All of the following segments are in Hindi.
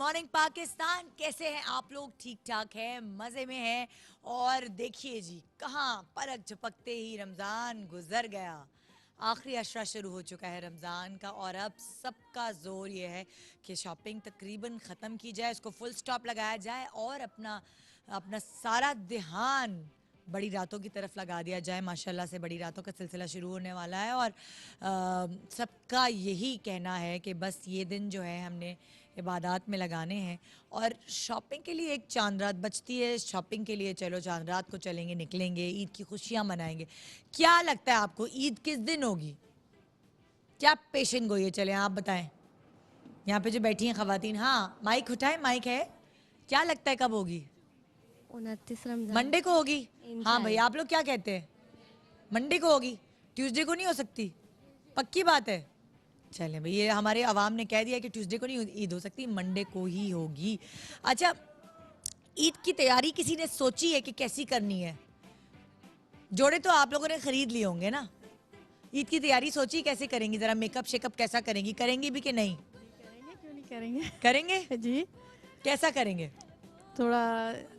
मॉर्निंग पाकिस्तान, कैसे हैं आप लोग? ठीक ठाक है, मज़े में हैं। और देखिए जी, कहाँ पलक झपकते ही रमज़ान गुजर गया। आखिरी अशरा शुरू हो चुका है रमज़ान का और अब सबका जोर ये है कि शॉपिंग तकरीबन ख़त्म की जाए, उसको फुल स्टॉप लगाया जाए और अपना अपना सारा ध्यान बड़ी रातों की तरफ लगा दिया जाए। माशाल्लाह से बड़ी रातों का सिलसिला शुरू होने वाला है और सबका यही कहना है कि बस ये दिन जो है हमने इबादत में लगाने हैं। और शॉपिंग के लिए एक चांद रात बचती है, शॉपिंग के लिए चलो चांद रात को चलेंगे, निकलेंगे, ईद की खुशियाँ मनाएंगे। क्या लगता है आपको ईद किस दिन होगी? क्या पेशन गोई है? चले आप बताएं, यहाँ पे जो बैठी हैं खवातीन। हाँ, माइक उठाएं, माइक है। क्या लगता है कब होगी? 29 रमजान मंडे को होगी। हाँ भाई, इंशाल्लाह। आप लोग क्या कहते हैं? मंडे को होगी? ट्यूसडे को नहीं हो सकती? पक्की बात है? चलें भाई, ये हमारे अवाम ने कह दिया कि ट्यूसडे को नहीं ईद हो सकती, मंडे को ही होगी। अच्छा, ईद की तैयारी किसी ने सोची है कि कैसी करनी है? जोड़े तो आप लोगों ने खरीद लिए होंगे ना। ईद की तैयारी सोची कैसे करेंगी? जरा मेकअप शेकअप कैसा करेंगी? करेंगी भी कि नहीं? करेंगे, क्यों नहीं करेंगे। करेंगे। जी, कैसा करेंगे? थोड़ा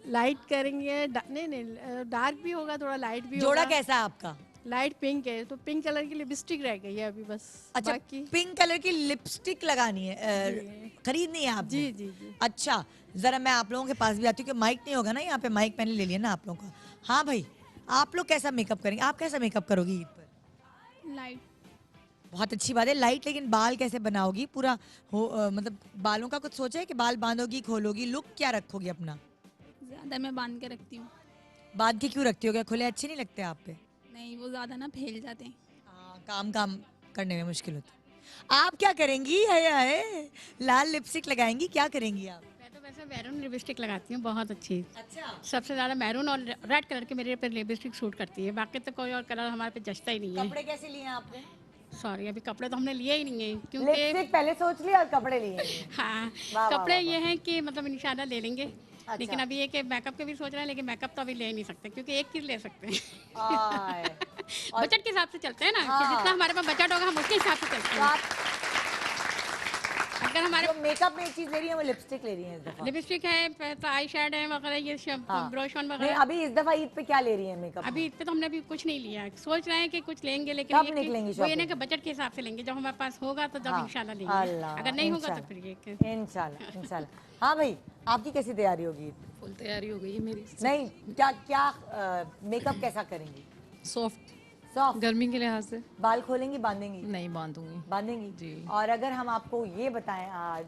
लाइट करेंगे। नहीं नहीं, डार्क भी होगा, थोड़ा लाइट भी जोड़ा होगा। कैसा है आपका? लाइट पिंक है, तो पिंक कलर की लिपस्टिक रह गई है अभी बस। अच्छा, बाकी पिंक कलर की लिपस्टिक लगानी है, जी खरीदनी है आपने? जी जी जी। अच्छा, जरा मैं आप लोगों के पास भी आती हूँ कि माइक नहीं होगा ना यहाँ पे, माइक मैंने ले लिया ना आप लोगों का। हाँ भाई, आप लोग कैसा मेकअप करेंगे? आप कैसा मेकअप करोगी ईद पर? लाइट। बहुत अच्छी बात है, लाइट। लेकिन बाल कैसे बनाओगी पूरा? मतलब बालों का कुछ सोचा है कि बाल बांधोगी, खोलोगी, लुक क्या रखोगी अपना? ज़्यादा मैं बांध के रखती हूँ। बांध के क्यों रखती हो? क्या खुले अच्छे नहीं लगते आप पे? नहीं, वो ज़्यादा ना फैल जाते हैं। हाँ, काम काम करने में मुश्किल होती है। आप क्या करेंगी? है लाल लिपस्टिक लगाएंगी, क्या करेंगी आप? मैं तो वैसे मैरून लिपस्टिक लगाती हूँ, बहुत अच्छी। अच्छा, सबसे ज़्यादा मैरून और रेड कलर की मेरे पे लिपस्टिक सूट करती है। बाकी तो कोई और कलर हमारे पे जचता ही नहीं है। कपड़े कैसे लिए हैं आपने? सॉरी, अभी कपड़े तो हमने लिए ही नहीं है क्योंकि लिपस्टिक पहले सोच लिया और कपड़े लिए हैं। हाँ, वाह वाह कपड़े वाह ये वाह। हैं कि मतलब इंशाल्लाह ले लेंगे। अच्छा। लेकिन अभी ये कि मेकअप के भी सोच रहे हैं, लेकिन मेकअप तो अभी ले नहीं सकते क्योंकि एक चीज़ ले सकते हैं। आय। और बजट के हिसाब से चलते हैं ना, कि हाँ, जितना हमारे पास बजट होगा हम उसके हिसाब से चलते तो हैं। आप अगर हमारे जो मेकअप में एक चीज ले रही है वो लिपस्टिक ले रही है इस दफा। लिपस्टिक है तो आई शेड है वगैरह, ये हाँ, ब्रश ऑन नहीं वगैरह। अभी इस दफा ईद पे क्या ले रही है मेकअप अभी में? इस पे तो हमने अभी कुछ नहीं लिया है। सोच रहे हैं कि कुछ लेंगे, लेकिन कब ये कि निकलेंगी वो ये ना शॉपिंग? कि बजट के हिसाब से लेंगे। जब हमारे पास होगा तो जब हाँ, इंशाल्लाह लेंगे। अल्लाह, अगर नहीं होगा तो इंशाल्लाह, फिर ये कि इंशाल्लाह इंशाल्लाह। हाँ भाई, आपकी कैसी तैयारी होगी ईद पे? फुल तैयारी हो गई है मेरी। नहीं, क्या क्या मेकअप कैसा करेंगी? Soft, soft? गर्मी के लिहाज से। बाल खोलेंगी, बांधेंगी? नहीं बांधूंगी। बांधेंगी जी। और अगर हम आपको ये बताएं आज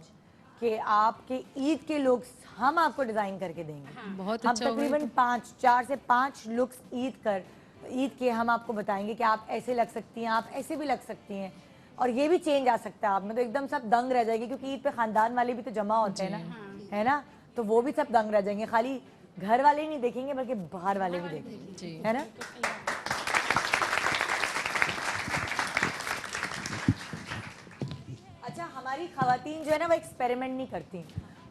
कि आपके ईद के लुक्स हम आपको डिजाइन करके देंगे। बहुत हम अच्छा होगा ये तकरीबन तो। 4 से 5 लुक्स ईद के हम आपको बताएंगे कि आप ऐसे लग सकती हैं, आप ऐसे भी लग सकती हैं और ये भी चेंज आ सकता है आप में। तो एकदम सब दंग रह जाएगी क्योंकि ईद पे खानदान वाले भी तो जमा होते हैं ना, है ना? तो वो भी सब दंग रह जाएंगे। खाली घर वाले ही नहीं देखेंगे बल्कि बाहर वाले भी देखेंगे, जी। है ना? अच्छा, हमारी खवातीन जो है ना वो एक्सपेरिमेंट नहीं करती।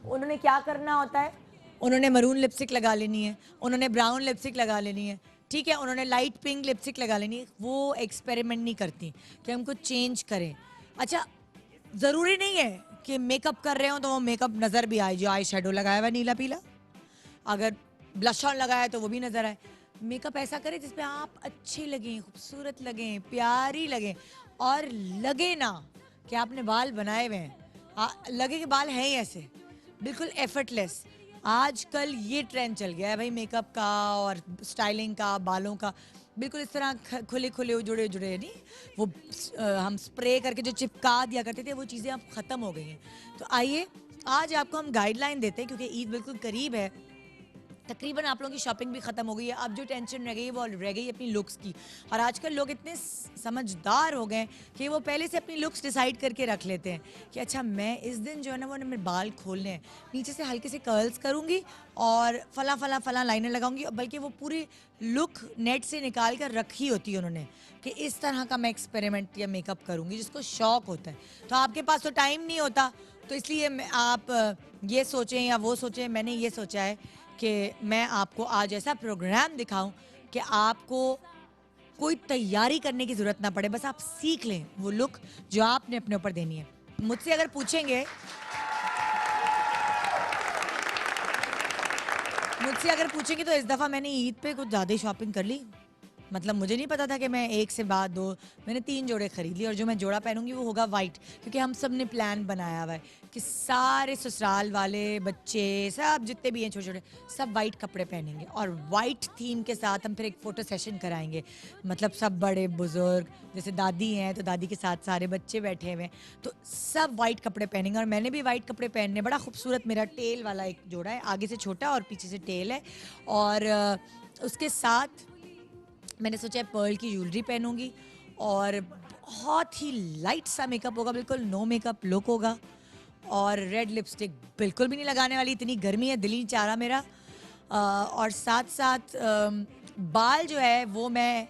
उन्होंने क्या करना होता है, उन्होंने मरून लिपस्टिक लगा लेनी है, उन्होंने ब्राउन लिपस्टिक लगा लेनी है, ठीक है, उन्होंने लाइट पिंक लिपस्टिक लगा लेनी है। वो एक्सपेरिमेंट नहीं करती कि हम कुछ चेंज करें। अच्छा, ज़रूरी नहीं है कि मेकअप कर रहे हो तो वो मेकअप नज़र भी आए। जो आई शेडो लगाया हुआ है नीला पीला, अगर ब्लश ऑन लगाया है तो वो भी नज़र आए। मेकअप ऐसा करें जिसपे आप अच्छे लगें, खूबसूरत लगें, प्यारी लगें और लगे ना कि आपने बाल बनाए हुए हैं। लगे कि बाल हैं ही ऐसे, बिल्कुल एफर्टलेस। आजकल ये ट्रेंड चल गया है भाई मेकअप का और स्टाइलिंग का, बालों का। बिल्कुल इस तरह खुले खुले जुड़े जुड़े नहीं, वो हम स्प्रे करके जो चिपका दिया करते थे वो चीज़ें अब ख़त्म हो गई हैं। तो आइए आज आपको हम गाइडलाइन देते हैं क्योंकि ईद बिल्कुल करीब है। तकरीबन आप लोगों की शॉपिंग भी ख़त्म हो गई है। अब जो टेंशन रह गई है वो रह गई अपनी लुक्स की। और आजकल लोग इतने समझदार हो गए कि वो पहले से अपनी लुक्स डिसाइड करके रख लेते हैं कि अच्छा मैं इस दिन जो है ना वो मेरे बाल खोलने हैं, नीचे से हल्के से कर्ल्स करूँगी और फला फला फला लाइनर लगाऊंगी। बल्कि वो पूरी लुक नेट से निकाल कर रखी होती है उन्होंने कि इस तरह का मैं एक्सपेरिमेंट या मेकअप करूँगी, जिसको शौक होता है। तो आपके पास तो टाइम नहीं होता, तो इसलिए आप ये सोचें या वो सोचें। मैंने ये सोचा है कि मैं आपको आज ऐसा प्रोग्राम दिखाऊं कि आपको कोई तैयारी करने की ज़रूरत ना पड़े, बस आप सीख लें वो लुक जो आपने अपने ऊपर देनी है। मुझसे अगर पूछेंगे मुझसे अगर पूछेंगे तो इस दफ़ा मैंने ईद पे कुछ ज़्यादा ही शॉपिंग कर ली। मतलब मुझे नहीं पता था कि मैं एक से बाद दो, मैंने 3 जोड़े खरीद लिए और जो मैं जोड़ा पहनूंगी वो होगा वाइट, क्योंकि हम सब ने प्लान बनाया हुआ है कि सारे ससुराल वाले बच्चे सब जितने भी हैं छोटे छोटे सब वाइट कपड़े पहनेंगे और वाइट थीम के साथ हम फिर एक फ़ोटो सेशन कराएंगे। मतलब सब बड़े बुजुर्ग, जैसे दादी हैं तो दादी के साथ सारे बच्चे बैठे हुए हैं, तो सब वाइट कपड़े पहनेंगे और मैंने भी वाइट कपड़े पहनने। बड़ा खूबसूरत मेरा टेल वाला एक जोड़ा है, आगे से छोटा और पीछे से टेल है। और उसके साथ मैंने सोचा पर्ल की ज्वेलरी पहनूंगी और बहुत ही लाइट सा मेकअप होगा, बिल्कुल नो मेकअप लुक होगा। और रेड लिपस्टिक बिल्कुल भी नहीं लगाने वाली, इतनी गर्मी है दिल ही नहीं चाह रहा मेरा। और साथ साथ बाल जो है वो मैं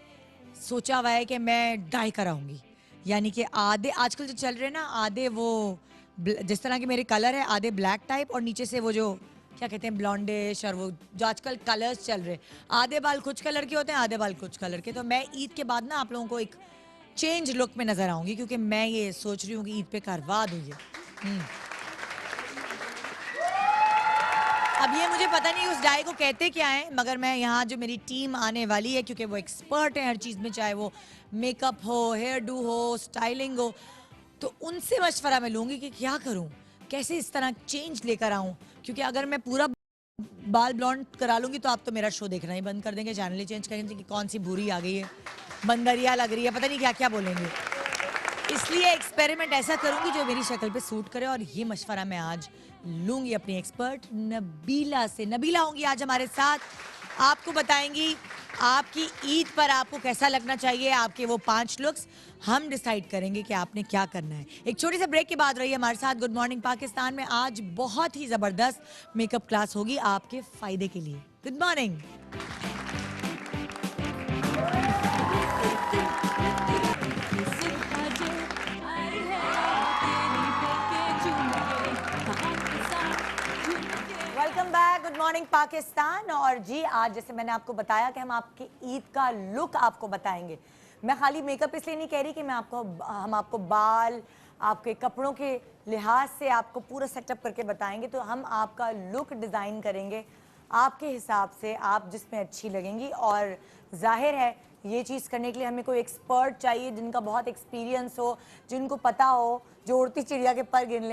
सोचा हुआ है कि मैं डाई कराऊंगी, यानी कि आधे आजकल जो चल रहे हैं ना, आधे वो जिस तरह के मेरे कलर है, आधे ब्लैक टाइप और नीचे से वो जो क्या कहते हैं ब्लॉन्डिश, और वो जो आजकल कलर्स चल रहे, आधे बाल कुछ कलर के होते हैं आधे बाल कुछ कलर के। तो मैं ईद के बाद ना आप लोगों को एक चेंज लुक में नजर आऊंगी, क्योंकि मैं ये सोच रही हूँ कि ईद पे करवा दूँ ये। अब ये मुझे पता नहीं उस डाई को कहते क्या है, मगर मैं यहाँ जो मेरी टीम आने वाली है, क्योंकि वो एक्सपर्ट है हर चीज़ में, चाहे वो मेकअप हो, हेयर डू हो, स्टाइलिंग हो, तो उनसे मशवरा मैं लूँगी कि क्या करूँ, कैसे इस तरह चेंज लेकर आऊँ। क्योंकि अगर मैं पूरा बाल ब्लॉन्ड करा लूँगी तो आप तो मेरा शो देखना ही बंद कर देंगे, चैनल ही चेंज करेंगे कि कौन सी भूरी आ गई है, बंदरिया लग रही है, पता नहीं क्या क्या बोलेंगे। इसलिए एक्सपेरिमेंट ऐसा करूंगी जो मेरी शक्ल पे सूट करे, और ये मशवरा मैं आज लूंगी अपनी एक्सपर्ट नबीला से। नबीला होंगी आज हमारे साथ, आपको बताएंगी आपकी ईद पर आपको कैसा लगना चाहिए, आपके वो 5 लुक्स हम डिसाइड करेंगे कि आपने क्या करना है। एक छोटी सी ब्रेक के बाद रहिए हमारे साथ। गुड मॉर्निंग पाकिस्तान में आज बहुत ही जबरदस्त मेकअप क्लास होगी आपके फायदे के लिए। Good morning. Welcome back, good morning Pakistan. और जी आज जैसे मैंने आपको बताया कि हम आपकी ईद का लुक आपको बताएंगे। मैं खाली मेकअप इसलिए नहीं कह रही कि हम आपको बाल, आपके कपड़ों के लिहाज से आपको पूरा सेटअप करके बताएंगे, तो हम आपका लुक डिज़ाइन करेंगे आपके हिसाब से, आप जिसमें अच्छी लगेंगी। और जाहिर है ये चीज़ करने के लिए हमें कोई एक्सपर्ट चाहिए जिनका बहुत एक्सपीरियंस हो, जिनको पता हो, जो उड़ती चिड़िया के पर गिन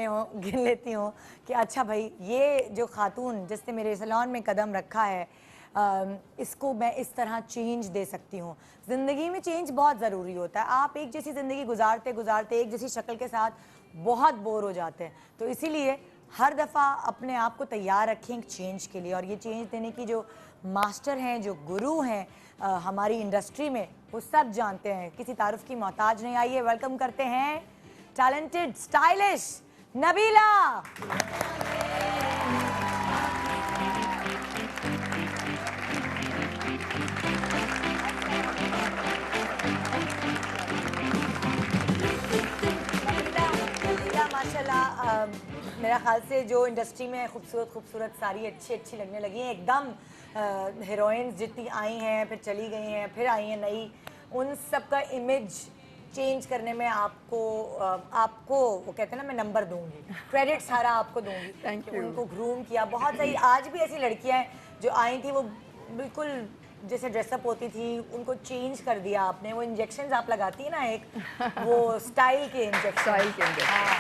लेती हो कि अच्छा भाई ये जो खातून जिसने मेरे सैलून में कदम रखा है, इसको मैं इस तरह चेंज दे सकती हूँ। ज़िंदगी में चेंज बहुत ज़रूरी होता है। आप एक जैसी ज़िंदगी गुजारते गुजारते एक जैसी शक्ल के साथ बहुत बोर हो जाते हैं, तो इसीलिए हर दफ़ा अपने आप को तैयार रखें एक चेंज के लिए। और ये चेंज देने की जो मास्टर हैं, जो गुरु हैं हमारी इंडस्ट्री में, वो सब जानते हैं, किसी तारुफ की मोहताज नहीं। आइए वेलकम करते हैं टैलेंटेड स्टाइलिश नबीला। माशाल्लाह मेरा ख्याल से जो इंडस्ट्री में खूबसूरत खूबसूरत सारी अच्छी अच्छी लगने लगी हैं, एकदम हीरोइंस जितनी आई हैं फिर चली गई हैं फिर आई हैं नई, उन सब का इमेज चेंज करने में आपको वो कहते हैं ना, मैं नंबर दूंगी, क्रेडिट सारा आपको दूंगी। Thank you. उनको ग्रूम किया बहुत सही। आज भी ऐसी लड़कियां हैं जो आई थी, वो बिल्कुल जैसे ड्रेसअप होती थी, उनको चेंज कर दिया आपने। वो इंजेक्शंस आप लगाती है ना, एक वो स्टाइल के इंजेक्शन, हाँ,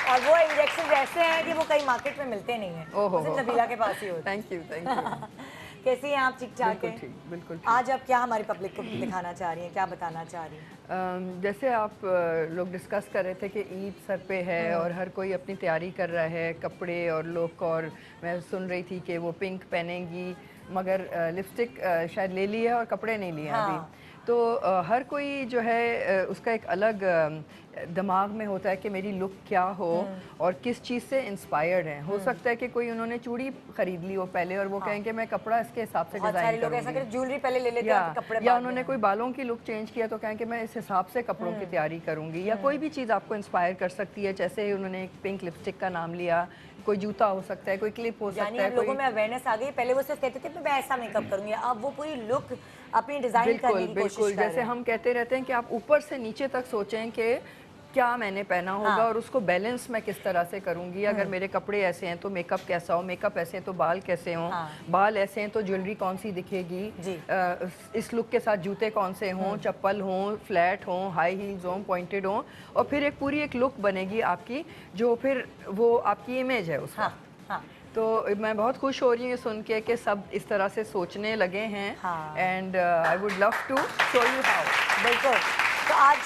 और वो इंजेक्शन ऐसे हैं कि वो कई मार्केट में मिलते नहीं हैं, सिर्फ नबीला के पास ही होते हैं। Thank you. कैसी हैं आप? ठीक ठाक हैं? बिल्कुल। आज आप क्या हमारी पब्लिक को दिखाना चाह रही हैं, क्या बताना चाह रही हैं? जैसे आप लोग डिस्कस कर रहे थे कि ईद सर पे है और हर कोई अपनी तैयारी कर रहा है, कपड़े और लुक, और मैं सुन रही थी कि वो पिंक पहनेंगी, मगर लिपस्टिक शायद ले ली है और कपड़े नहीं लिए हाँ। अभी। तो हर कोई जो है उसका एक अलग दिमाग में होता है कि मेरी लुक क्या हो और किस चीज़ से इंस्पायर्ड है। हो सकता है कि कोई उन्होंने चूड़ी खरीद ली हो पहले और वो कहेंगे मैं कपड़ा इसके हिसाब से डिजाइन करूंगी, ज्वेलरी पहले ले लेते हैं, कपड़े या उन्होंने कोई बालों की लुक चेंज किया तो कहेंगे मैं इस हिसाब से कपड़ों की तैयारी करूंगी। या कोई भी चीज़ आपको इंस्पायर कर सकती है, जैसे उन्होंने एक पिंक लिपस्टिक का नाम लिया, कोई जूता हो सकता है, कोई क्लिप हो सकता है। लोगों में अवेयरनेस आ गई। पहले वो सिर्फ कहते थे मैं ऐसा मेकअप करूंगी, अब वो पूरी लुक अपनी डिजाइन करने की कोशिश कर रहे हैं। जैसे हम कहते रहते हैं कि आप ऊपर से नीचे तक सोचें कि क्या मैंने पहना होगा और उसको बैलेंस मैं किस तरह से करूंगी। अगर मेरे कपड़े ऐसे हैं तो मेकअप कैसा हो, मेकअप ऐसे हैं तो बाल कैसे हों, बाल ऐसे हैं तो ज्वेलरी कौन सी दिखेगी, इस लुक के साथ जूते कौन से हों, चप्पल हों, फ्लैट हों, हाई हील्स हों, पॉइंटेड हों, और फिर एक पूरी एक लुक बनेगी आपकी, जो फिर वो आपकी इमेज है उसका। तो मैं बहुत खुश हो रही हूँ सुन के कि सब इस तरह से सोचने लगे हैं, and I would love to show you how. बिल्कुल। तो आज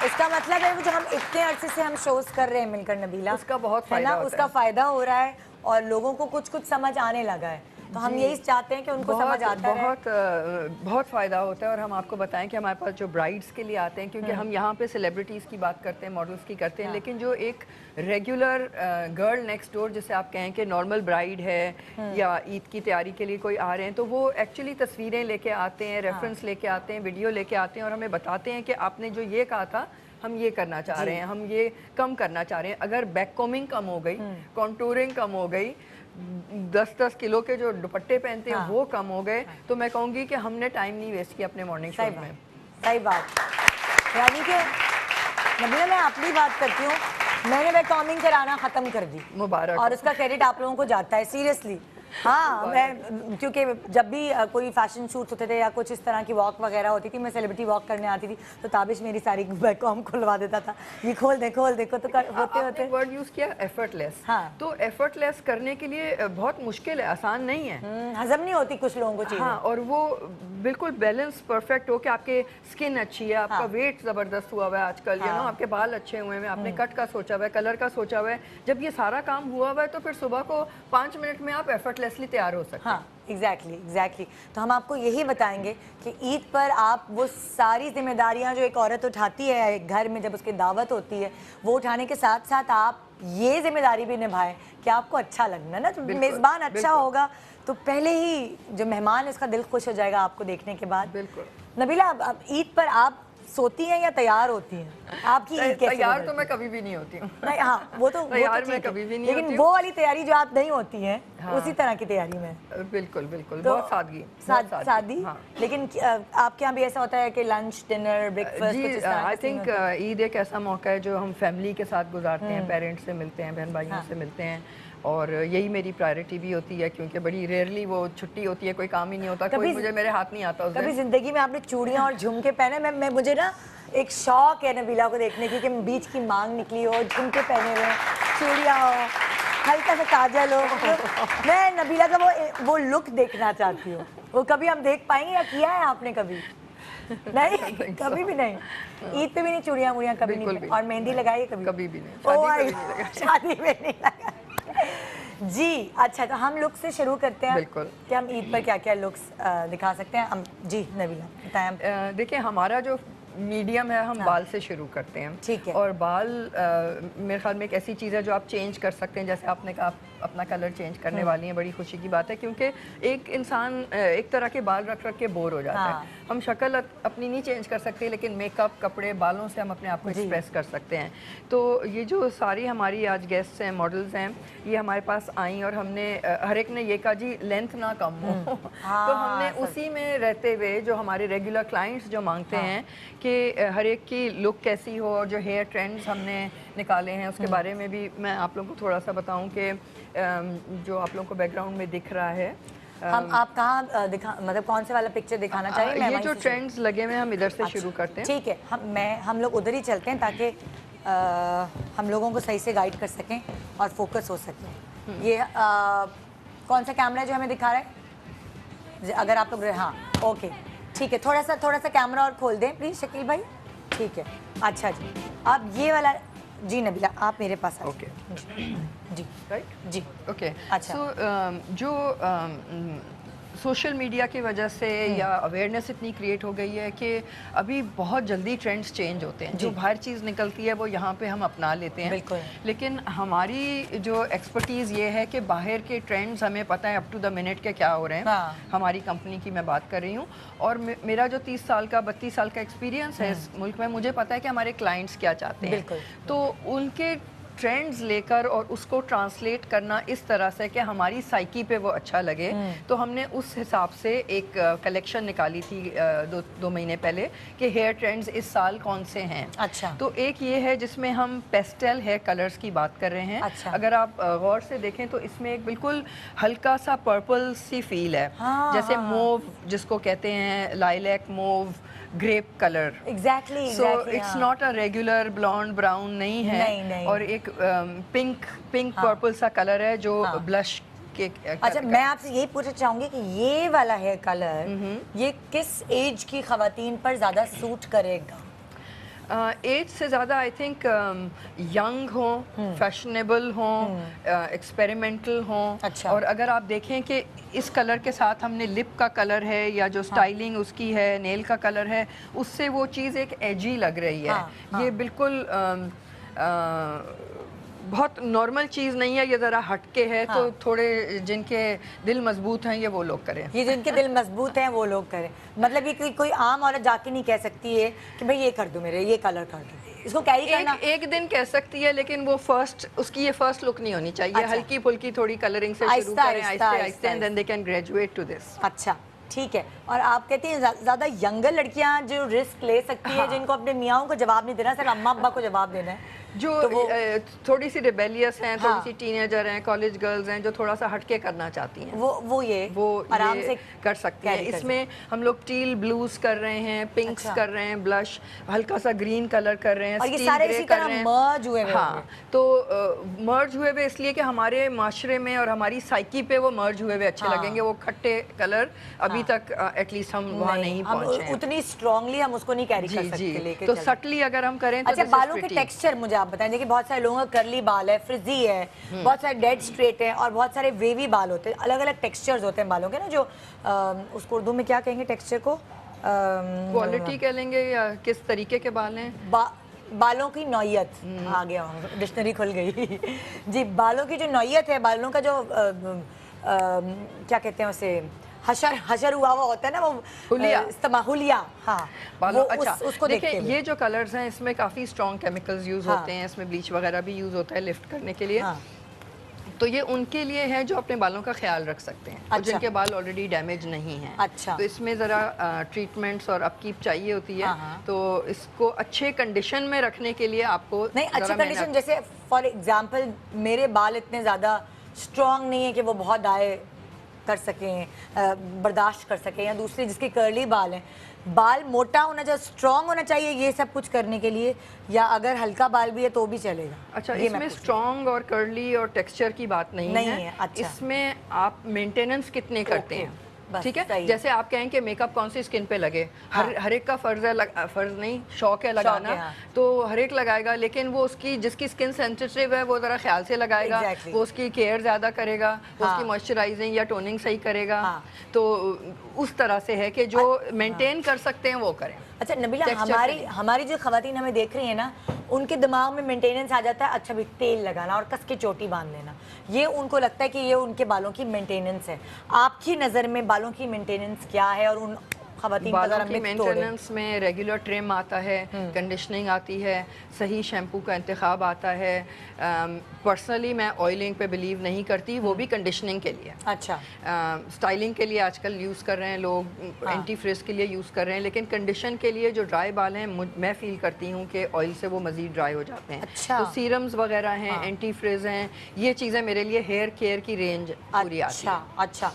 इसका मतलब है वो जो हम इतने अरसे से हम शोज कर रहे हैं मिलकर नबीला, उसका बहुत फायदा है ना, उसका फ़ायदा हो रहा है और लोगों को कुछ कुछ समझ आने लगा है। तो हम यही चाहते हैं कि उनको समझ आता है। बहुत फ़ायदा होता है। और हम आपको बताएं कि हमारे पास जो ब्राइड्स के लिए आते हैं, क्योंकि हम यहाँ पे सेलिब्रिटीज़ की बात करते हैं, मॉडल्स की करते हैं, लेकिन जो एक रेगुलर गर्ल नेक्स्ट डोर जिसे आप कहें कि नॉर्मल ब्राइड है या ईद की तैयारी के लिए कोई आ रहे हैं, तो वो एक्चुअली तस्वीरें लेके आते हैं, रेफरेंस लेके आते हैं, वीडियो लेके आते हैं और हमें बताते हैं कि आपने जो ये कहा था हम ये करना चाह रहे हैं, हम ये कम करना चाह रहे हैं। अगर बैक कॉमिंग कम हो गई, कॉन्टूरिंग कम हो गई, 10-10 किलो के जो दुपट्टे पहनते हैं वो कम हो गए, तो मैं कहूँगी कि हमने टाइम नहीं वेस्ट किया अपने मॉर्निंग शो में। सही बात। यानी कि नबीला, मैं अपनी बात करती हूँ, मैंने बैक कॉमिंग कराना ख़त्म कर दी, मुबारक, और उसका क्रेडिट आप लोगों को जाता है, सीरियसली। हाँ, मैं क्योंकि जब भी कोई फैशन शूट होते थे या कुछ इस तरह की वॉक वगैरह होती थी, मैं सेलिब्रिटी वॉक करने आती थी, तो ताबिश मेरी सारी बैक कॉम खुलवा देता था, ये खोल दे देखो, तो होते होते वर्ड यूज किया एफर्टलेस। तो एफर्टलेस करने के लिए बहुत मुश्किल है, आसान नहीं है, हजम नहीं होती कुछ लोगों को चीज़ें। हाँ, और वो बिल्कुल बैलेंस परफेक्ट हो कि आपके स्किन अच्छी है, आपका वेट ज़बरदस्त हुआ हुआ है आजकल, यू नो, आपके बाल अच्छे हुए हैं, आपने कट का सोचा हुआ है, कलर का सोचा हुआ है। जब ये सारा काम हुआ हुआ है तो फिर सुबह को 5 मिनट में आप एफर्टलेसली तैयार हो सकते हैं। हाँ, एग्जैक्टली। तो हम आपको यही बताएंगे कि ईद पर आप वो सारी जिम्मेदारियां जो एक औरत उठाती है एक घर में जब उसकी दावत होती है, वो उठाने के साथ साथ आप ये जिम्मेदारी भी निभाएं कि आपको अच्छा लगना ना, तो मेज़बान अच्छा होगा तो पहले ही जो मेहमान है उसका दिल खुश हो जाएगा आपको देखने के बाद। बिल्कुल। नबीला, अब ईद पर आप सोती हैं या तैयार होती हैं? आपकी ईद कैसे? तैयार तो मैं कभी भी नहीं होती हूँ। नहीं, हाँ, वो तो तैयार मैं कभी भी नहीं होती हूँ, लेकिन वो वाली तैयारी जो आप नहीं होती हैं, उसी तरह की तैयारी में। बिल्कुल, तो बहुत सादगी, सादी। लेकिन आपके यहाँ भी ऐसा होता है कि लंच, डिनर, ब्रेकफास्ट? जी, आई थिंक ईद एक ऐसा मौका है जो हम फैमिली के साथ गुजारते हैं, पेरेंट्स से मिलते हैं, बहन भाइयों से मिलते हैं, और यही मेरी प्रायोरिटी भी होती है, क्योंकि बड़ी रेयरली वो छुट्टी होती है, कोई काम ही नहीं होता, कोई मुझे मेरे हाथ नहीं आता उस दिन। कभी जिंदगी में आपने चूड़ियाँ और झुमके पहने? मैं मुझे ना एक शौक है नबीला को देखने की कि बीच की मांग निकली हो, झुमके पहने हुए, चूड़ियाँ हो, हल्का सा काजल हो, मैं नबीला का वो लुक देखना चाहती हूँ। वो कभी हम देख पाएंगे या किया है आपने कभी? नहीं, कभी भी नहीं। ईद पे भी नहीं चूड़ियाँ मुड़ियाँ कभी नहीं, और मेहंदी लगाई कभी? कभी भी नहीं, शादी में नहीं लगा। जी, अच्छा, तो हम लुक से शुरू करते हैं। बिल्कुल। कि हम ईद पर क्या क्या लुक्स दिखा सकते हैं हम? जी नबीला, बताएं। देखिए, हमारा जो मीडियम है, हम बाल से शुरू करते हैं। ठीक है। और बाल मेरे ख्याल में एक ऐसी चीज़ है जो आप चेंज कर सकते हैं, जैसे आपने कहा अपना कलर चेंज करने वाली हैं, बड़ी खुशी की बात है, क्योंकि एक इंसान एक तरह के बाल रख के बोर हो जाता है। हम शक्ल अपनी नहीं चेंज कर सकते, लेकिन मेकअप, कपड़े, बालों से हम अपने आप को एक्सप्रेस कर सकते हैं। तो ये जो सारी हमारी आज गेस्ट्स हैं, मॉडल्स हैं, ये हमारे पास आई और हमने हर एक ने ये कहा जी लेंथ ना कम हो। तो हमने उसी में रहते हुए जो हमारे रेगुलर क्लाइंट्स जो मांगते हैं कि हर एक की लुक कैसी हो, और जो हेयर ट्रेंड्स हमने निकाले हैं उसके बारे में भी मैं आप लोगों को थोड़ा सा बताऊं कि जो आप लोगों को बैकग्राउंड में दिख रहा है, हम आप कहाँ दिखा, मतलब कौन से वाला पिक्चर दिखाना चाहिए? ये जो ट्रेंड्स लगे हुए हम इधर से शुरू करते हैं। ठीक है, हम लोग उधर ही चलते हैं ताकि हम लोगों को सही से गाइड कर सकें और फोकस हो सके। ये कौन सा कैमरा है जो हमें दिखा रहा है? अगर आप लोग, हाँ, ओके, ठीक है, थोड़ा सा कैमरा और खोल दें प्लीज़ शकील भाई। ठीक है, अच्छा जी, अब ये वाला, जी नबीला आप मेरे पास आइए। ओके जी, राइट, जी, ओके। अच्छा। सो जो सोशल मीडिया की वजह से या अवेयरनेस इतनी क्रिएट हो गई है कि अभी बहुत जल्दी ट्रेंड्स चेंज होते हैं, जो बाहर चीज़ निकलती है वो यहाँ पे हम अपना लेते हैं। बिल्कुल। लेकिन हमारी जो एक्सपर्टीज़ ये है कि बाहर के ट्रेंड्स हमें पता है अप टू द मिनट के क्या हो रहे हैं। हमारी कंपनी की मैं बात कर रही हूँ, और मेरा जो 30 साल का 32 साल का एक्सपीरियंस है इस मुल्क में, मुझे पता है कि हमारे क्लाइंट्स क्या चाहते हैं। तो उनके ट्रेंड्स लेकर और उसको ट्रांसलेट करना इस तरह से कि हमारी साइकी पे वो अच्छा लगे, तो हमने उस हिसाब से एक कलेक्शन निकाली थी दो महीने पहले कि हेयर ट्रेंड्स इस साल कौन से हैं। अच्छा। तो एक ये है जिसमें हम पेस्टल हेयर कलर्स की बात कर रहे हैं। अच्छा। अगर आप गौर से देखें तो इसमें एक बिल्कुल हल्का सा पर्पल सी फील है, हाँ, जैसे हाँ। मोव जिसको कहते हैं, lilac mauve grape colour. Exactly so it's not a regular blonde brown नहीं है। नहीं। और एक पिंक पर्पल सा कलर है जो ब्लश के अच्छा, मैं आपसे यही पूछना चाहूंगी कि ये वाला हेयर कलर ये किस एज की खवातीन पर ज्यादा सूट करेगा? एज से ज़्यादा आई थिंक यंग हों, फैशनेबल हों, एक्सपेरिमेंटल हों। अच्छा। और अगर आप देखें कि इस कलर के साथ हमने लिप का कलर है या जो स्टाइलिंग उसकी है, नेल का कलर है, उससे वो चीज़ एक एजी लग रही है। ये बिल्कुल बहुत नॉर्मल चीज़ नहीं है, ये ज़रा हटके है। तो थोड़े जिनके दिल मजबूत हैं ये वो लोग करें। ये जिनके दिल मजबूत हैं वो लोग करें। मतलब ये कोई आम औरत जाके नहीं कह सकती है कि भाई ये कर दो, मेरे ये कलर कर दो, इसको कैरी करना। एक दिन कह सकती है, लेकिन वो उसकी ये फर्स्ट लुक नहीं होनी चाहिए। अच्छा। हल्की फुल्की थोड़ी कलरिंग से शुरू करें, आहिस्ते and then they can graduate to this. अच्छा, ठीक है। और आप कहती हैं ज्यादा यंगर लड़कियां जो रिस्क ले सकती है, जिनको अपने मियाओं को जवाब नहीं देना, सिर्फ अम्मा अब्बा को जवाब देना है, जो तो थोड़ी सी रिबेलियस हैं, थोड़ी सी टीनेजर हैं, कॉलेज गर्ल्स हैं, जो थोड़ा सा हटके करना चाहती हैं, वो आराम से कर सकती हैं। इसमें हम लोग टील ब्लूज कर रहे हैं, पिंक्स कर रहे हैं, ब्लश हल्का सा ग्रीन कलर कर रहे हैं, और ये सारे इसी तरह मर्ज हुए हुए। हाँ, तो मर्ज हुए हुए इसलिए कि हमारे माशरे में और हमारी साइकी पे वो मर्ज हुए हुए अच्छे लगेंगे। वो खट्टे कलर अभी तक एटलीस्ट हम वहाँ नहीं पहुँचे हैं, उतनी स्ट्रांगली हम उसको नहीं कैरी कर सकते लेके। तो सटली अगर हम करें तो अच्छा, बालों के टेक्सचर मुझे आप बताएं। देखिए बहुत सारे लोगों का कर्ली बाल है, फ्रिजी है, बहुत सारे डेड स्ट्रेट है, और बहुत सारे वेवी बाल होते हैं। अलग अलग टेक्सचर्स होते हैं बालों के ना, जो उसको उर्दू में क्या कहेंगे टेक्सचर को? क्वालिटी कह लेंगे या किस तरीके के बाल हैं? बालों की नौयत। आ गया, डिक्शनरी खुल गई। जी, बालों की जो नौयत है, बालों का जो क्या कहते हैं उसे, हशर हुआ होता है ना, वो हुलिया। हाँ, बालों। अच्छा, उसको देखिए ये जो कलर्स हैं इसमें काफ़ी स्ट्रॉन्ग केमिकल्स यूज़ होते हैं, इसमें ब्लीच वगैरह भी यूज़ होता है लिफ्ट करने के लिए। तो ये उनके लिए है जो अपने बालों का ख्याल रख सकते हैं, और जिनके बाल ऑलरेडी डैमेज नहीं हैं। अच्छा। तो इसमें ज़रा ट्रीटमेंट्स और अपकीप चाहिए होती है। तो इसको अच्छे कंडीशन में रखने के लिए आपको नहीं, अच्छी कंडीशन, जैसे फॉर एग्जांपल मेरे बाल इतने ज़्यादा स्ट्रॉन्ग नहीं है कि वो बहुत दाए कर सकें, बर्दाश्त कर सकें, या दूसरी जिसके कर्ली बाल हैं, बाल मोटा होना चाहिए, स्ट्रॉन्ग होना चाहिए ये सब कुछ करने के लिए, या अगर हल्का बाल भी है तो भी चलेगा? अच्छा, इसमें स्ट्रॉन्ग और कर्ली और टेक्सचर की बात नहीं है। अच्छा। इसमें आप मेंटेनेंस कितने करते हैं, ठीक है? जैसे आप कहें कि मेकअप कौन सी स्किन पे लगे, हर एक का फर्ज है, फर्ज नहीं शौक है लगाना, तो हर एक लगाएगा, लेकिन वो उसकी जिसकी स्किन सेंसिटिव है वो ज़रा ख्याल से लगाएगा, वो उसकी केयर ज़्यादा करेगा, वो उसकी मॉइस्चराइजिंग या टोनिंग सही करेगा। तो उस तरह से है कि जो मेंटेन कर सकते हैं वो करें। अच्छा नबीला, हमारी जो खवातीन हमें देख रही है ना, उनके दिमाग में मेंटेनेंस आ जाता है, अच्छा भी तेल लगाना और कस के चोटी बांध लेना, ये उनको लगता है कि ये उनके बालों की मेंटेनेंस है। आपकी नज़र में बालों की मेंटेनेंस क्या है? और उन बालों की मेंटेनेंस में रेगुलर ट्रिम आता है, कंडीशनिंग आती है, सही शैम्पू का इंतखाब आता है। पर्सनली मैं ऑयलिंग पे बिलीव नहीं करती, वो भी कंडीशनिंग के लिए। अच्छा। स्टाइलिंग के लिए आजकल यूज़ कर रहे हैं लोग, एंटी फ्रिज के लिए यूज़ कर रहे हैं, लेकिन कंडीशन के लिए जो ड्राई बाल हैं मैं फील करती हूँ कि ऑयल से वो मज़ीद ड्राई हो जाते हैं। अच्छा। तो सीरम्स वगैरह हैं, एंटी फ्रिज हैं, ये चीज़ें मेरे लिए हेयर केयर की रेंज पूरी आती है। अच्छा,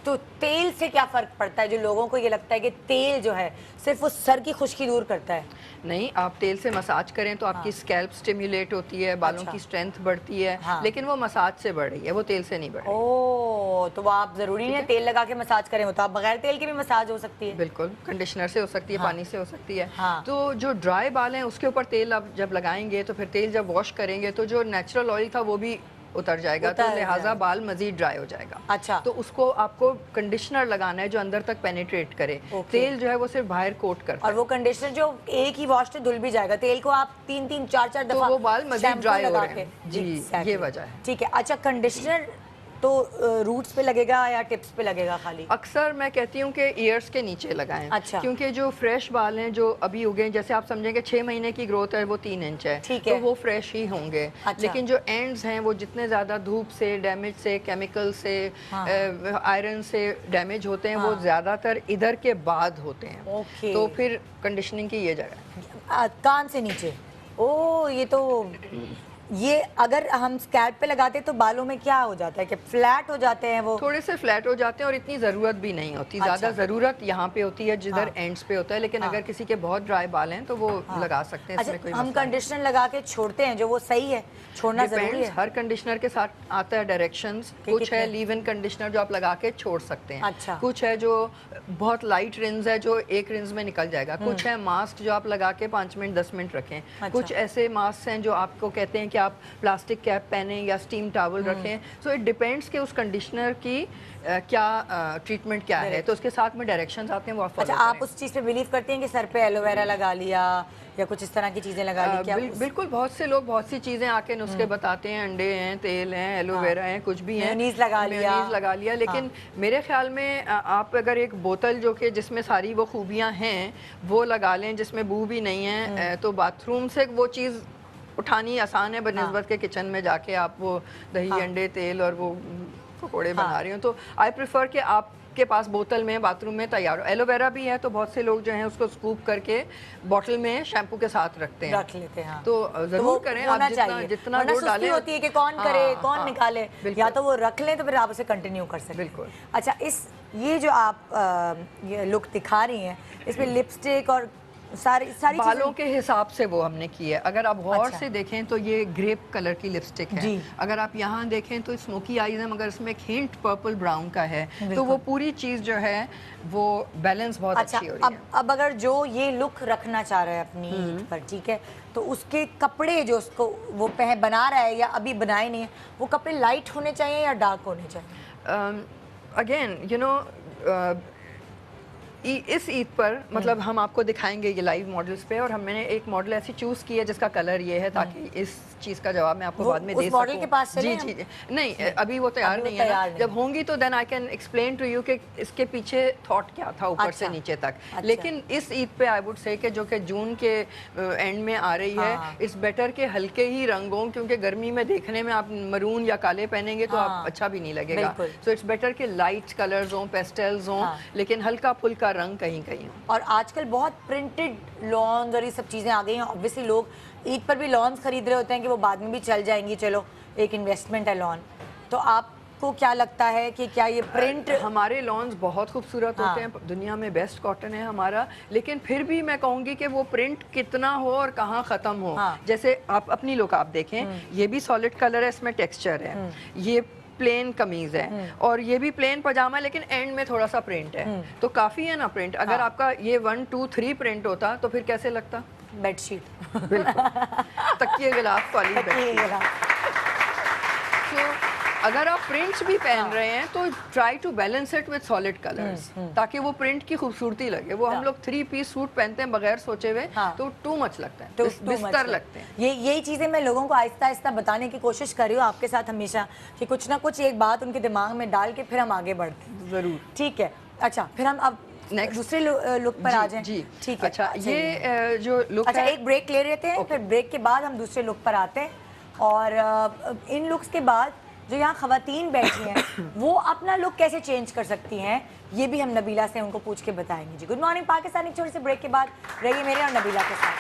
तो तेल से क्या फ़र्क पड़ता है? जो लोगों को ये लगता है कि तेल जो है सिर्फ वो सर की खुश्की दूर करता है। नहीं, आप तेल से मसाज करें तो आपकी स्कैल्प स्टिमुलेट होती है, बालों की स्ट्रेंथ बढ़ती है, लेकिन वो मसाज से बढ़ रही है, वो तेल से नहीं बढ़ रही। ओह, तो आप ज़रूरी नहीं है तेल लगा के मसाज करें, हो तो आप बगैर तेल के भी मसाज हो सकती है। बिल्कुल, कंडीशनर से हो सकती है, पानी से हो सकती है। तो जो ड्राई बाल हैं उसके ऊपर तेल आप जब लगाएंगे तो फिर तेल जब वॉश करेंगे तो जो नेचुरल ऑयल था वो भी उतर जाएगा, तो लिहाजा बाल मजीद ड्राई हो जाएगा। अच्छा। तो उसको आपको कंडीशनर लगाना है जो अंदर तक पेनिट्रेट करे। तेल जो है वो सिर्फ बाहर कोट करता है, और वो कंडीशनर जो एक ही वॉश से धुल भी जाएगा, तेल को आप 3-3, 4-4 दफा तो वो बाल मजीद ड्राई हो रहे हैं। जी, ये वजह है। ठीक है। अच्छा, कंडीशनर तो रूट्स पे लगेगा या टिप्स पे लगेगा खाली? अक्सर मैं कहती हूँ कि ईयर्स के नीचे लगाएं। अच्छा। क्योंकि जो फ्रेश बाल हैं जो अभी उगे, जैसे आप समझेंगे 6 महीने की ग्रोथ है वो 3 इंच है, ठीक तो है। वो फ्रेश ही होंगे। अच्छा। लेकिन जो एंड्स हैं वो जितने ज़्यादा धूप से, डैमेज से, केमिकल से, आयरन से डैमेज होते हैं, वो ज़्यादातर इधर के बाद होते हैं। ओके। तो फिर कंडीशनिंग की ये जगह है। कान से नीचे। ओ ये तो, ये अगर हम स्कैल्प पे लगाते तो बालों में क्या हो जाता है कि फ्लैट हो जाते हैं वो? थोड़े से फ्लैट हो जाते हैं और इतनी ज़रूरत भी नहीं होती। अच्छा। ज़्यादा ज़रूरत यहाँ पे होती है जिधर एंड्स पे होता है, लेकिन अगर किसी के बहुत ड्राई बाल हैं तो वो लगा सकते हैं, इसमें कोई हम मसला नहीं। कंडीशनर लगा के छोड़ते हैं जो वो सही है, छोड़ना जरूरी Depends, है? हर कंडीशनर के साथ आता है डायरेक्शंस। कुछ कितने? है लीव इन कंडीशनर जो आप लगा के छोड़ सकते हैं। अच्छा। कुछ है जो बहुत लाइट रिंस है जो एक रिंस में निकल जाएगा। कुछ है मास्क जो आप लगा के 5 मिनट 10 मिनट रखें। अच्छा। कुछ ऐसे मास्क हैं जो आपको कहते हैं कि आप प्लास्टिक कैप पहने या स्टीम टॉवल रखें। सो इट डिपेंड्स कि उस कंडीशनर की क्या ट्रीटमेंट क्या है, तो उसके साथ में डायरेक्शंस आते हैं वो आप अच्छा, follow आप करें। उस चीज़ पे बिलीव करते हैं कि सर पे एलोवेरा लगा लिया या कुछ इस तरह की चीज़ें लगा ली क्या? बिल्कुल, बहुत से लोग बहुत सी चीज़ें आके नुस्खे बताते हैं, अंडे हैं, तेल हैं, एलोवेरा हैं, कुछ भी हैं, मेयोनीज लगा लिया। मेयोनीज लगा लिया। लेकिन मेरे ख्याल में आप अगर एक बोतल जो कि जिसमें सारी वो खूबियाँ हैं वो लगा लें, जिसमें बू भी नहीं है, तो बाथरूम से वो चीज़ उठानी आसान है बनिस्बत के किचन में जाके आप वो दही, अंडे, तेल और वो पकौड़े बना रही हो। तो आई प्रेफर कि आपके पास बोतल में बाथरूम में तैयार हो। एलोवेरा भी है तो बहुत से लोग जो हैं उसको स्कूप करके बॉटल में शैम्पू के साथ रखते हैं, रख लेते हैं। तो वो ज़रूर करें। आप जितना वरना गुड़ सुस्ती डालें होती है कि कौन करे, कौन निकाले, या तो वो रख लें तो फिर आप उसे कंटिन्यू कर सकते हैं। बिल्कुल। अच्छा, ये जो आप ये लुक दिखा रही हैं, इसमें लिपस्टिक और सारी बालों के हिसाब से वो हमने की है। अगर आप गौर अच्छा। से देखें तो ये ग्रेप कलर की लिपस्टिक है। जी। अगर आप यहाँ देखें तो स्मोकी आईज है, मगर इसमें एक हिंट पर्पल ब्राउन का है, तो वो पूरी चीज़ जो है वो बैलेंस बहुत अच्छा, अच्छी हो रही है। अब अगर जो ये लुक रखना चाह रहा है अपनी ईद पर, ठीक है, तो उसके कपड़े जो उसको वो बना रहा है या अभी बनाए नहीं है, वो कपड़े लाइट होने चाहिए या डार्क होने चाहिए? अगेन यू नो इस ईद पर मतलब हम आपको दिखाएंगे ये लाइव मॉडल्स पे, और हमने एक मॉडल ऐसी चूज़ की है जिसका कलर ये है ताकि इस चीज़ का जवाब मैं आपको बाद में दे सकूं। मॉडल के पास चलें जी जी नहीं, अभी वो तैयार नहीं है ना। जब होंगी तो then I can explain to you कि इसके पीछे थॉट क्या था ऊपर से नीचे तक। लेकिन इस ईद पे आई वुड से कि जो कि जून के एंड में आ रही है, इट्स बेटर के हल्के ही रंग हों, क्योंकि गर्मी में देखने में आप मरून या काले पहनेंगे तो आप अच्छा भी नहीं लगेगा। सो इट्स बेटर के लाइट कलर्स हों, पेस्टल्स हों, लेकिन हल्का फुल्का रंग कहीं कहीं हो। और आजकल बहुत प्रिंटेड लॉन्स और ये सब चीज़ें आ गई हैं। ऑब्वियसली लोग ईद पर भी लॉन्स खरीद रहे होते हैं कि वो बाद में भी चल जाएंगी, चलो एक इन्वेस्टमेंट है लॉन। तो आपको क्या लगता है कि क्या ये प्रिंट? हमारे लॉन्स बहुत खूबसूरत होते हैं, दुनिया में बेस्ट कॉटन है हमारा, लेकिन फिर भी मैं कहूँगी कि वो प्रिंट कितना हो और कहाँ ख़त्म हो। जैसे आप अपनी लुक आप देखें, ये भी सॉलिड कलर है, इसमें टेक्सचर है, ये प्लेन कमीज है और ये भी प्लेन पजामा है, लेकिन एंड में थोड़ा सा प्रिंट है, तो काफी है ना प्रिंट। अगर आपका ये 1 2 3 प्रिंट होता तो फिर कैसे लगता? बेडशीट। बिल्कुल, तकिए गिलाफ वाली बेडशीट। तो अगर आप प्रिंट्स भी पहन रहे हैं तो try to balance it with solid colours, ताकि वो प्रिंट की खूबसूरती लगे। वो हम लोग 3 पीस सूट पहनते हैं बगैर सोचे हुए, तो टू मच लगता है, बिस्तर लगते हैं। यही चीज़ें मैं लोगों को आहिस्ता आहिस्ता बताने की कोशिश कर रही हूँ आपके साथ हमेशा, कि कुछ ना कुछ एक बात उनके दिमाग में डाल के फिर हम आगे बढ़ते हैं। जरूर, ठीक है। अच्छा, फिर हम अब नेक्स्ट दूसरे लुक पर आ जाएं। जी ठीक है। अच्छा, ये जो लुक अच्छा, है, एक ब्रेक ले लेते हैं, फिर ब्रेक के बाद हम दूसरे लुक पर आते हैं। और इन लुक्स के बाद जो यहाँ खवातीन बैठी हैं वो अपना लुक कैसे चेंज कर सकती हैं, ये भी हम नबीला से उनको पूछ के बताएंगे। जी, गुड मॉर्निंग पाकिस्तान। एक छोटे से ब्रेक के बाद रहिए मेरे और नबीला के साथ।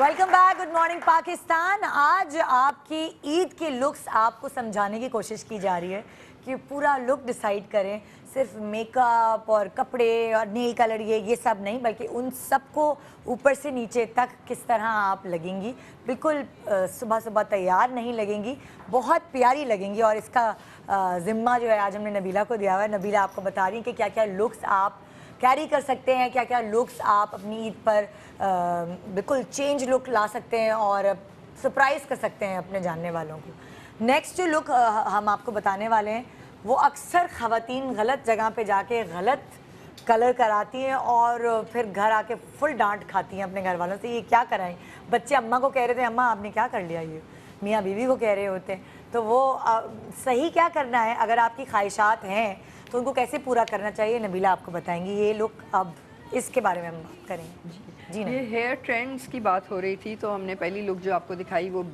Welcome back, good morning Pakistan. आज आपकी ईद के लुक्स आपको समझाने की कोशिश की जा रही है कि पूरा लुक डिसाइड करें, सिर्फ मेकअप और कपड़े और नेल कलर ये सब नहीं, बल्कि उन सबको ऊपर से नीचे तक किस तरह आप लगेंगी। बिल्कुल सुबह सुबह तैयार नहीं लगेंगी, बहुत प्यारी लगेंगी। और इसका ज़िम्मा जो है आज हमने नबीला को दिया हुआ है। नबीला आपको बता रही है कि क्या क्या लुक्स आप कैरी कर सकते हैं, क्या क्या लुक्स आप अपनी ईद पर बिल्कुल चेंज लुक ला सकते हैं और सरप्राइज़ कर सकते हैं अपने जानने वालों को। नेक्स्ट जो लुक हम आपको बताने वाले हैं वो अक्सर ख़वातीन गलत जगह पे जाके गलत कलर कराती हैं और फिर घर आके फुल डांट खाती हैं अपने घर वालों से, ये क्या कराएं। बच्चे अम्मा को कह रहे थे अम्मा आपने क्या कर लिया, ये मियाँ बीवी को कह रहे होते हैं। तो वो सही क्या करना है, अगर आपकी ख्वाहिशात हैं तो उनको कैसे पूरा करना चाहिए, नबीला आपको बताएंगी ये लुक। अब इसके बारे में हम बात करेंगे। जी ये हेयर ट्रेंड्स की बात हो रही थी, तो हमने पहली लुक जो आपको दिखाई वो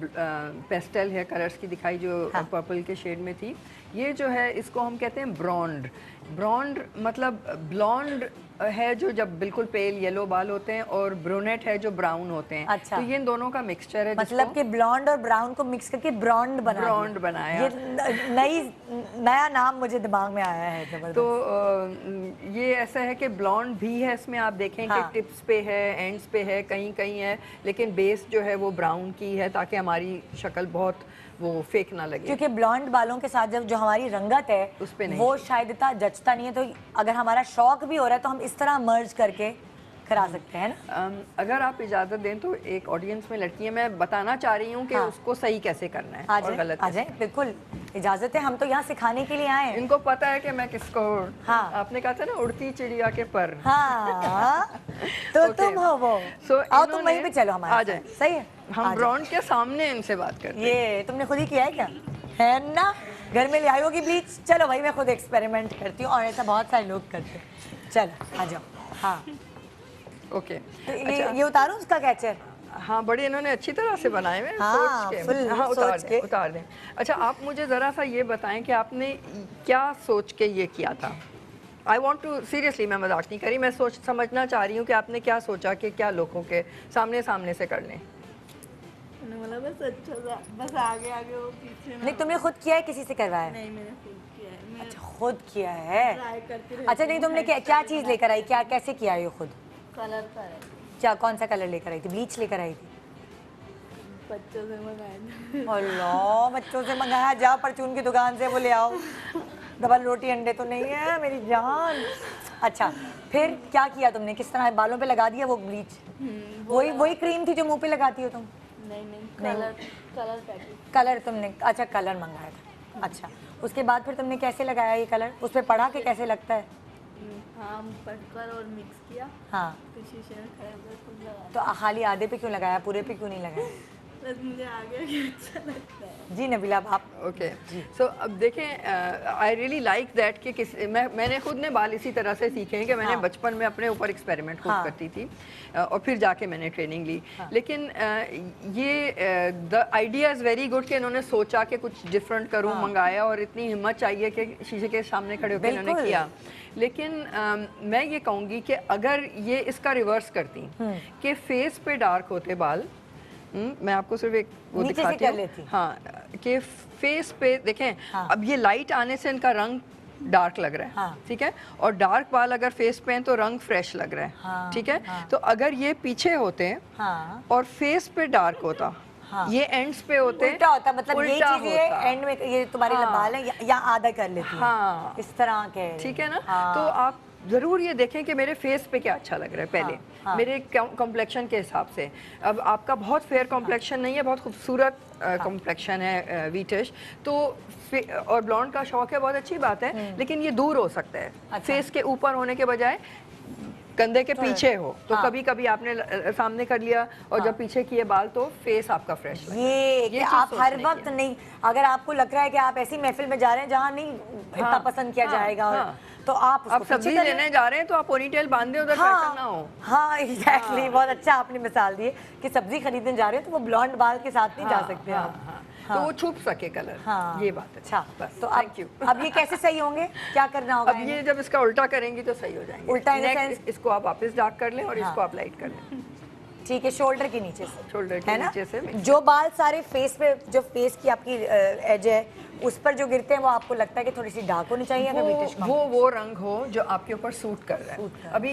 पेस्टल हेयर कलर्स की दिखाई जो पर्पल के शेड में थी। ये जो है इसको हम कहते हैं ब्रॉन्ड। ब्रॉन्ड मतलब ब्लॉन्ड है जो जब बिल्कुल पेल येलो बाल होते हैं, और ब्रूनेट है जो ब्राउन होते हैं। अच्छा। तो ये इन दोनों का मिक्सचर है, मतलब कि ब्लॉन्ड और ब्राउन को मिक्स करके ब्रॉन्ड बनाया। ये नया नाम मुझे दिमाग में आया है जबरदस्त। तो ये ऐसा है कि ब्लॉन्ड भी है इसमें, आप देखें कि टिप्स पे है, एंड्स पे है, कहीं कहीं है, लेकिन बेस जो है वो ब्राउन की है ताकि हमारी शक्ल बहुत वो फेक ना लगे। क्योंकि ब्लॉन्ड बालों के साथ जब जो हमारी रंगत है उस पे नहीं, वो शायद इतना जचता नहीं है। तो अगर हमारा शौक भी हो रहा है तो हम इस तरह मर्ज करके करा सकते हैं ना। अगर आप इजाज़त दें तो एक ऑडियंस में लड़की है, मैं बताना चाह रही हूँ कि उसको सही कैसे करना है और गलत आ जाए, बिल्कुल इजाजत है, हम तो यहाँ सिखाने के लिए आए हैं। इनको पता है कि मैं किसको। आपने कहा था ना उड़ती चिड़िया के पर। तो तुम हो वो। आओ तुम वहीं पे चलो हमारे। आ जाए, सही है। हम ब्रॉन्ड के सामने इनसे बात करते हैं। ये तुमने खुद ही किया है क्या, है ना? घर में ले आई होगी ब्लीच। चलो भाई मैं खुद एक्सपेरिमेंट करती हूँ, और ऐसा बहुत सारे लोग करते हैं। चलो आ जाओ। हाँ ओके। ये उतारूं उसका कैचर? हाँ, बड़े इन्होंने अच्छी तरह से बनाए हुए हैं। हाँ, सोच के। हाँ, उतार दें। अच्छा, आप मुझे ज़रा सा ये बताएं कि आपने क्या सोच के ये किया था। आई वॉन्ट टू सीरियसली, मैं मजाक नहीं करी, मैं समझना चाह रही हूँ कि आपने क्या सोचा कि क्या लोगों के सामने से कर लें। बस अच्छा सा, बस आगे आगे वो पीछे। नहीं तुमने खुद किया है, किसी से करवाया? नहीं, मैंने खुद किया है। अच्छा खुद किया है। ट्राई करती रहती अच्छा नहीं तुमने क्या चीज़ लेकर आई, क्या कैसे किया है ये खुद? कलर का है, क्या कौन सा कलर लेकर आई थी? ब्लीच लेकर आई थी? बच्चों से मंगाया। अल्लाह, बच्चों से मंगाया? जाओ परचून की दुकान से वो ले आओ। डबल रोटी अंडे तो नहीं है मेरी जान। अच्छा फिर क्या किया तुमने, किस तरह बालों पे लगा दिया वो ब्लीच? वही क्रीम थी जो मुंह पे लगाती हो तुम? नहीं, कलर पैकेट। कलर तुमने, अच्छा कलर मंगाया था। अच्छा उसके बाद फिर तुमने कैसे लगाया ये कलर, उस पर पढ़ा के कैसे लगता है? हाँ, पढ़कर और मिक्स किया। हाँ फिर शीशे में खड़ा होकर खुद लगाया। तो खाली आधे पे क्यों लगाया, पूरे पे क्यों नहीं लगाया? बस मुझे आगे आगे अच्छा लगता है। जी नबीला आप। ओके सो अब देखें, आई रियली लाइक दैट कि मैंने खुद ने बाल इसी तरह से सीखे हैं कि मैंने बचपन में अपने ऊपर एक्सपेरिमेंट खुद करती थी, और फिर जाके मैंने ट्रेनिंग ली। लेकिन ये the idea is very good कि इन्होंने सोचा कि कुछ डिफरेंट करूँ, मंगाया, और इतनी हिम्मत चाहिए कि शीशे के सामने खड़े होकर इन्होंने किया। लेकिन मैं ये कहूँगी कि अगर ये इसका रिवर्स करती कि फेस पे डार्क होते बाल, मैं आपको सिर्फ एक वो दिखाती हूँ। हाँ, कि फेस पे देखें। अब ये लाइट आने से इनका रंग डार्क लग रहा है। ठीक है, और डार्क बाल अगर फेस पे हैं तो रंग फ्रेश लग रहा है। ठीक है, तो अगर ये पीछे होते हैं और फेस पे डार्क होता, ये एंड्स पे होते, उल्टा होता, मतलब ये चीज ये एंड में ये तुम्हारे बाल है या आधा कर लेती है, इस तरह के। ठीक है ना। तो आप ज़रूर ये देखें कि मेरे फेस पे क्या अच्छा लग रहा है पहले, मेरे कॉम्प्लेक्शन के हिसाब से। अब आपका बहुत फेयर कॉम्प्लेक्शन नहीं है, बहुत खूबसूरत कॉम्प्लेक्शन है, वीटिश, तो और ब्लॉन्ड का शौक है, बहुत अच्छी बात है, लेकिन ये दूर हो सकता है। फेस के ऊपर होने के बजाय कंधे के पीछे हो, तो कभी कभी आपने सामने कर लिया, और जब पीछे किए बाल तो फेस आपका फ्रेश लगे। ये आप हर वक्त नहीं, अगर आपको लग रहा है कि आप ऐसी महफिल में जा रहे हैं जहाँ नहीं इतना पसंद किया जाएगा, तो आप सब्जी लेने जा रहे हैं तो आप पोनीटेल बांधे, उधर फैशन ना हो। हाँ एग्जैक्टली, बहुत अच्छा आपने मिसाल दी कि सब्जी खरीदने जा रहे हैं तो वो ब्लॉन्ड बाल के साथ नहीं जा सकते आप, तो वो छुप सके कलर। ये बात है। अच्छा बस, तो थैंक यू। अब ये कैसे सही होंगे, क्या करना होगा? अब ये जब इसका उल्टा करेंगी तो सही हो जाएंगे। उल्टा इसको आप वापस डार्क कर लें और इसको आप लाइट कर लें। ठीक है, शोल्डर के नीचे से, शोल्डर के नीचे से जो बाल सारे फेस पे, जो फेस की आपकी एज है उस पर जो गिरते हैं, वो आपको लगता है कि थोड़ी सी डार्क होनी चाहिए? वो रंग हो जो आपके ऊपर सूट कर रहा है। अभी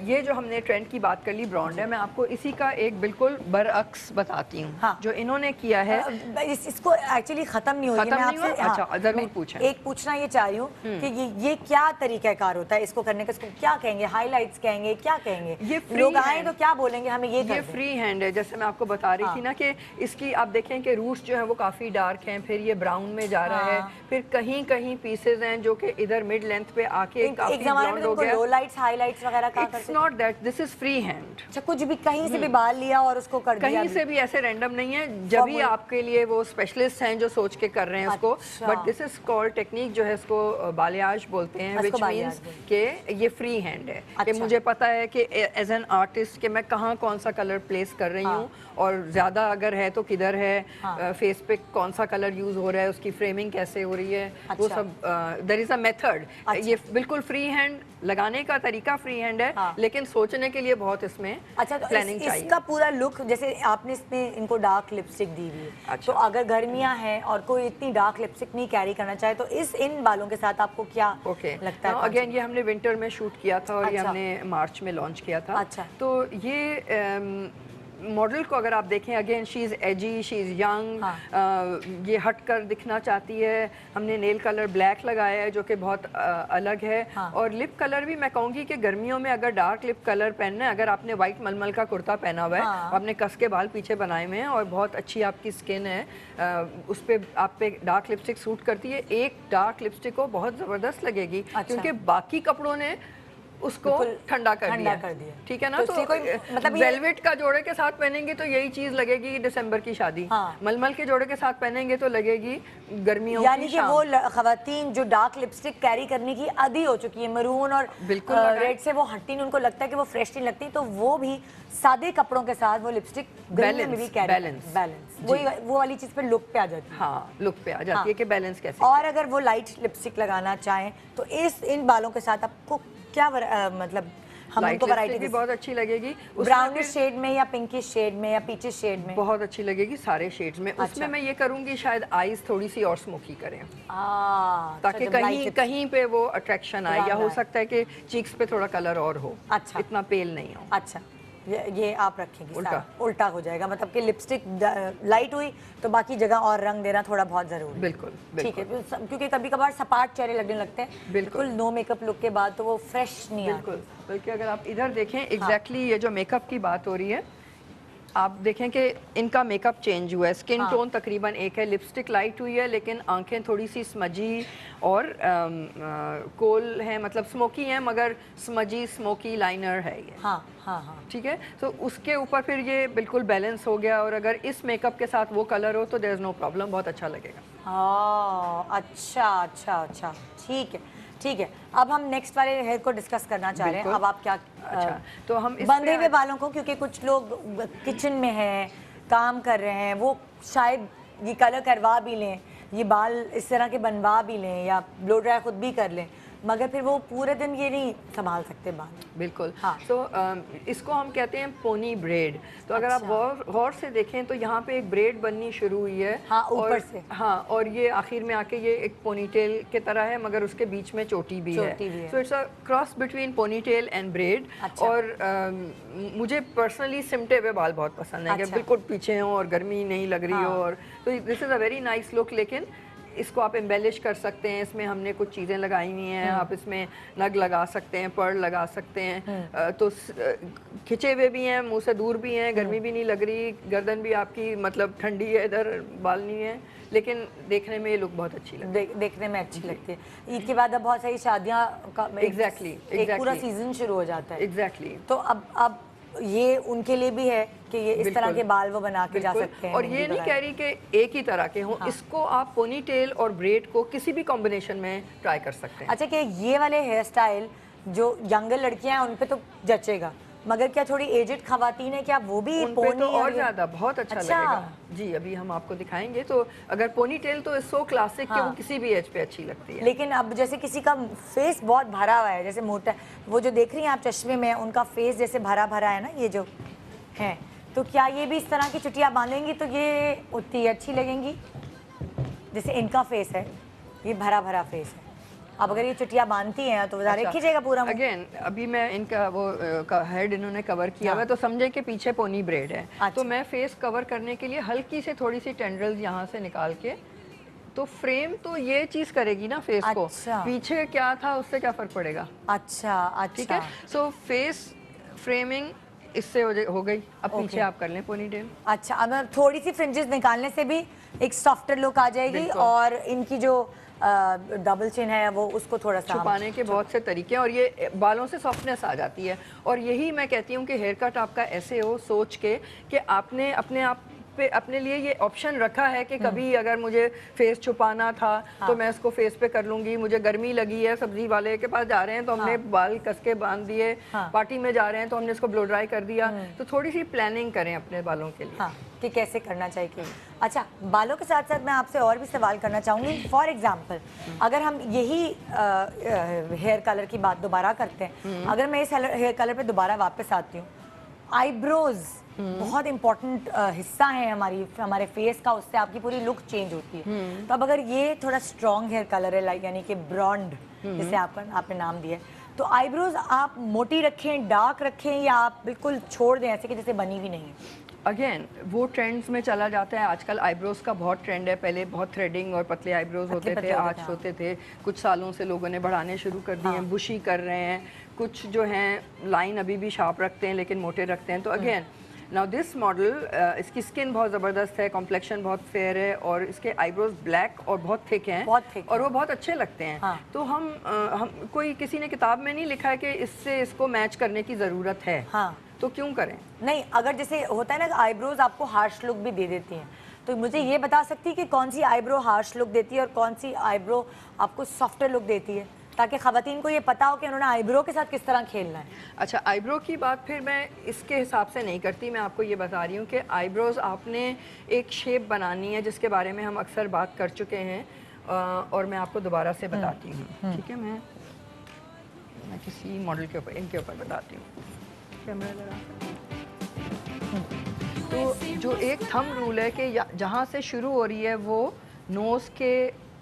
ये जो हमने ट्रेंड की बात कर ली ब्रॉन्ड है, मैं आपको इसी का एक बिल्कुल बरअक्स बताती हूँ जो इन्होंने किया है। इसको एक्चुअली खत्म नहीं हुई, मैं आपसे अच्छा जरूर पूछें। एक पूछना ये चाह रही हूँ कि ये क्या तरीकाकार होता है इसको करने का, इसको क्या कहेंगे, हाईलाइट्स कहेंगे, क्या कहेंगे? ये लोग आए तो क्या बोलेंगे हमें? ये फ्री हैंड है, जैसे मैं आपको बता रही थी ना कि इसकी आप देखें कि रूट्स जो है वो काफी डार्क हैं, फिर ये ब्राउन में जा रहा है, फिर कहीं कहीं पीसेज हैं जो कि इधर मिड लेंथ पे आके काफी ब्लॉन्ड हो गया। लो लाइट्स हाइलाइट्स वगैरह का it's not that, this is free hand. अच्छा, कुछ भी कहीं से भी बाल लिया और उसको कर दिया, कहीं से भी ऐसे रैंडम नहीं है, जब भी आपके लिए वो स्पेशलिस्ट हैं जो सोच के कर रहे हैं उसको। But this is called technique जो है इसको बालियाज बोलते हैं, विच मींस कि ये फ्री हैंड है। कि मुझे पता है कि एज एन आर्टिस्ट कि मैं कहाँ कौन सा कलर प्लेस कर रही हूँ, और ज्यादा अगर है तो किधर है, फेस पे कौन सा कलर यूज हो रहा है, उसकी फ्रेमिंग कैसे हो रही है, वो सब देयर इज अ मेथड। ये बिल्कुल फ्री हैंड, लगाने का तरीका फ्री हैंड है, लेकिन सोचने के लिए बहुत इसमें प्लानिंग चाहिए। इसका पूरा लुक, जैसे आपने इसमें इनको डार्क लिपस्टिक दी हुई है, तो अगर गर्मियां हैं और कोई इतनी डार्क लिपस्टिक नहीं कैरी करना चाहे तो इन बालों के साथ आपको क्या लगता है? अगेन ये हमने विंटर में शूट किया था और ये हमने मार्च में लॉन्च किया था। तो ये मॉडल को अगर आप देखें, again she is AG, she is young, ये हट कर दिखना चाहती है। हमने नेल कलर ब्लैक लगाया है जो कि बहुत अलग है। और लिप कलर भी मैं कहूँगी कि गर्मियों में अगर डार्क लिप कलर पहनना है, अगर आपने वाइट मलमल का कुर्ता पहना हुआ है, आपने कस के बाल पीछे बनाए हुए हैं और बहुत अच्छी आपकी स्किन है, उस पर आप पे डार्क लिपस्टिक सूट करती है, एक डार्क लिपस्टिक को बहुत ज़बरदस्त लगेगी, क्योंकि बाकी कपड़ों ने उसको ठंडा कर दिया। ठीक है ना? तो मतलब वेलवेट का जोड़े के साथ पहनेंगे तो यही चीज लगेगी दिसंबर की शादी, मलमल के जोड़े के साथ पहनेंगे तो लगेगी गर्मियों की शाम। यानी कि वो खवातीन जो डार्क लिपस्टिक कैरी करने की आदी हो चुकी है, मरून और बिल्कुल रेड से वो हटती नहीं, उनको लगता है कि वो फ्रेश नहीं लगती, तो वो भी सादे कपड़ों के साथ वो लिपस्टिक बैलेंस वो वाली चीज पे लुक पे आ जाती है। हाँ, लुक पे आ जाती है कि बैलेंस कैसे। और अगर वो लाइट लिपस्टिक लगाना चाहें तो इन बालों के साथ आपको क्या मतलब हम उनको वैरायटी भी बहुत अच्छी लगेगी, ब्राउनिश शेड में या पिंकिश शेड में या पीचिश शेड में बहुत अच्छी लगेगी, सारे शेड्स में। उसमें मैं ये करूंगी शायद आईज थोड़ी सी और स्मोकी करें, ताकि कहीं पे वो अट्रैक्शन आए, या हो सकता है कि चीक्स पे थोड़ा कलर और हो, इतना पेल नहीं हो। अच्छा, ये आप रखेंगे उल्टा हो जाएगा, मतलब कि लिपस्टिक लाइट हुई तो बाकी जगह और रंग देना थोड़ा बहुत जरूरी। बिल्कुल, ठीक है, क्योंकि कभी कभार सपाट चेहरे लगने लगते हैं बिल्कुल नो मेकअप लुक के बाद, तो वो फ्रेश नहीं आता। बिल्कुल, बल्कि अगर आप इधर देखें एग्जैक्टली ये जो मेकअप की बात हो रही है, आप देखें कि इनका मेकअप चेंज हुआ है, स्किन टोन तकरीबन एक है, लिपस्टिक लाइट हुई है लेकिन आंखें थोड़ी सी स्मजी और कोल हैं, मतलब स्मोकी हैं मगर स्मजी स्मोकी लाइनर है ये। ठीक है, तो उसके ऊपर फिर ये बिल्कुल बैलेंस हो गया, और अगर इस मेकअप के साथ वो कलर हो तो देयर इज नो प्रॉब्लम, बहुत अच्छा लगेगा। अच्छा, ठीक है। अब हम नेक्स्ट वाले हेयर को डिस्कस करना चाह रहे हैं। अब आप क्या तो हम बंधे हुए बालों को, क्योंकि कुछ लोग किचन में हैं, काम कर रहे हैं, वो शायद ये कलर करवा भी लें, ये बाल इस तरह के बनवा भी लें या ब्लो ड्राई खुद भी कर लें, मगर फिर वो पूरे दिन ये नहीं संभाल सकते बाल। बिल्कुल। तो इसको हम कहते हैं पोनी ब्रेड। तो अगर आप गौर से देखें तो यहाँ पे एक ब्रेड बननी शुरू हुई है, ऊपर से, और ये आखिर में आके ये एक पोनीटेल के तरह है, मगर उसके बीच में चोटी भी है। So it's a cross between ponytail and bread. और मुझे पर्सनली सिमटे हुए बाल बहुत पसंद है, कि बिल्कुल पीछे हों और गर्मी नहीं लग रही हो, और तो this is a very nice look. लेकिन इसको आप एम्बेलिश कर सकते हैं, इसमें हमने कुछ चीज़ें लगाई हुई हैं, आप इसमें नग लगा सकते हैं, पर्ल लगा सकते हैं, तो खिंचे हुए भी हैं, मुंह से दूर भी हैं, गर्मी भी नहीं लग रही, गर्दन भी आपकी मतलब ठंडी है, इधर बाल नहीं है, लेकिन देखने में ये लुक बहुत अच्छी लगती है। देखने में अच्छी लगती है। ईद के बाद अब बहुत सारी शादियाँ का एक पूरा सीजन शुरू हो जाता है। एग्जैक्टली। तो अब ये उनके लिए भी है कि ये इस तरह के बाल वो बना के जा सकते हैं। और ये नहीं कह रही कि एक ही तरह के हों, इसको आप पोनी टेल और ब्रेड को किसी भी कॉम्बिनेशन में ट्राई कर सकते हैं। अच्छा, कि ये वाले हेयर स्टाइल जो यंगर लड़कियां हैं उन पे तो जचेगा, मगर क्या थोड़ी एजेड खवातीन है, क्या वो भी पोनी तो और ज्यादा बहुत अच्छा लगेगा जी। अभी हम आपको दिखाएंगे। तो अगर पोनी टेल तो सो क्लासिक कि वो किसी भी एज पे अच्छी लगती है, लेकिन अब जैसे किसी का फेस बहुत भरा हुआ है, जैसे मोटा, वो जो देख रही हैं आप चश्मे में, उनका फेस जैसे भरा भरा है ना, ये जो है, तो क्या ये भी इस तरह की चुटिया बांधेंगी तो ये उतनी अच्छी लगेंगी जैसे इनका फेस है, ये भरा भरा फेस है। अब अगर ये चुटिया बांधती हैं तो ज़ाहिर खींचेगा पूरा। अगेन अभी मैं इनका वो हेड इन्होंने कवर किया हुआ है, तो समझे कि पीछे पोनी ब्रेड है। तो मैं फेस कवर करने के लिए हल्की से थोड़ी सी टेंड्रल्स यहाँ से निकाल के, तो फ्रेम तो ये चीज करेगी ना फेस को, पीछे क्या था उससे क्या फर्क पड़ेगा। अच्छा, ठीक है। सो फेस फ्रेमिंग इससे हो गई। अब पीछे आप कर लें पोनीटेल। अच्छा, अब थोड़ी सी फ्रिंजेस निकालने से भी एक सॉफ्टर लुक आ जाएगी और इनकी जो डबल चिन है वो उसको थोड़ा सा छुपाने के बहुत से तरीके हैं और ये बालों से सॉफ्टनेस आ जाती है। और यही मैं कहती हूँ कि हेयर कट आपका ऐसे हो सोच के कि आपने अपने आप पे अपने लिए ये ऑप्शन रखा है कि कभी अगर मुझे फेस छुपाना था तो मैं इसको फेस पे कर लूंगी। मुझे गर्मी लगी है, सब्जी वाले के पास जा रहे हैं तो हमने बाल कस के बांध दिए, पार्टी में जा रहे हैं तो हमने इसको ब्लो ड्राई कर दिया। तो थोड़ी सी प्लानिंग करें अपने बालों के लिए कि कैसे करना चाहिए कि अच्छा। बालों के साथ साथ मैं आपसे और भी सवाल करना चाहूँगी। फॉर एग्जांपल अगर हम यही हेयर कलर की बात दोबारा करते हैं, अगर मैं इस हेयर कलर पे दोबारा वापस आती हूँ, आईब्रोज बहुत इंपॉर्टेंट हिस्सा है हमारे फेस का, उससे आपकी पूरी लुक चेंज होती है। तो अब अगर ये थोड़ा स्ट्रॉन्ग हेयर कलर है, लाइक यानी कि ब्रॉन्ड जिसे आपने नाम दिया है, तो आईब्रोज आप मोटी रखें, डार्क रखें या आप बिल्कुल छोड़ दें ऐसे कि जैसे बनी भी नहीं है? अगेन वो ट्रेंड्स में चला जाता है। आजकल आईब्रोज का बहुत ट्रेंड है। पहले बहुत थ्रेडिंग और पतले आईब्रोज होते थे, आज होते थे। कुछ सालों से लोगों ने बढ़ाने शुरू कर दिए हैं, बुशी कर रहे हैं। कुछ जो हैं लाइन अभी भी शार्प रखते हैं लेकिन मोटे रखते हैं। तो अगेन नाउ दिस मॉडल, इसकी स्किन बहुत ज़बरदस्त है, कॉम्प्लेक्शन बहुत फेयर है और इसके आईब्रोज ब्लैक और बहुत थिक हैं, और वो बहुत अच्छे लगते हैं। तो हम कोई किसी ने किताब में नहीं लिखा है कि इससे इसको मैच करने की ज़रूरत है, तो क्यों करें? नहीं, अगर जैसे होता है ना आईब्रोज आपको हार्श लुक भी दे देती हैं, तो मुझे ये बता सकती है कि कौन सी आईब्रो हार्श लुक देती है और कौन सी आईब्रो आपको सॉफ्टर लुक देती है, ताकि ख़वातीन को ये पता हो कि उन्होंने आईब्रो के साथ किस तरह खेलना है। अच्छा, आईब्रो की बात फिर मैं इसके हिसाब से नहीं करती। मैं आपको ये बता रही हूँ कि आईब्रोज आपने एक शेप बनानी है जिसके बारे में हम अक्सर बात कर चुके हैं, और मैं आपको दोबारा से बताती हूँ। ठीक है, मैं किसी मॉडल के ऊपर इनके ऊपर बताती हूँ। तो जो एक थंब रूल है कि जहाँ से शुरू हो रही है वो नोज़ के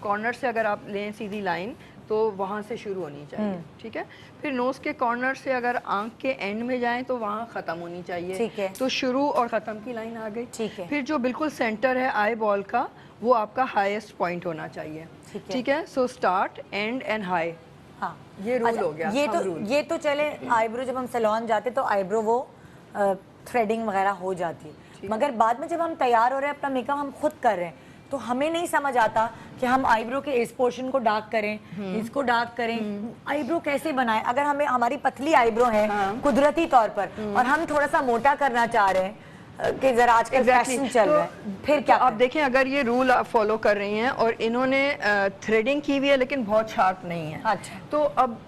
कॉर्नर से अगर आप लें सीधी लाइन तो वहाँ से शुरू होनी चाहिए। ठीक है, फिर नोज़ के कॉर्नर से अगर आंख के एंड में जाएं तो वहाँ ख़त्म होनी चाहिए। ठीक है, तो शुरू और ख़त्म की लाइन आ गई। ठीक है, फिर जो बिल्कुल सेंटर है आई बॉल का वो आपका हाईएस्ट पॉइंट होना चाहिए। ठीक है, so start, and and high. हाँ, ये रूल हो गया। ये तो चले, आईब्रो जब हम सैलून जाते तो आईब्रो वो थ्रेडिंग वगैरह हो जाती है, मगर बाद में जब हम तैयार हो रहे हैं, अपना मेकअप हम खुद कर रहे हैं, तो हमें नहीं समझ आता कि हम आईब्रो के इस पोर्शन को डार्क करें, इसको डार्क करें, आईब्रो कैसे बनाएं। अगर हमें हमारी पतली आईब्रो है कुदरती तौर पर और हम थोड़ा सा मोटा करना चाह रहे हैं कि जरा आजकल फैशन चल रहा है, फिर क्या आप देखें, अगर ये रूल आप फॉलो कर रही हैं और इन्होंने थ्रेडिंग की हुई है लेकिन बहुत शार्प नहीं है, अच्छा, तो अब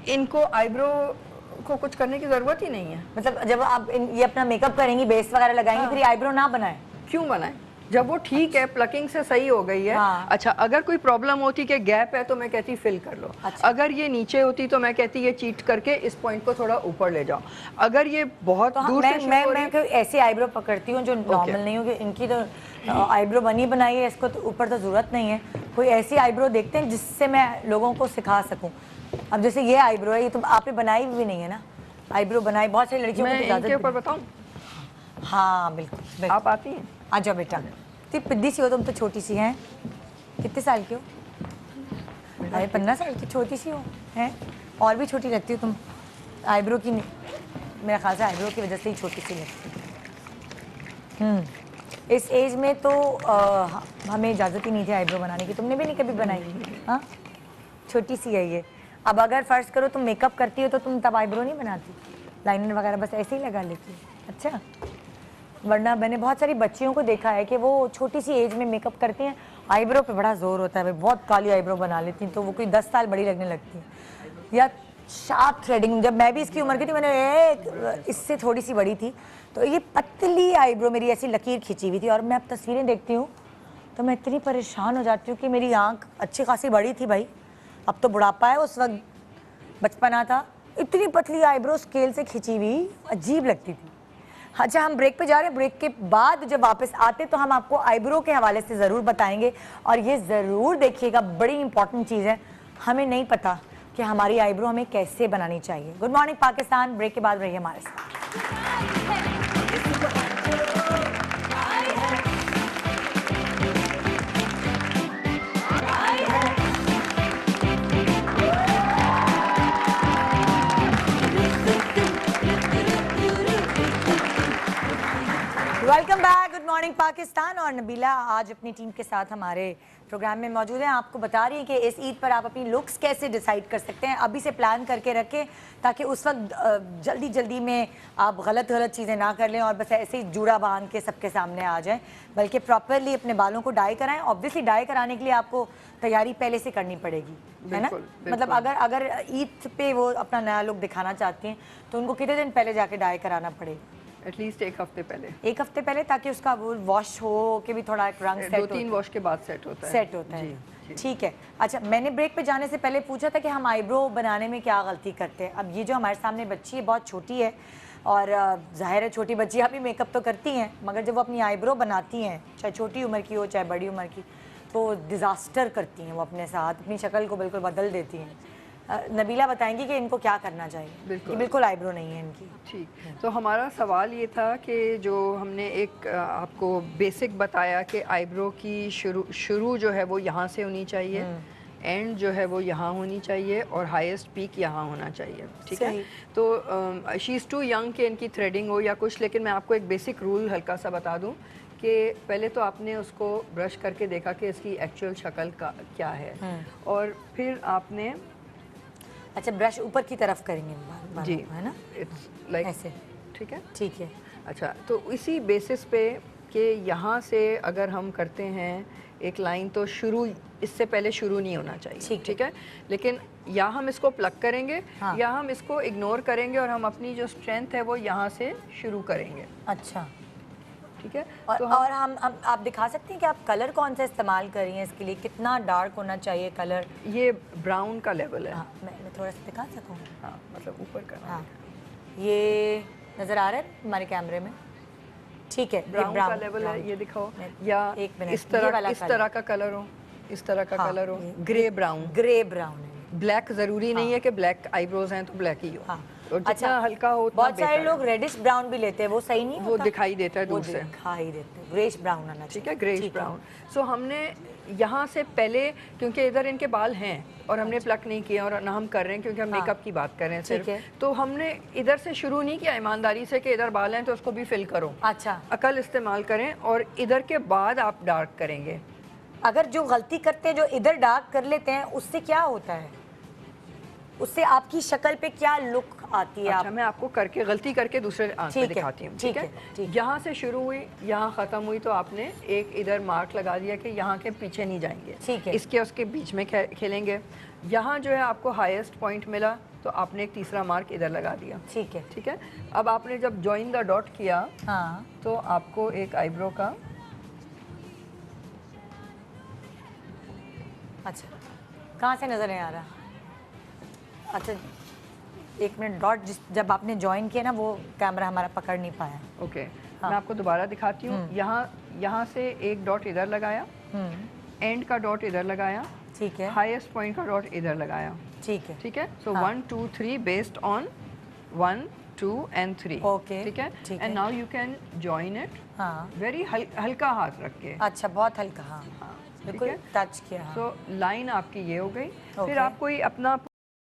इनको आईब्रो को कुछ करने की जरूरत ही नहीं है। मतलब जब आप ये अपना मेकअप करेंगी, बेस वगैरह लगाएंगी, फिर आईब्रो ना बनाएं? क्यों बनाएं जब वो ठीक है, प्लकिंग से सही हो गई है। अच्छा, अगर कोई प्रॉब्लम होती कि गैप है तो मैं कहती फिल कर लो। अच्छा। अगर ये नीचे होती तो मैं कहती ये चीट करके इस पॉइंट को थोड़ा ऊपर ले जाओ। अगर ये बहुत तो दूर से मैं ऐसी आईब्रो पकड़ती हूँ जो नॉर्मल नहीं होगी। इनकी तो आईब्रो बनी बनाई है, इसको तो ऊपर तो जरूरत नहीं है। कोई ऐसी आईब्रो देखते हैं जिससे मैं लोगों को सिखा सकूँ। अब जैसे ये आईब्रो है, ये तो आपने बनाई भी नहीं है ना, आईब्रो बनाई बहुत सारी लड़कियों को इनके ऊपर बताऊं? हाँ बिल्कुल, आप आती हैं? आ जाओ बेटा, तुम पिद्दी सी हो, तुम तो छोटी सी हैं। कितने साल की हो? अरे 15 साल की, छोटी सी हो हैं, और भी छोटी लगती हो तुम। आईब्रो की मेरा ख्याल से आईब्रो की वजह से ही छोटी सी लगती है। इस एज में तो हमें इजाज़त ही नहीं थी आईब्रो बनाने की। तुमने भी नहीं कभी बनाई? हाँ, छोटी सी है ये। अब अगर फ़र्ज़ करो तुम मेकअप करती हो तो तुम तब आईब्रो नहीं बनाती, लाइनर वगैरह बस ऐसे ही लगा लेती हो। अच्छा, वरना मैंने बहुत सारी बच्चियों को देखा है कि वो छोटी सी एज में मेकअप करती हैं, आईब्रो पे बड़ा जोर होता है, भाई बहुत काली आईब्रो बना लेती हैं, तो वो कोई 10 साल बड़ी लगने लगती है। या शार्प थ्रेडिंग, जब मैं भी इसकी उम्र की थी, मैंने इससे थोड़ी सी बड़ी थी, तो ये पतली आईब्रो मेरी ऐसी लकीर खिंची हुई थी। और मैं अब तस्वीरें देखती हूँ तो मैं इतनी परेशान हो जाती हूँ कि मेरी आँख अच्छी खासी बड़ी थी भाई, अब तो बुढ़ापा है, उस वक्त बचपना था। इतनी पतली आईब्रो स्केल से खिंची हुई, अजीब लगती थी। अच्छा, हम ब्रेक पे जा रहे हैं, ब्रेक के बाद जब वापस आते तो हम आपको आईब्रो के हवाले से ज़रूर बताएंगे, और ये ज़रूर देखिएगा, बड़ी इंपॉर्टेंट चीज़ है, हमें नहीं पता कि हमारी आईब्रो हमें कैसे बनानी चाहिए। गुड मॉर्निंग पाकिस्तान, ब्रेक के बाद रहिए हमारे साथ। Welcome back, good morning Pakistan. और नबीला आज अपनी टीम के साथ हमारे प्रोग्राम में मौजूद हैं। आपको बता रही हैं कि इस ईद पर आप अपनी लुक्स कैसे डिसाइड कर सकते हैं, अभी से प्लान करके रखें ताकि उस वक्त जल्दी जल्दी में आप गलत चीज़ें ना कर लें और बस ऐसे ही जूड़ा बांध के सबके सामने आ जाएं, बल्कि प्रॉपरली अपने बालों को डाई कराएं। ऑब्वियसली डाई कराने के लिए आपको तैयारी पहले से करनी पड़ेगी, है ना। मतलब अगर ईद पे वो अपना नया लुक दिखाना चाहती हैं तो उनको कितने दिन पहले जाके डाई कराना पड़ेगा? एटलीस्ट एक हफ्ते पहले, एक हफ्ते पहले, ताकि उसका वो वॉश हो के भी थोड़ा एक रंग सेट 2-3 वॉश के बाद सेट होता है। सेट होता है, ठीक है। अच्छा, मैंने ब्रेक पे जाने से पहले पूछा था कि हम आईब्रो बनाने में क्या गलती करते हैं। अब ये जो हमारे सामने बच्ची है बहुत छोटी है और जाहिर है छोटी बच्चियाँ भी मेकअप तो करती हैं, मगर जब वो अपनी आईब्रो बनाती हैं, चाहे छोटी उम्र की हो चाहे बड़ी उम्र की, तो डिज़ास्टर करती हैं वो अपने साथ, अपनी शक्ल को बिल्कुल बदल देती हैं। नबीला बताएंगी कि इनको क्या करना चाहिए कि बिल्कुल आईब्रो नहीं है इनकी। ठीक, तो हमारा सवाल ये था कि जो हमने एक आपको बेसिक बताया कि आईब्रो की शुरू जो है वो यहाँ से होनी चाहिए, एंड जो है वो यहाँ होनी चाहिए और हाईएस्ट पीक यहाँ होना चाहिए, ठीक है। तो शी इज़ टू यंग कि इनकी थ्रेडिंग हो या कुछ, लेकिन मैं आपको एक बेसिक रूल हल्का सा बता दूँ कि पहले तो आपने उसको ब्रश करके देखा कि इसकी एक्चुअल शक्ल का क्या है, और फिर आपने अच्छा ब्रश ऊपर की तरफ करेंगे जी, है ना, इट्स लाइक ऐसे, ठीक है, ठीक है। अच्छा, तो इसी बेसिस पे कि यहाँ से अगर हम करते हैं एक लाइन, तो शुरू इससे पहले शुरू नहीं होना चाहिए, ठीक है। लेकिन या हम इसको प्लग करेंगे, हाँ, या हम इसको इग्नोर करेंगे और हम अपनी जो स्ट्रेंथ है वो यहाँ से शुरू करेंगे। अच्छा, ठीक है। और, तो और हम आप दिखा सकते हैं कि आप कलर कौन सा इस्तेमाल कर रही हैं इसके लिए, कितना डार्क होना चाहिए कलर? ये ब्राउन का लेवल है। हाँ, मैं थोड़ा सा दिखा सकूँ? हाँ, मतलब ऊपर का। हाँ, ये नज़र आ रहा है हमारे कैमरे में, ठीक है। ब्राउन का लेवल है, ये दिखाओ, या इस तरह का कलर हो, इस तरह का कलर हो, ग्रे ब्राउन। ग्रे ब्राउन है, ब्लैक ज़रूरी नहीं है कि ब्लैक आईब्रोज हैं तो ब्लैक ही हो। हाँ। और जितना हल्का हो उतना बहुत सारे लोग रेडिश ब्राउन भी लेते हैं, वो सही नहीं वो होता? दिखाई देता है दूर से, दिखाई देते हैं। ग्रेश ब्राउन आना, ठीक है, ग्रेश ब्राउन। सो हमने यहाँ से पहले, क्योंकि इधर इनके बाल हैं और हमने प्लक नहीं किया और ना हम कर रहे हैं क्योंकि हम मेकअप की बात कर रहे हैं सिर्फ, तो हमने इधर से शुरू नहीं किया ईमानदारी से कि इधर बाल हैं तो उसको भी फिल करो। अच्छा, अकल इस्तेमाल करें और इधर के बाद आप डार्क करेंगे। अगर जो गलती करते हैं, जो इधर डार्क कर लेते हैं, उससे क्या होता है? उससे आपकी शक्ल पे क्या लुक आती है? अच्छा, मैं आपको करके गलती करके दूसरे आंख पे दिखाती हूँ, ठीक है। यहाँ से शुरू हुई, यहाँ ख़त्म हुई, तो आपने एक इधर मार्क लगा दिया कि यहाँ के पीछे नहीं जाएंगे, ठीक है। इसके उसके बीच में खेलेंगे। यहाँ जो है आपको हाईएस्ट पॉइंट मिला तो आपने एक तीसरा मार्क इधर लगा दिया, ठीक है, ठीक है। अब आपने जब जॉइन द डॉट किया, हाँ, तो आपको एक आईब्रो का, अच्छा, कहाँ से नज़र नहीं आ रहा? अच्छा, एक मिनट, डॉट जब आपने ज्वाइन किया ना, वो कैमरा हमारा पकड़ नहीं पाया। ओके, मैं आपको दोबारा दिखाती हूँ। यहाँ से एक डॉट इधर लगाया, एंड का डॉट इधर लगाया, ठीक है, हाईएस्ट पॉइंट का डॉट इधर लगाया, ठीक है, ठीक है। सो 1 2 3 बेस्ड ऑन 1 2 and 3, ओके, ठीक है। And now you can join it, हाँ, वेरी हल्का हाथ रख के। अच्छा, बहुत हल्का, हाँ, बिल्कुल टच किया। सो लाइन आपकी ये हो गई। फिर आप कोई अपना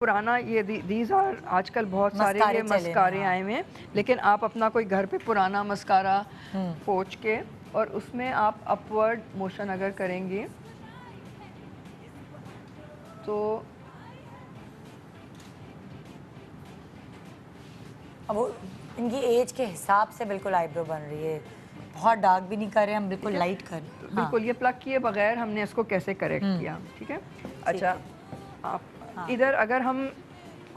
पुराना, ये दीज आर आजकल बहुत सारे ये मस्कारे आए हुए हैं, लेकिन आप अपना कोई घर पे पुराना मस्कारा पोंछ के और उसमें आप अपवर्ड मोशन अगर करेंगे तो अब वो इनकी एज के हिसाब से बिल्कुल आईब्रो बन रही है, बहुत डार्क भी नहीं कर रहे हम, बिल्कुल लाइट कर रहे हैं। बिल्कुल, ये प्लग किए बगैर हमने इसको कैसे करेक्ट किया, ठीक है। अच्छा, आप इधर अगर हम,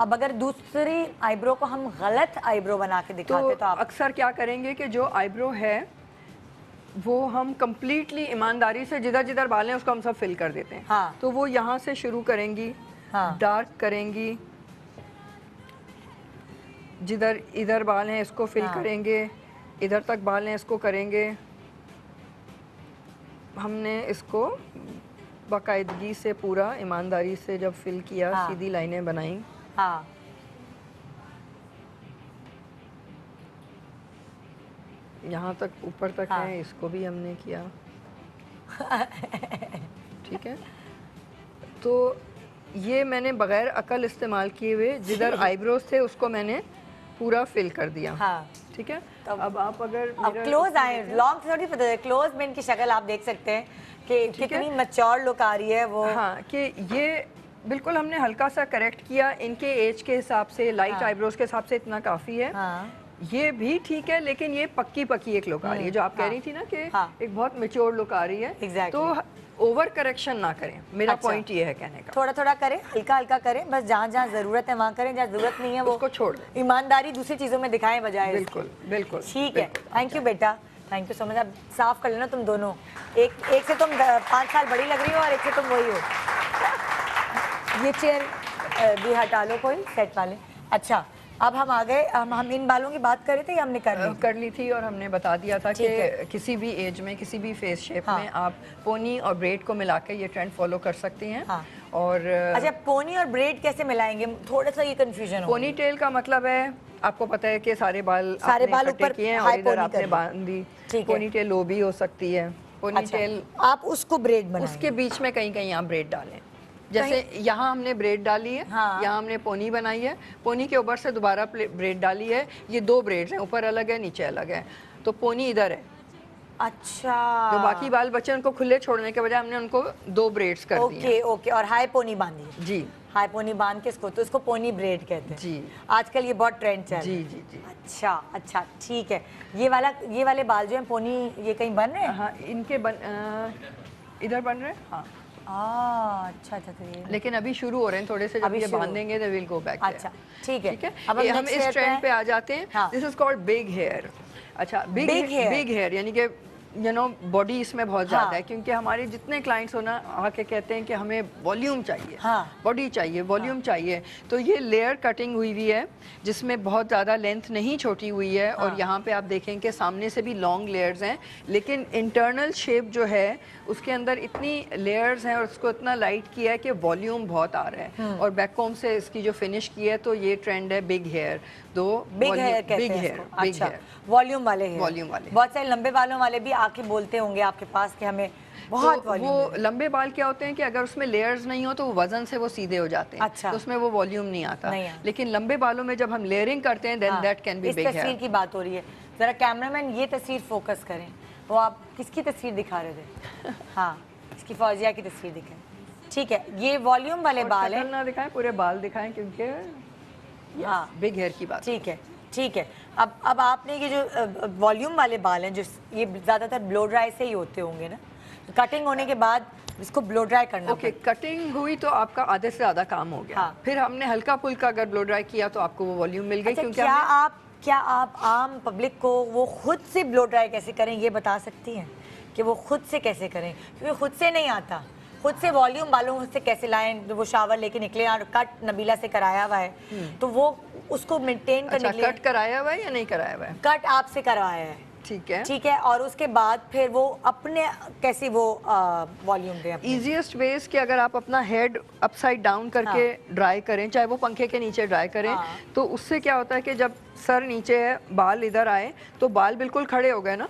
अब अगर दूसरी आईब्रो को हम गलत आईब्रो बना के दिखाते तो आप अक्सर क्या करेंगे कि जो आईब्रो है वो हम कंप्लीटली ईमानदारी से जिधर जिधर बाल हैं उसको हम सब फिल कर देते हैं। हाँ, तो वो यहाँ से शुरू करेंगी, हाँ, डार्क करेंगी, जिधर इधर बाल हैं इसको फिल करेंगे, इधर तक बाल हैं इसको करेंगे। हमने इसको बाकायदगी से पूरा ईमानदारी से जब फिल किया, सीधी लाइनें बनाई, हाँ, यहाँ तक ऊपर तक है, इसको भी हमने किया, ठीक है। तो ये मैंने बगैर अकल इस्तेमाल किए हुए जिधर आईब्रोज थे उसको मैंने पूरा फिल कर दिया, ठीक है। अब आप अगर अब क्लोज आए, लॉन्ग थोड़ी पता है, क्लोज में इनकी शक्ल आप देख सकते हैं कि कितनी मैच्योर लुक आ रही है वो। हाँ, कि ये बिल्कुल हमने हल्का सा करेक्ट किया इनके एज के हिसाब से, लाइट आईब्रोज के हिसाब से इतना काफ़ी है। हाँ। ये भी ठीक है, लेकिन ये पक्की पक्की एक लुक आ रही है जो आप कह रही थी ना कि एक बहुत मेच्योर लुक आ रही है। Exactly. तो ओवर करेक्शन ना करें, मेरा पॉइंट ये है कहने का। थोड़ा थोड़ा करें, हल्का हल्का करें, बस जहाँ जहाँ जरूरत है वहाँ करें, जहाँ जरूरत नहीं है वो उसको छोड़ दें। ईमानदारी दूसरी चीजों में दिखाएं बजाय बिल्कुल बिल्कुल ठीक है। थैंक यू बेटा, थैंक यू सो मच। अब साफ कर लेना तुम दोनों, एक से तुम 5 साल बड़ी लग रही हो और एक से तुम वही हो। ये चेयर भी हटा लो कोई सेट वाले। अच्छा, अब हम आ गए, हम इन बालों की बात कर रहे थे या हमने कर ली थी और हमने बता दिया था कि किसी भी एज में किसी भी फेस शेप में आप पोनी और ब्रेड को मिला के ये ट्रेंड फॉलो कर सकती हैं। और अच्छा, पोनी और ब्रेड कैसे मिलाएंगे, थोड़ा सा ये कंफ्यूजन हो। पोनी टेल का मतलब है, आपको पता है कि सारे बाल ऊपर किए हैं और इधर आपने बांध दी। पोनी टेल लो भी हो सकती है। पोनी टेल आप उसको ब्रेड बनाएं, उसके बीच में कहीं कहीं आप ब्रेड डालें। जैसे यहाँ हमने ब्रेड डाली है, यहाँ हमने पोनी बनाई है, पोनी के ऊपर से दोबारा ब्रेड डाली है। ये 2 ब्रेड्स हैं, ऊपर अलग है नीचे अलग है, तो पोनी इधर है। अच्छा, जो बाकी बाल बचे उनको खुले छोड़ने के बजाय हमने उनको 2 ब्रेड्स कर दिए। ओके ओके, और हाई पोनी बांधी जी, हाई पोनी बांध के इसको, तो इसको पोनी ब्रेड कहते हैं जी। आजकल ये बहुत ट्रेंड चल रहा है। जी जी जी। अच्छा अच्छा, ठीक है। ये वाले बाल जो हैं पोनी, ये कहीं बन रहे हैं? हाँ, इनके इधर बन रहे हैं। हाँ अच्छा अच्छा, तो ये लेकिन अभी शुरू हो रहे हैं थोड़े से, जब ये बांधेंगे तो विल गो बैक। अच्छा ठीक है, ठीक है। अब हम इस ट्रेंड पे आ जाते हैं। This is called big hair. अच्छा, बिग हेयर यानी कि बॉडी इसमें बहुत ज़्यादा है, क्योंकि हमारे जितने क्लाइंट्स हो ना आके कहते हैं कि हमें वॉल्यूम चाहिए, बॉडी चाहिए, वॉल्यूम चाहिए। तो ये लेयर कटिंग हुई हुई है जिसमें बहुत ज़्यादा लेंथ नहीं छोटी हुई है। और यहाँ पे आप देखें कि सामने से भी लॉन्ग लेयर्स हैं, लेकिन इंटरनल शेप जो है उसके अंदर इतनी लेयर्स हैं और उसको इतना लाइट किया है कि वॉल्यूम बहुत आ रहा है। और बैक कॉम से इसकी जो फिनिश की है, तो ये ट्रेंड है big hair. Big hair, volume वाले हेयर, वॉल्यूम वाले। बहुत सारे लंबे बालों वाले भी आके बोलते होंगे आपके पास कि हमें बहुत वो लंबे बाल क्या होते हैं कि अगर उसमें लेयर्स नहीं हो तो वजन से वो सीधे हो जाते हैं। अच्छा, तो उसमें वो वॉल्यूम नहीं आता। लेकिन लंबे बालों में जब हम लेयरिंग करते हैं, then that can be big hair. इस तस्वीर की बात हो रही है, जरा कैमरामैन ये तस्वीर फोकस करें। वो आप किसकी तस्वीर दिखा रहे थे? हाँ, इसकी फौजिया की तस्वीर दिखाएं। ठीक है, ये वॉल्यूम वाले बाल हैं, ना दिखाएं, पूरे बाल दिखाएं, क्योंकि बिग हेयर की बात। ठीक है ठीक है। अब आपने ये जो वॉल्यूम वाले बाल हैं, जो ये ज़्यादातर ब्लो ड्राई से ही होते होंगे ना, कटिंग होने के बाद इसको ब्लो ड्राई करना। ओके, कटिंग हुई तो आपका आधे से ज़्यादा काम हो गया। फिर हमने हल्का फुल्का अगर ब्लो ड्राई किया तो आपको वो वॉल्यूम मिल गई। क्योंकि क्या आप आम पब्लिक को वो खुद से ब्लो ड्राई कैसे करें ये बता सकती हैं कि वो खुद से कैसे करें? क्योंकि खुद से नहीं आता, खुद से वॉल्यूम बालों से कैसे लाएं? वो शावर लेके निकले और कट नबीला से कराया हुआ है, तो वो उसको मेंटेन करने के लिए। कट कराया हुआ है या नहीं कराया हुआ है? कट आपसे करवाया है, ठीक है, ठीक है। और उसके बाद फिर वो अपने कैसे वो वॉल्यूम दें? इजीएस्ट वेज कि अगर आप अपना हेड अपसाइड डाउन करके ड्राई करें, चाहे वो पंखे के नीचे ड्राई करें, तो उससे क्या होता है कि जब सर नीचे है, बाल इधर आए, तो बाल बिल्कुल खड़े हो गए ना।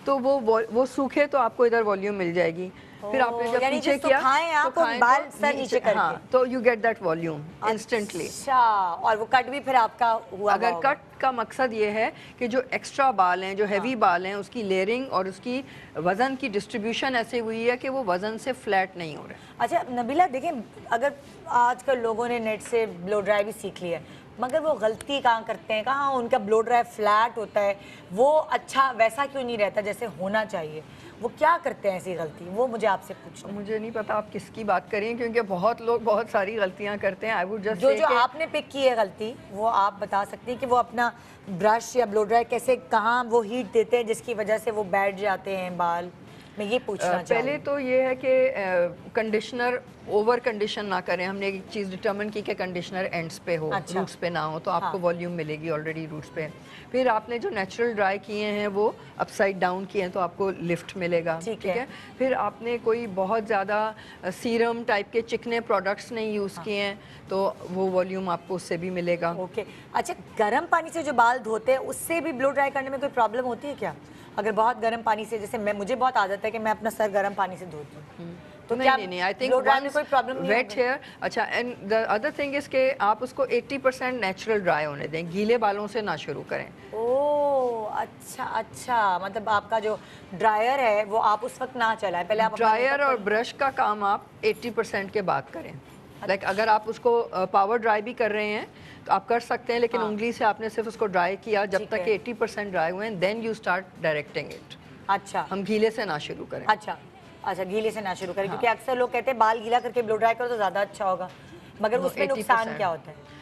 तो वो सूखे तो आपको इधर वॉल्यूम मिल जाएगी। फिर आपने जब पीछे किया तो बाल सर नीचे करके, तो you get that volume instantly. अच्छा, और वो कट भी फिर आपका हुआ? अगर कट का मकसद ये है कि जो एक्स्ट्रा बाल हैं, जो हैवी बाल हैं, उसकी लेयरिंग और उसकी वजन की डिस्ट्रीब्यूशन ऐसे हुई है कि वो वजन से फ्लैट नहीं हो रहे। अच्छा नबीला, देखें, अगर आजकल लोगों ने नेट से ब्लो ड्राई भी सीख लिया है, मगर वो गलती कहाँ करते हैं, कहाँ उनका ब्लो ड्राई फ्लैट होता है, वो अच्छा वैसा क्यों नहीं रहता जैसे होना चाहिए? वो क्या करते हैं ऐसी गलती? वो मुझे आपसे पूछना। मुझे नहीं पता आप किसकी बात करें, क्योंकि बहुत लोग बहुत सारी गलतियां करते हैं। आई वुड जस्ट जो आपने पिक की है गलती, वो आप बता सकती हैं कि वो अपना ब्रश या ब्लो ड्राई कैसे, कहाँ वो हीट देते हैं जिसकी वजह से वो बैठ जाते हैं बाल? मैं ये पूछना पहले तो ये है कि कंडीशनर ओवर कंडीशन ना करें। हमने एक चीज़ डिटर्मिन की कि कंडीशनर एंड्स पे हो, रूट्स पे ना हो, तो आपको वॉल्यूम मिलेगी ऑलरेडी रूट्स पे। फिर आपने जो नेचुरल ड्राई किए हैं वो अपसाइड डाउन किए हैं, तो आपको लिफ्ट मिलेगा, ठीक है। फिर आपने कोई बहुत ज़्यादा सीरम टाइप के चिकने प्रोडक्ट्स नहीं यूज़ किए हैं, तो वो वॉल्यूम आपको उससे भी मिलेगा। ओके, अच्छा, गर्म पानी से जो बाल धोते हैं उससे भी ब्लो ड्राई करने में कोई प्रॉब्लम होती है क्या? अगर बहुत गर्म पानी से, जैसे मुझे बहुत आदत है कि मैं अपना सर गर्म पानी से धोती हूँ, तो नहीं क्या नहीं नहीं, आई थिंक blow dry में कोई प्रॉब्लम नहीं वेट होगी? हेयर। अच्छा, and the other thing is के आप उसको 80% नेचुरल ड्राई होने दें, गीले बालों से ना शुरू करें। ओह अच्छा अच्छा, मतलब आपका जो ड्रायर है वो आप उस वक्त ना चलाएं, पहले आप अपना ड्रायर makeup और कर- ब्रश का काम आप 80% के बाद करें। लाइक अगर आप उसको पावर ड्राई भी कर रहे हैं तो आप कर सकते हैं, लेकिन हाँ। उंगली से आपने सिर्फ उसको ड्राई किया जब ठीक तक है। कि 80% ड्राई हुए, then you start directing it. अच्छा हम गीले से ना शुरू करें। अच्छा अच्छा, गीले से ना शुरू करें, हाँ। क्योंकि अक्सर लोग कहते हैं बाल गीला करके ब्लो ड्राई करो तो ज़्यादा अच्छा होगा, मगर No, उसमें 80%। नुकसान क्या होता है?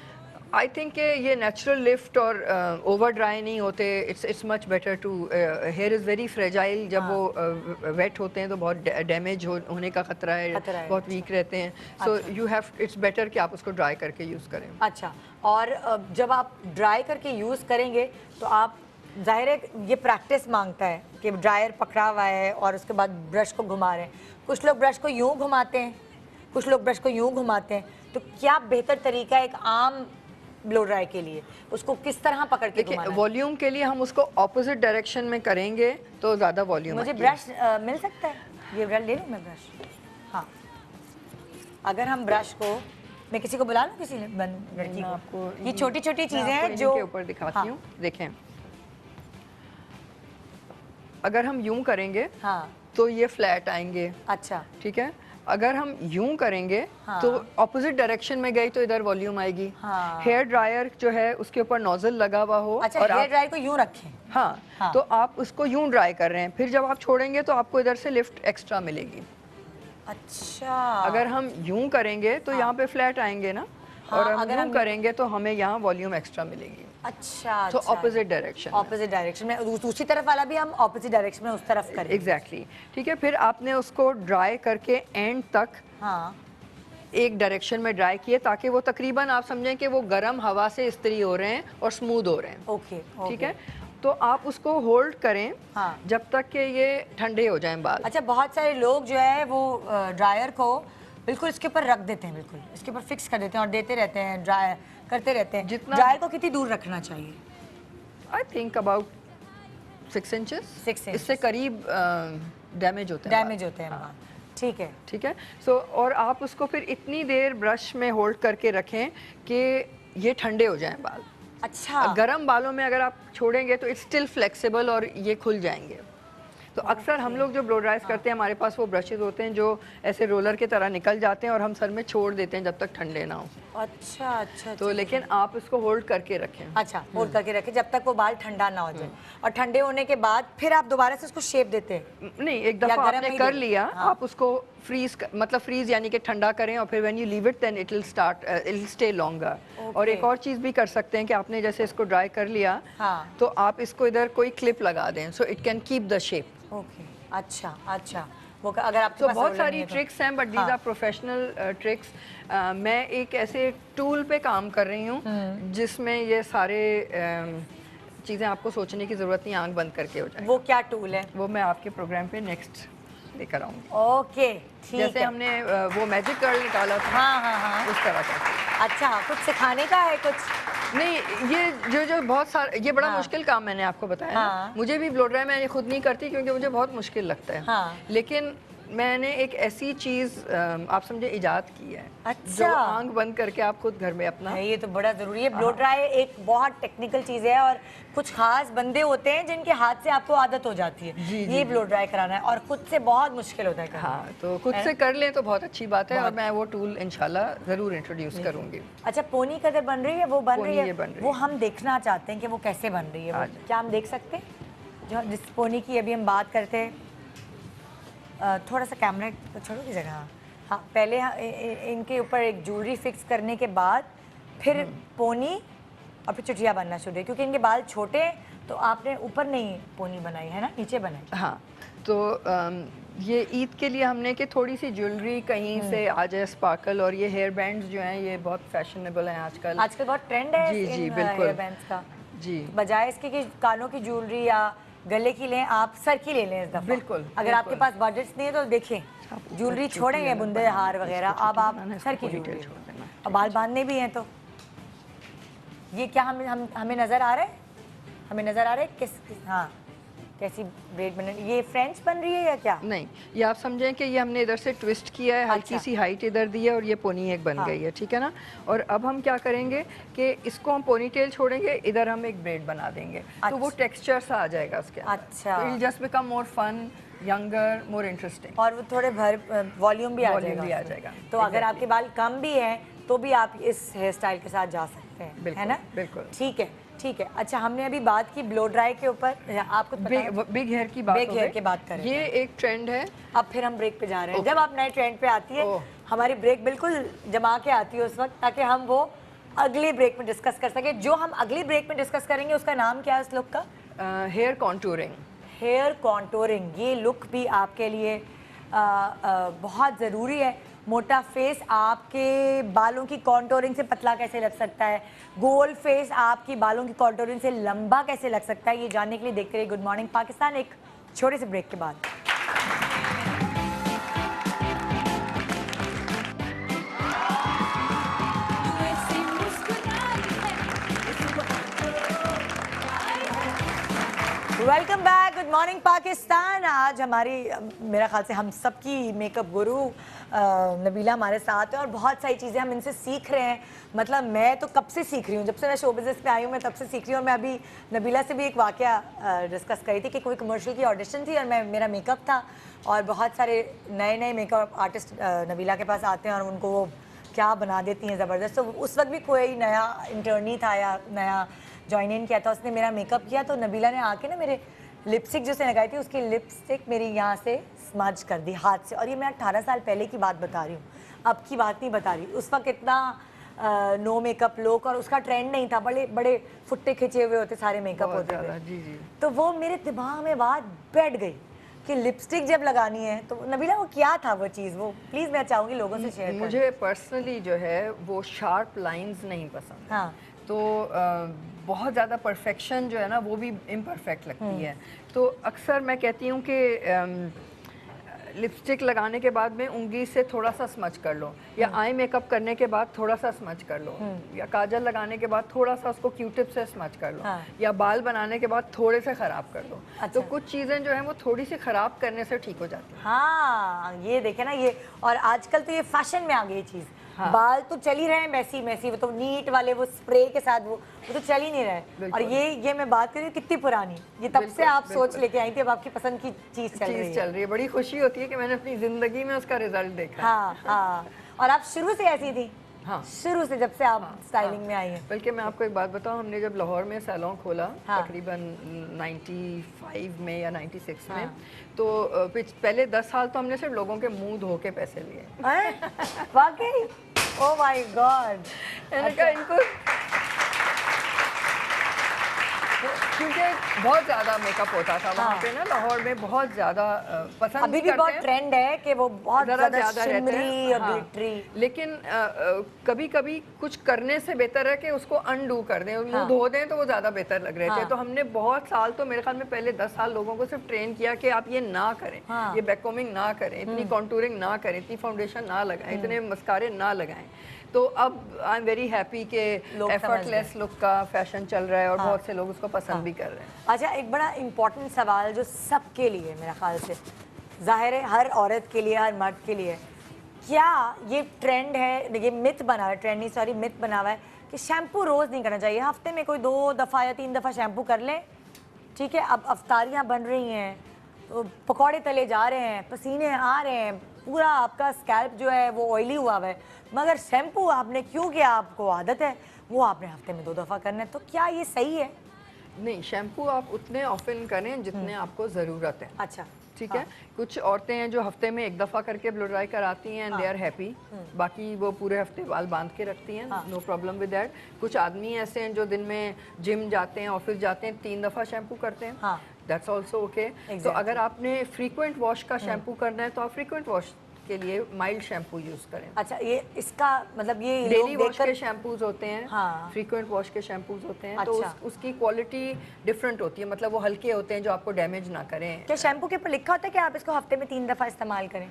आई थिंक कि ये नेचुरल लिफ्ट और ओवर ड्राई नहीं होते। It's much better to, hair is very fragile, जब हाँ। वो वेट होते हैं तो बहुत डैमेज होने का खतरा है, खतरा है, बहुत अच्छा। वीक रहते हैं। सो अच्छा। यू हैव, इट्स बेटर कि आप उसको ड्राई करके यूज़ करें। अच्छा, और जब आप ड्राई करके यूज़ करेंगे तो आप, जाहिर है ये प्रैक्टिस मांगता है कि ड्रायर पकड़ा हुआ है और उसके बाद ब्रश को घुमा रहे हैं। कुछ लोग ब्रश को यूं घुमाते हैं, कुछ लोग ब्रश को यूं घुमाते हैं, तो क्या बेहतर तरीका है एक आम ब्लो ड्राई के लिए, उसको किस तरह पकड़ के देखिए, घुमाना है? वॉल्यूम के लिए हम उसको ऑपोजिट डायरेक्शन में करेंगे तो ज़्यादा वॉल्यूम मुझे ब्रश मिल सकता है? ये ब्रश ले लूँ मैं ब्रश? हाँ, अगर हम ब्रश को, मैं किसी को बुला लूँ, किसी लड़की मैं को? आपको ये छोटी छोटी चीज़ें हैं जो के ऊपर दिखाती हाँ। हूँ। देखें, अगर हम यूं करेंगे हाँ, तो ये फ्लैट आएंगे, अच्छा ठीक है। अगर हम यूं करेंगे हाँ। तो ऑपोजिट डायरेक्शन में गई तो इधर वॉल्यूम आएगी। हाँ। हेयर ड्रायर जो है उसके ऊपर नोजल लगा हुआ हो, अच्छा, और हेयर आप, ड्रायर को यूं रखें। हाँ, हाँ। तो आप उसको यूं ड्राई कर रहे हैं, फिर जब आप छोड़ेंगे तो आपको इधर से लिफ्ट एक्स्ट्रा मिलेगी। अच्छा, अगर हम यूं करेंगे तो यहाँ पे फ्लैट आएंगे ना, हाँ, और हम अगर यूं हम करेंगे तो हमें यहाँ वॉल्यूम एक्स्ट्रा मिलेगी। अच्छा तो अच्छा, ऑपोजिट डायरेक्शन, ऑपोजिट डायरेक्शन में, दूसरी तरफ वाला भी हम ऑपोजिट डायरेक्शन में उस तरफ करें। एग्जैक्टली, ठीक है। फिर आपने उसको ड्राई करके एंड तक हाँ, एक डायरेक्शन में ड्राई किए, ताकि वो तकरीबन आप समझें कि वो गर्म हवा से इस्त्री हो रहे हैं और स्मूथ हो रहे हैं। ओके ठीक है, तो आप उसको होल्ड करें हाँ। जब तक कि ये ठंडे हो जाएं बाल। अच्छा, बहुत सारे लोग जो है वो ड्रायर को बिल्कुल इसके ऊपर रख देते हैं, बिल्कुल इसके ऊपर फिक्स कर देते हैं और देते रहते हैं, ड्राई करते रहते हैं। जितना- ड्रायर को कितनी दूर रखना चाहिए? I think about 6 inches. 6 inches। इससे करीब डैमेज होते हैं डैमेज होते हैं हाँ। बाल। ठीक है, ठीक है। सो और आप उसको फिर इतनी देर ब्रश में होल्ड करके रखें कि ये ठंडे हो जाएं बाल। अच्छा गर्म बालों में अगर आप छोड़ेंगे तो इट्स स्टिल फ्लेक्सिबल और ये खुल जाएंगे। तो अक्सर हम लोग जो ब्लो ड्राइज करते हैं, हमारे पास वो ब्रशेज होते हैं जो ऐसे रोलर की तरह निकल जाते हैं और हम सर में छोड़ देते हैं जब तक ठंडे ना हो। अच्छा अच्छा, तो लेकिन आप इसको होल्ड करके रखें। अच्छा, होल्ड करके रखें जब तक वो बाल ठंडा ना हो जाए, और ठंडे होने के बाद फिर आप दोबारा से उसको शेप देते हैं? नहीं, एक या दफ़ा गरम आपने में ही कर दे- लिया, हाँ। आप उसको मतलब फ्रीज यानी कि ठंडा करें, और फिर when you leave it then it will start, it will stay longer. और एक और चीज़ भी कर सकते हैं कि आपने जैसे इसको ड्राई कर लिया, हाँ। तो आप इसको इधर कोई क्लिप लगा दें, so it can keep the shape. Okay, अच्छा अच्छा, वो अगर आपके तो पास बहुत roller सारी नहीं है तो- ट्रिक्स हैं, बट दीज हाँ। Are professional tricks. मैं एक ऐसे टूल पे काम कर रही हूँ जिसमें ये सारे चीज़ें आपको सोचने की ज़रूरत नहीं, आंख बंद करके हो जाए। वो क्या टूल है? वो मैं आपके प्रोग्राम पे नेक्स्ट लेकर आऊँगी। ओके, ठीक जैसे है। हमने वो मैजिक कर्ल निकाला था, हाँ हाँ हाँ, उस तरह का। अच्छा, कुछ सिखाने का है कुछ? नहीं, ये जो बहुत सारा, ये बड़ा हाँ। मुश्किल काम मैंने आपको बताया ना। हाँ। मुझे भी ब्लो ड्राई मैं खुद नहीं करती क्योंकि मुझे बहुत मुश्किल लगता है। हाँ। लेकिन मैंने एक ऐसी चीज़ आप समझे इजाद की है, अच्छा। जो आंख बंद करके आप खुद घर में अपना, है, ये तो बड़ा ज़रूरी है। ब्लो ड्राई एक बहुत टेक्निकल चीज़ है, और कुछ खास बंदे होते हैं जिनके हाथ से आपको आदत हो जाती है जी, ये ब्लो ड्राई कराना है, और खुद से बहुत मुश्किल होता है करना। हाँ, तो खुद है से कर लें तो बहुत अच्छी बात है, और बहुत। मैं वो टूल इंशाल्लाह ज़रूर इंट्रोड्यूस करूँगी। अच्छा, पोनी कदर बन रही है, वो बन पोनी रही है, ये बन रही वो है। हम देखना चाहते हैं कि वो कैसे बन रही है। वो हाँ जी। क्या हम देख सकते हैं? जो जिस पोनी की अभी हम बात करते हैं, थोड़ा सा कैमरा छोड़ो की जगह। हाँ, पहले इनके ऊपर एक ज्वेलरी फिक्स करने के बाद फिर पोनी, और फिर चुटिया बनना शुरू है, क्योंकि इनके बाल छोटे हैं, तो आपने ऊपर नहीं पोनी बनाई है ना, नीचे बनाई। हाँ, तो ये ईद के लिए हमने कि थोड़ी सी ज्वेलरी कहीं से आ जाए, स्पार्कल, और ये हेयर बैंड्स जो हैं ये बहुत फैशनेबल हैं आजकल। आजकल बहुत ट्रेंड है जी, जी, इन बिल्कुल। हेयर बैंड्स का। जी, बजाय इसके कि कानों की ज्वेलरी या गले की लें, आप सर की ले लें इस दफा। बिल्कुल, अगर आपके बिल्कुल। पास बजट्स नहीं है तो देखें, ज्वेलरी छोड़ेंगे, बुंदे हार वगैरह, अब आप सर की ज्वेलरी छोड़ देना। और बाल बांधने भी हैं। तो ये क्या हमें नजर आ रहा है? हमें नजर आ रहा है किस हाँ, कैसी ब्रेड बन रही है? ये फ्रेंच बन रही है या क्या? नहीं, ये आप समझें कि ये हमने इधर से ट्विस्ट किया है, हल्की अच्छा। सी हाइट इधर दी है और ये पोनी एक बन हाँ। गई है, ठीक है ना। और अब हम क्या करेंगे कि इसको हम पोनी टेल छोड़ेंगे, इधर हम एक ब्रेड बना देंगे, तो वो अच्छा। टेक्सचर सा आ जाएगा उसके अंदर। अच्छा। तो it just become more fun, younger, more interesting. और वो थोड़े वॉल्यूम भी आ Volume जाएगा भी आ उसमें। जाएगा, तो अगर exactly। आपके बाल कम भी हैं तो भी आप इस हेयर स्टाइल के साथ जा सकते हैं, है बिल्कुल, ना? बिल्कुल। ठीक है, ठीक है। अच्छा, हमने अभी बात की ब्लो ड्राई के ऊपर, आपको पता है? बिग हेयर की बात बिग हो हेयर गई। की बात करें। ये एक ट्रेंड है। अब फिर हम ब्रेक पे जा रहे हैं। Okay। जब आप नए ट्रेंड पे आती है, ओह। हमारी ब्रेक बिल्कुल जमा के आती है उस वक्त, ताकि हम वो अगली ब्रेक में डिस्कस कर सके। जो हम अगली ब्रेक में डिस्कस करेंगे उसका नाम क्या है इस लुक का? Hair contouring. Hair contouring. ये लुक भी आपके लिए बहुत ज़रूरी है। मोटा फेस आपके बालों की कॉन्टोरिंग से पतला कैसे लग सकता है, गोल फेस आपकी बालों की कॉन्टोरिंग से लंबा कैसे लग सकता है, ये जानने के लिए देखते रहिए गुड मॉर्निंग पाकिस्तान, एक छोटे से ब्रेक के बाद। Welcome back, good morning Pakistan. आज हमारी मेरा ख्याल से हम सबकी मेकअप गुरु नबीला हमारे साथ है और बहुत सारी चीज़ें हम इनसे सीख रहे हैं। मतलब मैं तो कब से सीख रही हूँ, जब से मैं शो बिज़नेस पे आई हूँ मैं तब से सीख रही हूँ। और मैं अभी नबीला से भी एक वाक़या डिस्कस करी थी कि कोई कमर्शियल की ऑडिशन थी और मेरा मेकअप था और बहुत सारे नए नए मेकअप आर्टिस्ट नबीला के पास आते हैं और उनको वो क्या बना देती हैं ज़बरदस्त। तो उस वक्त भी कोई नया इंटर्नी था या नया ज्वाइन इन किया था, उसने मेरा मेकअप किया तो नबीला ने आके ना मेरे लिपस्टिक जो उसने लगाई थी उसकी लिपस्टिक मेरी यहाँ से स्मज कर दी हाथ से। और ये मैं 18 साल पहले की बात बता रही हूँ, अब की बात नहीं बता रही। उस वक्त इतना नो मेकअप लुक और उसका ट्रेंड नहीं था, बड़े बड़े फुट्टे खिंचे हुए होते सारे मेकअप होते थे। जी जी। तो वो मेरे दिमाग में बात बैठ गई कि लिपस्टिक जब लगानी है तो नबीला वो क्या था वो चीज़, वो प्लीज़ मैं चाहूँगी लोगों से शेयर करें। मुझे पर्सनली जो है वो शार्प लाइंस नहीं पसंद। हाँ। तो बहुत ज़्यादा परफेक्शन जो है ना वो भी इम्परफेक्ट लगती है। तो अक्सर मैं कहती हूँ कि लिपस्टिक लगाने के बाद में उंगली से थोड़ा सा स्मच कर लो, या आई मेकअप करने के बाद थोड़ा सा स्मच कर लो, या काजल लगाने के बाद थोड़ा सा उसको क्यूटिप से स्मच कर लो, हाँ। या बाल बनाने के बाद थोड़े से ख़राब कर लो। अच्छा। तो कुछ चीज़ें जो हैं वो थोड़ी सी ख़राब करने से ठीक हो जाती हैं। हाँ, ये देखे ना ये, और आजकल तो ये फैशन में आ गई ये चीज़। हाँ। बाल तो चल ही रहे हैं मैसी मैसी, वो तो नीट वाले वो स्प्रे के साथ वो तो चल ही नहीं रहे। और बिल्कुल। ये मैं बात कर रही हूँ कितनी पुरानी, ये तब से बिल्कुल, आप सोच बिल्कुल। लेके आई थी, अब आपकी पसंद की चीज़ चल रही है। बड़ी खुशी होती है कि मैंने अपनी ज़िंदगी में उसका रिजल्ट देखा। हाँ हाँ। और आप शुरू से ऐसी थी? हाँ। शुरू से जब से आप स्टाइलिंग में आई हैं। बल्कि मैं आपको एक बात बताऊं, हमने जब लाहौर में सैलून खोला हाँ। तकरीबन 95 में या 96 में, हाँ। तो पहले 10 साल तो हमने सिर्फ लोगों के मुंह धो के पैसे लिए। हैं? वाकई? Oh my God. मैंने कहा इनको, क्योंकि बहुत ज़्यादा मेकअप होता था वहाँ हाँ। पे ना लाहौर में, बहुत ज़्यादा पसंद अभी भी करते बहुत हैं। ट्रेंड है कि वो बहुत ज़रा ज़्यादा ज़्यादा रहते शिमरी हैं, और हाँ। ग्लिटरी। लेकिन कभी कभी कुछ करने से बेहतर है कि उसको अनडू कर दें, मुंह धो दें तो वो ज़्यादा बेहतर लग रहे थे। हाँ। तो हमने बहुत साल, तो मेरे ख्याल में पहले 10 साल लोगों को सिर्फ ट्रेन किया कि आप ये ना करें, हाँ। ये बैककोमिंग ना करें, इतनी कॉन्टूरिंग ना करें, इतनी फाउंडेशन ना लगाएं, इतने मस्कारे ना लगाएं। तो अब आई एम वेरी हैप्पी कि लोग समझ एफर्टलेस लुक का फैशन चल रहा है और हाँ। बहुत से लोग उसको पसंद भी कर रहे हैं। अच्छा, एक बड़ा इम्पोर्टेंट सवाल जो सबके लिए मेरा ख्याल से, जाहिर है हर औरत के लिए, हर मर्द के लिए, क्या ये ट्रेंड है, ये मिथ बना हुआ है, ट्रेंड नहीं सॉरी मिथ बना हुआ है कि शैम्पू रोज़ नहीं करना चाहिए, हफ्ते में कोई 2 दफ़ा या 3 दफ़ा शैम्पू कर लें, ठीक है। अब अफ्तारियाँ बन रही हैं, तो पकौड़े तले जा रहे हैं, पसीने आ रहे हैं, पूरा आपका स्कैल्प जो है वो ऑयली हुआ है, मगर शैम्पू आपने क्यों किया, आपको आदत है वो आपने हफ्ते में 2 दफ़ा करना है। तो क्या ये सही है? नहीं, शैम्पू आप उतने ऑफन करें जितने आपको ज़रूरत है। अच्छा, ठीक है। कुछ औरतें हैं जो हफ्ते में 1 दफ़ा करके ब्लो ड्राई कराती हैं एंड दे आर हैप्पी, बाकी वो पूरे हफ्ते बाल बांध के रखती हैं, नो प्रॉब्लम विद दैट। कुछ आदमी ऐसे हैं जो दिन में जिम जाते हैं, ऑफिस जाते हैं, 3 दफ़ा शैम्पू करते हैं, हाँ। That's also okay. तो Exactly. अगर आपने फ्रीक्वेंट वॉश का शैम्पू करना है तो आप फ्रीक्वेंट वॉश के लिए माइल्ड शैम्पू यूज़ करें। अच्छा, ये इसका मतलब ये डेली लोग वॉश देखकर के शैम्पूज होते हैं, हाँ। फ्रीक्वेंट वॉश के शैम्पूज होते हैं, तो अच्छा। उसकी क्वालिटी डिफरेंट होती है, मतलब वो हल्के होते हैं जो आपको डैमेज ना करें। क्या शैम्पू के ऊपर लिखा होता है कि आप इसको हफ्ते में 3 दफ़ा इस्तेमाल करें?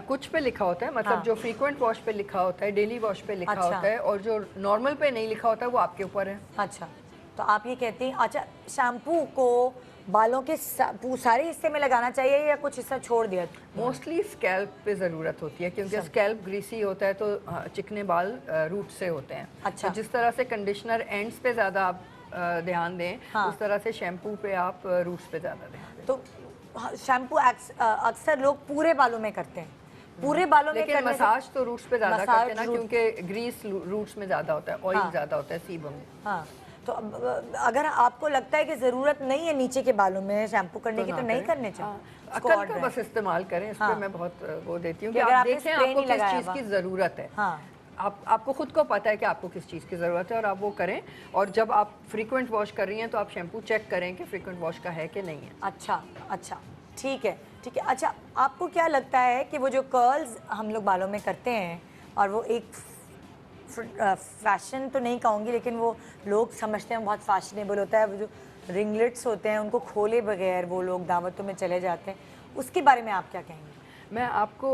कुछ पे लिखा होता है, मतलब हाँ। जो फ्रीक्वेंट वॉश पे लिखा होता है, डेली वॉश पे लिखा अच्छा। होता है, और जो नॉर्मल पे नहीं लिखा होता है वो आपके ऊपर है। अच्छा, तो आप ये कहती हैं, अच्छा शैम्पू को बालों के सारे हिस्से में लगाना चाहिए या कुछ हिस्सा छोड़ दिया? मोस्टली स्कैल्प पे ज़रूरत होती है क्योंकि स्कैल्प ग्रीसी होता है तो चिकने बाल रूट से होते हैं। अच्छा। तो जिस तरह से कंडीशनर एंड्स पे ज़्यादा आप ध्यान दें, उस तरह से शैम्पू पे आप रूट्स पे ज़्यादा ध्यान दें। तो शैम्पू अक्सर लोग पूरे बालों में करते हैं, पूरे बालों में लेकिन करने से- मसाज तो रूट्स पे ज़्यादा मसाज करते हैं ना, क्योंकि ग्रीस रूट्स में ज़्यादा होता है, ऑयल ज़्यादा होता है सीबम में। हाँ, तो अगर आपको लगता है कि ज़रूरत नहीं है नीचे के बालों में शैम्पू करने की तो नहीं करने चाहिए। अकल का बस इस्तेमाल करें, इस पे मैं बहुत वो देती हूँ कि अगर आप आपने देखें spray आपको नहीं किस लगाया चीज़ हुआ। की ज़रूरत है। हाँ। आपको खुद को पता है कि आपको किस चीज़ की ज़रूरत है और आप वो करें। और जब आप फ्रीक्वेंट वॉश कर रही हैं तो आप शैम्पू चेक करें कि फ्रीक्वेंट वॉश का है कि नहीं है। अच्छा, ठीक है, ठीक है। अच्छा, आपको क्या लगता है कि वो जो कर्ल्स हम लोग बालों में करते हैं और वो एक फैशन तो नहीं कहूँगी, लेकिन वो लोग समझते हैं बहुत फैशनेबल होता है, वो जो रिंगलेट्स होते हैं उनको खोले बगैर वो लोग दावतों में चले जाते हैं, उसके बारे में आप क्या कहेंगे? मैं आपको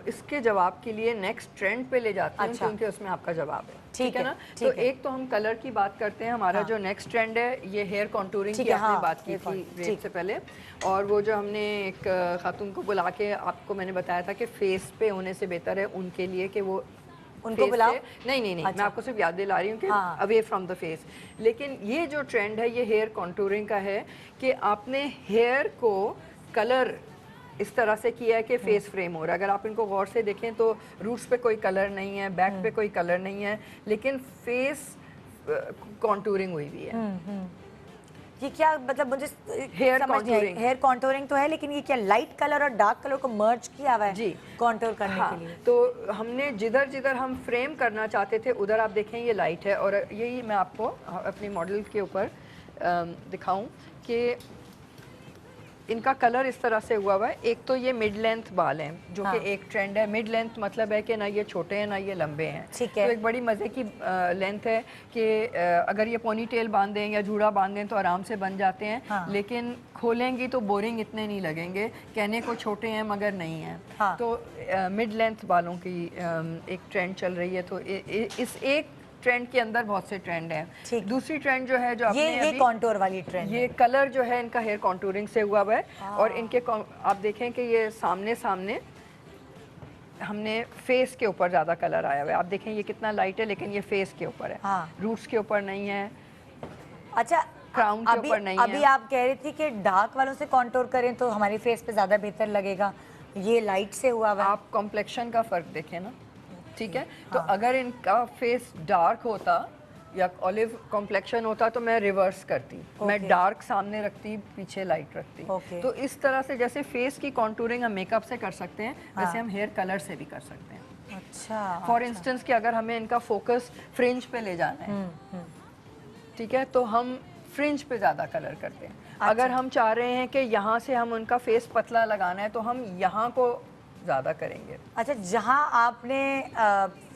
इसके जवाब के लिए नेक्स्ट ट्रेंड पे ले जाती हूँ, अच्छा। क्योंकि उसमें आपका जवाब है। ठीक है ना? ठीक तो है। एक तो हम कलर की बात करते हैं। हमारा जो नेक्स्ट ट्रेंड है ये हेयर कॉन्टूरिंग ठीक की है, आपने हाँ, बात की hair थी contour, ब्रेक ठीक। से पहले। और वो जो हमने एक खातून को बुला के आपको मैंने बताया था कि फेस पे होने से बेहतर है उनके लिए कि वो उनको face बुलाओ? से- नहीं, अच्छा। मैं आपको सिर्फ याद दिला रही हूँ कि हाँ। Away from the face. लेकिन ये जो ट्रेंड है ये हेयर कॉन्टूरिंग का है कि आपने हेयर को कलर इस तरह से किया है कि फेस फ्रेम हो रहा है। अगर आप इनको गौर से देखें तो रूट्स पे कोई कलर नहीं है, बैक पे कोई कलर नहीं है, लेकिन फेस कॉन्टूरिंग हुई हुई है। ये क्या मतलब मुझे Hair समझ नहीं आई। contouring। हेयर कॉन्टोरिंग तो है, लेकिन ये क्या लाइट कलर और डार्क कलर को मर्ज किया हुआ है जी। कॉन्टोर करने हाँ, के लिए? तो हमने जिधर जिधर हम फ्रेम करना चाहते थे उधर आप देखें ये लाइट है। और यही मैं आपको अपनी मॉडल के ऊपर दिखाऊं कि इनका कलर इस तरह से हुआ है। एक तो ये मिड लेंथ बाल हैं जो कि एक ट्रेंड है। मिड लेंथ मतलब है कि ना ये छोटे हैं ना ये लंबे हैं। ठीक है। तो एक बड़ी मज़े की लेंथ है कि अगर ये पोनी टेल बांध दें या जूड़ा बांध दें तो आराम से बन जाते हैं। लेकिन खोलेंगी तो बोरिंग इतने नहीं लगेंगे, कहने को छोटे हैं मगर नहीं हैं। तो मिड लेंथ बालों की एक ट्रेंड चल रही है। तो इस एक ट्रेंड के अंदर बहुत से ट्रेंड हैं। दूसरी ट्रेंड जो है जो आपने ये कॉन्टोर वाली ट्रेंड, ये कलर जो है इनका हेयर कॉन्टूरिंग से हुआ है। और इनके आप देखें कि ये सामने सामने हमने फेस के ऊपर ज़्यादा कलर आया हुआ है। आप देखें ये कितना लाइट है, लेकिन ये फेस के ऊपर है। रूट्स के ऊपर नहीं है। अच्छा, क्राउन के ऊपर नहीं अभी है। आप कह रही थी कि डार्क वालों से कॉन्टोर करें तो हमारे फेस पे ज़्यादा बेहतर लगेगा, ये लाइट से हुआ हुआ है। आप कॉम्प्लेक्शन का फ़र्क देखें ना, ठीक है। तो अगर इनका फेस डार्क होता या ऑलिव कॉम्प्लेक्शन होता तो मैं रिवर्स करती। मैं डार्क सामने रखती, पीछे लाइट रखती। तो इस तरह से जैसे फेस की कॉन्टूरिंग हम मेकअप से कर सकते हैं, वैसे हम हेयर कलर से भी कर सकते हैं। अच्छा, फॉर इंस्टेंस कि अगर हमें इनका फोकस फ्रिंज पे ले जाना है, ठीक है, तो हम फ्रिंज पे ज़्यादा कलर करते हैं। अगर हम चाह रहे हैं कि यहाँ से हम उनका फेस पतला लगाना है तो हम यहाँ को ज़्यादा करेंगे। अच्छा, जहाँ आपने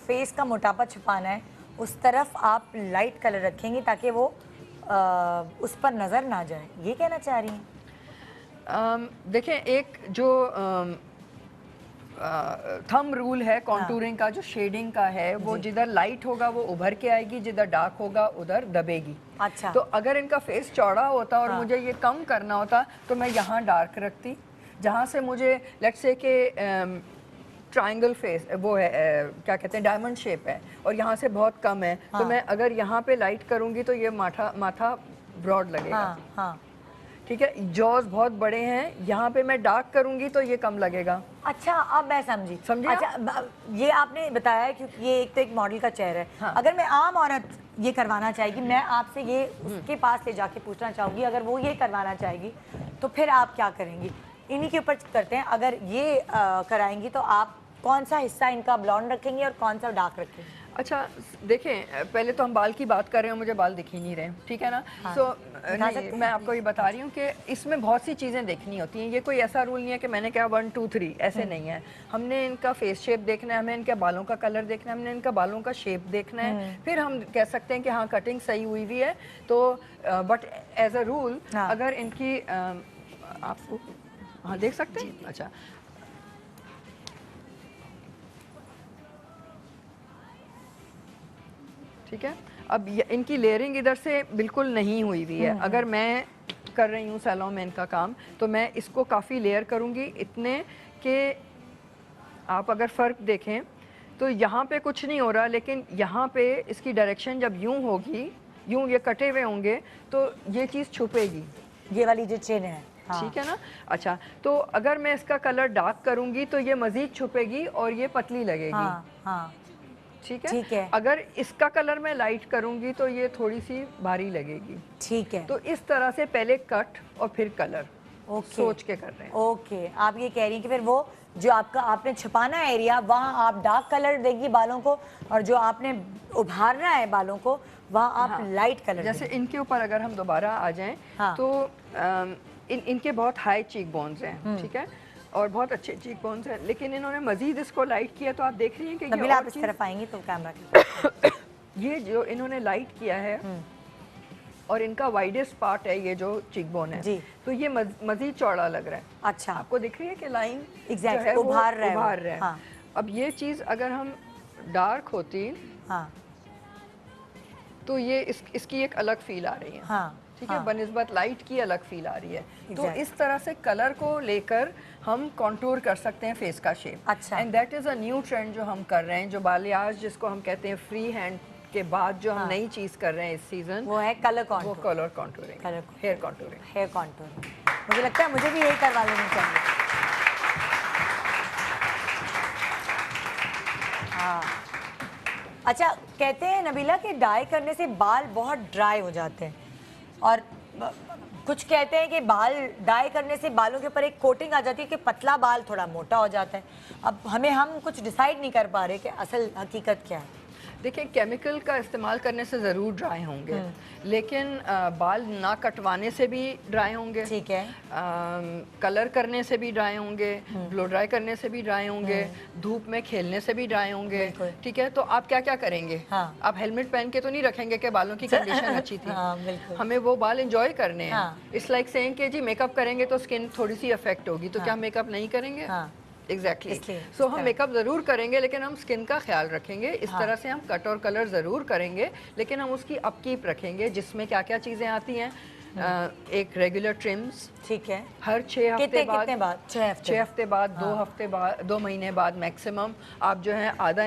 फेस का मोटापा छुपाना है उस तरफ आप लाइट कलर रखेंगे ताकि वो उस पर नज़र ना जाए, ये कहना चाह रही हैं? देखें, एक जो थंब रूल है कॉन्टूरिंग का, जो शेडिंग का है, वो जिधर लाइट होगा वो उभर के आएगी, जिधर डार्क होगा उधर दबेगी। अच्छा। तो अगर इनका फेस चौड़ा होता और मुझे ये कम करना होता तो मैं यहाँ डार्क रखती, जहाँ से मुझे लेट्स से कि ट्रायंगल फेस वो है, क्या कहते हैं, डायमंड शेप है और यहाँ से बहुत कम है। तो मैं अगर यहाँ पे लाइट करूँगी तो ये माथा ब्रॉड लगेगा। ठीक है, जॉज बहुत बड़े हैं, यहाँ पे मैं डार्क करूँगी तो ये कम लगेगा। अच्छा, अब मैं समझी। अच्छा, ये आपने बताया क्योंकि ये एक तो एक मॉडल का चेहरा है। अगर मैं आम औरत ये करवाना चाहेगी, मैं आपसे ये उसके पास ले जाके पूछना चाहूँगी, अगर वो ये करवाना चाहेगी तो फिर आप क्या करेंगी? इन्हीं के ऊपर करते हैं। अगर ये कराएंगी तो आप कौन सा हिस्सा इनका ब्लॉन्ड रखेंगे और कौन सा डार्क रखेंगे? अच्छा, देखें, पहले तो हम बाल की बात कर रहे हैं, मुझे बाल दिख ही नहीं रहे, ठीक है ना। सो मैं आपको ये बता रही हूँ कि इसमें बहुत सी चीज़ें देखनी होती हैं। ये कोई ऐसा रूल नहीं है कि मैंने कहा 1 2 3, ऐसे नहीं है। हमने इनका फेस शेप देखना है, हमें इनके बालों का कलर देखना है, हमने इनका बालों का शेप देखना है, फिर हम कह सकते हैं कि हाँ कटिंग सही हुई हुई है। तो बट एज अ रूल अगर इनकी आपको हाँ देख सकते हैं। अच्छा, ठीक है। अब इनकी लेयरिंग इधर से बिल्कुल नहीं हुई हुई है। अगर मैं कर रही हूँ सैलून में इनका काम, तो मैं इसको काफ़ी लेयर करूँगी इतने कि आप अगर फ़र्क देखें तो यहाँ पे कुछ नहीं हो रहा, लेकिन यहाँ पे इसकी डायरेक्शन जब यूँ होगी, यूँ ये कटे हुए होंगे तो ये चीज़ छुपेगी, ये वाली जो चेन है, हाँ। ठीक है ना। अच्छा, तो अगर मैं इसका कलर डार्क करूँगी तो ये मज़ीद छुपेगी और ये पतली लगेगी, हाँ, हाँ। ठीक है। ठीक है। अगर इसका कलर मैं लाइट करूँगी तो ये थोड़ी सी भारी लगेगी, ठीक है। तो इस तरह से पहले कट और फिर कलर सोच के कर रहे हैं। ओके, आप ये कह रही हैं कि फिर वो जो आपका आपने छुपाना है एरिया, वहाँ आप डार्क कलर देगी बालों को, और जो आपने उभारना है बालों को वहाँ आप लाइट कलर जैसे इनके ऊपर अगर हम दोबारा आ जाएं, हाँ। तो इनके बहुत हाई चीक बोन्स हैं, ठीक है, और बहुत अच्छे चीक बोन्स हैं, लेकिन इन्होंने मजीद इसको लाइट किया, तो आप देख रही हैं कि नबीला आप इस तरफ आएंगी तो कैमरा ये जो इन्होंने लाइट किया है और इनका वाइडेस्ट पार्ट है ये जो चीक बोन है जी। तो ये मजीद चौड़ा लग रहा है। अच्छा, आपको दिख रही है कि लाइन Exactly, उभार रहा है वो। उभार रहा है। हाँ। अब ये चीज़ अगर हम डार्क होती, हाँ, तो ये इसकी एक अलग फील आ रही है, हाँ, ठीक है, बनिस्बत लाइट की अलग फील आ रही है। तो Exactly. इस तरह से कलर को लेकर हम कंटूर कर सकते हैं फेस का शेप। अच्छा। And that is a new trend जो हम कर रहे हैं, जो बालियाज जिसको हम कहते हैं फ्री हैंड के बाद जो हम नई चीज़ कर रहे हैं इस सीजन, वो है कलर वो contour, colour contouring, Color hair contouring. Hair contour. मुझे लगता है मुझे भी यही करवा लेनी चाहिए। हाँ, अच्छा, कहते हैं नबीला कि डाई करने से बाल बहुत ड्राई हो जाते हैं, और कुछ कहते हैं कि बाल डाई करने से बालों के ऊपर एक कोटिंग आ जाती है कि पतला बाल थोड़ा मोटा हो जाता है। अब हम कुछ डिसाइड नहीं कर पा रहे कि असल हकीकत क्या है। देखिए, केमिकल का इस्तेमाल करने से ज़रूर ड्राई होंगे, लेकिन बाल ना कटवाने से भी ड्राई होंगे, ठीक है, कलर करने से भी ड्राई होंगे, ब्लो ड्राई करने से भी ड्राई होंगे, धूप में खेलने से भी ड्राई होंगे, ठीक है। तो आप क्या क्या करेंगे? हाँ। आप हेलमेट पहन के तो नहीं रखेंगे कि बालों की कंडीशन अच्छी थी। हाँ, बिल्कुल। हमें वो बाल एंजॉय करने हैं। हाँ। इट्स लाइक सेइंग कि जी मेकअप करेंगे तो स्किन थोड़ी सी अफेक्ट होगी, तो क्या मेकअप नहीं करेंगे? हाँ। एग्जैक्टली। इसलिए सो हम मेकअप ज़रूर करेंगे, लेकिन हम स्किन का ख्याल रखेंगे। इस तरह से हम कट और कलर ज़रूर करेंगे, लेकिन हम उसकी अपकीप रखेंगे, जिसमें क्या क्या चीज़ें आती हैं। एक रेगुलर ट्रिम्स, ठीक है, हर 6 हफ्ते बाद, कितने बाद? 6 हफ्ते 6 हफ्ते बाद, 2 हफ्ते बाद, 2 महीने बाद मैक्सिमम आप जो है आधा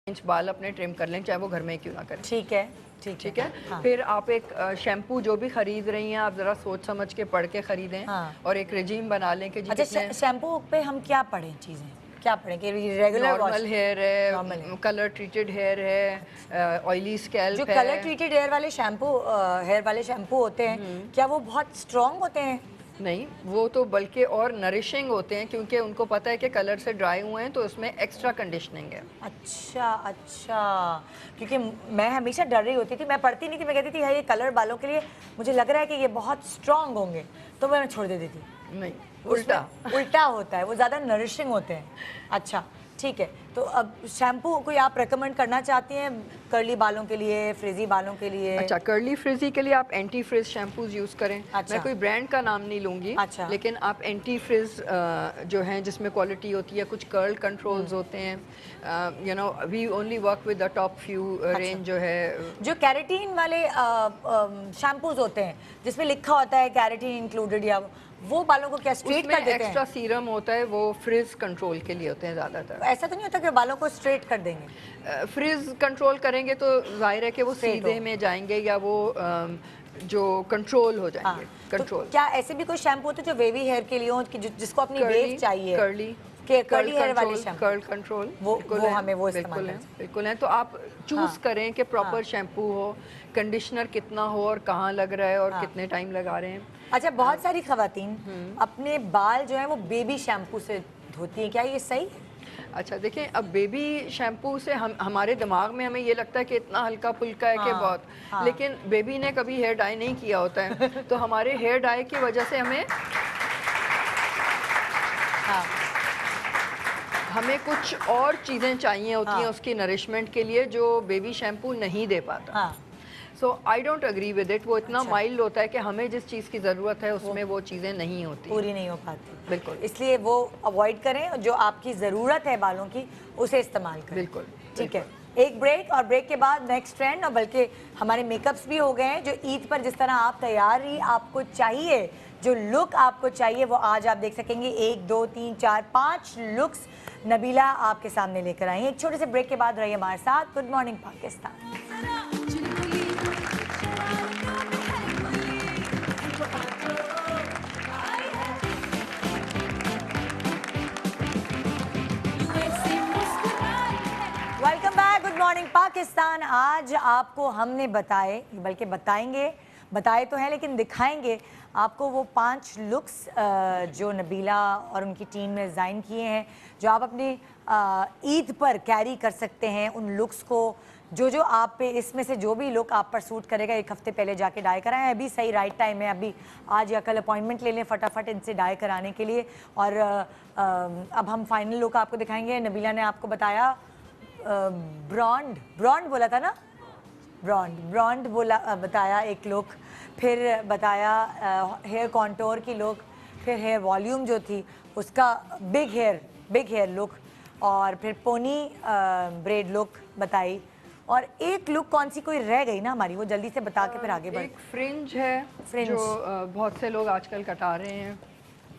इंच बाल अपने ट्रिम कर लें, चाहे वो घर में क्यों ना करें। ठीक है, ठीक है। हाँ। फिर आप एक शैम्पू जो भी खरीद रही हैं, आप ज़रा सोच समझ के पढ़ के खरीदें, हाँ। और एक रेजिम बना लें कि जी अच्छा, शैम्पू पे हम क्या पढ़ें? चीज़ें क्या पढ़ें कि रेगुलर नॉर्मल हेयर है, कलर ट्रीटेड हेयर है, ऑयली स्कैल्प जो है। कलर ट्रीटेड हेयर वाले शैम्पू होते हैं, क्या वो बहुत स्ट्रॉन्ग होते हैं? नहीं, वो तो बल्कि और नरिशिंग होते हैं, क्योंकि उनको पता है कि कलर से ड्राई हुए हैं, तो उसमें एक्स्ट्रा कंडीशनिंग है। अच्छा, अच्छा, क्योंकि मैं हमेशा डर रही होती थी, मैं पढ़ती नहीं थी, मैं कहती थी ये कलर बालों के लिए मुझे लग रहा है कि ये बहुत स्ट्रॉन्ग होंगे, तो मैं छोड़ देती थी। नहीं, उल्टा उल्टा होता है, वो ज़्यादा नरिशिंग होते हैं। अच्छा, ठीक है, तो अब शैम्पू कोई आप रेकमेंड करना चाहती हैं कर्ली बालों के लिए, फ्रिजी बालों के लिए? अच्छा, कर्ली फ्रिजी के लिए आप एंटी फ्रिज शैम्पूज यूज़ करें। अच्छा। मैं कोई ब्रांड का नाम नहीं लूँगी, अच्छा। लेकिन आप एंटी फ्रिज जो हैं, जिसमें क्वालिटी होती है, कुछ कर्ल कंट्रोल्स होते हैं, you know, we only work with the top few range जो है। जो कैरेटीन वाले शैम्पूज होते हैं जिसमें लिखा होता है कैरेटीन इंक्लूडेड, या वो बालों को क्या स्ट्रेट कर देते हैं? एक्स्ट्रा सीरम होता है, वो फ्रिज कंट्रोल के लिए होते हैं ज़्यादातर। ऐसा तो नहीं होता कि बालों को स्ट्रेट कर देंगे? फ्रिज कंट्रोल करेंगे तो जाहिर है कि वो सीधे में जाएंगे, या वो जो कंट्रोल हो जाएंगे। कंट्रोल। तो क्या ऐसे भी कोई शैम्पू होते हैं जो वेवी हेयर के लिए हो, कि जिसको अपनी वेव चाहिए? कर्ली हेयर वाले शैम्पू, कर्ल कंट्रोल, वो हमें वो इस्तेमाल बिल्कुल है। तो आप चूज करें कि प्रॉपर शैम्पू हो, कंडीशनर कितना हो, और कहाँ लग रहा है, और कितने टाइम लगा रहे हैं। अच्छा, बहुत सारी खवातीन अपने बाल जो है वो बेबी शैम्पू से धोती हैं, क्या ये सही? अच्छा, देखें, अब बेबी शैम्पू से हमारे दिमाग में हमें ये लगता है कि इतना हल्का फुल्का है कि बहुत, लेकिन बेबी ने कभी हेयर डाई नहीं किया होता है, तो हमारे हेयर डाई की वजह से हमें कुछ और चीज़ें चाहिए होती हैं उसकी नरिशमेंट के लिए, जो बेबी शैम्पू नहीं दे पाता। So I don't agree with it. वो इतना माइल्ड होता है कि हमें जिस चीज़ की ज़रूरत है उसमें वो चीज़ें नहीं होती, पूरी नहीं हो पाती। बिल्कुल, इसलिए वो अवॉइड करें, जो आपकी ज़रूरत है बालों की उसे इस्तेमाल करें। बिल्कुल, ठीक है। एक ब्रेक, और ब्रेक के बाद नेक्स्ट ट्रेंड, और बल्कि हमारे मेकअप्स भी हो गए हैं। जो ईद पर जिस तरह आप तैयारी आपको चाहिए, जो लुक आपको चाहिए, वो आज आप देख सकेंगे। 1 2 3 4 5 लुक्स नबीला आपके सामने लेकर आई हैं। एक छोटे से ब्रेक के बाद रहिए हमारे साथ। Good morning Pakistan. Welcome back, good morning Pakistan. आज आपको हमने बताए, बल्कि बताए तो हैं लेकिन दिखाएंगे आपको वो 5 लुक्स जो नबीला और उनकी टीम ने डिज़ाइन किए हैं, जो आप अपनी ईद पर कैरी कर सकते हैं। उन लुक्स को जो आप पे, इसमें से जो भी लुक आप पर सूट करेगा, 1 हफ्ते पहले जाके डाई कराएं। अभी सही राइट टाइम है, अभी आज या कल अपॉइंटमेंट ले लें फटाफट इनसे डाई कराने के लिए। और अब हम फाइनल लुक आपको दिखाएंगे। नबीला ने आपको बताया ब्रॉन्ड बोला था ना, ब्रॉन्ड बोला, बताया एक लुक, फिर बताया हेयर कॉन्टोर की लुक, फिर हेयर वॉल्यूम जो थी उसका बिग हेयर लुक, और फिर पोनी ब्रेड लुक बताई। और एक लुक कौन सी कोई रह गई ना हमारी, वो जल्दी से बता के फिर आगे बढ़। एक फ्रिंज है, फ्रिंज जो बहुत से लोग आजकल कटा रहे हैं।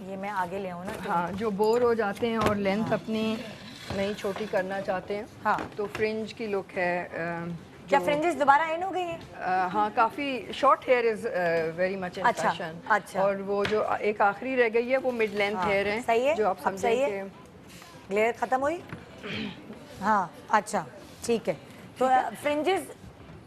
ये मैं आगे ले आऊँ ना। हाँ, जो बोर हो जाते हैं और लेंथ अपनी नहीं छोटी करना चाहते हैं। हाँ, तो फ्रिंज की लुक है। क्या फ्रिंजेस दोबारा इन हो गई हैं? हाँ, काफ़ी short hair is very much in अच्छा, फैशन। अच्छा। और वो जो एक आखिरी रह गई है वो मिड लेंथ हेयर है। सही है, जो आप अब समझें सही है। कि ग्लेयर खत्म हुई। हाँ, अच्छा, ठीक है। तो फ्रिंजेस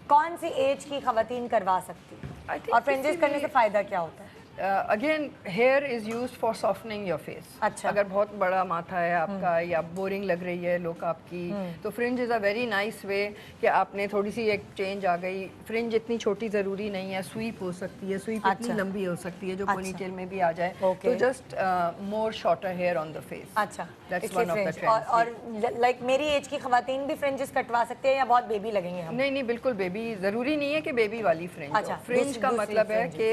कौन सी एज की खवातीन करवा सकती है, और फ्रिंजेस करने से फ़ायदा क्या होता है? Again here is used for softening your face. अच्छा। अगर बहुत बड़ा माथा है आपका या बोरिंग लग रही है लुक आपकी, तो fringe is a very nice way कि आपने थोड़ी सी एक चेंज आ गई। फ्रिंज इतनी छोटी ज़रूरी नहीं है, स्वीप हो सकती है, स्वीप अच्छा। इतनी लंबी हो सकती है जो अच्छा। पोनीटेल में भी आ जाए। Okay. तो just more shorter hair on the face. अच्छा, That's इसलिए one of the fringe. trends, और लाइक मेरी एज की खवातीन भी फ्रिंजेस कटवा सकते हैं या बहुत बेबी लगेंगे हम? नहीं, बिल्कुल बेबी ज़रूरी नहीं है कि बेबी वाली फ्रिंज अच्छा, हो। फ्रिंज का दूसरी मतलब है कि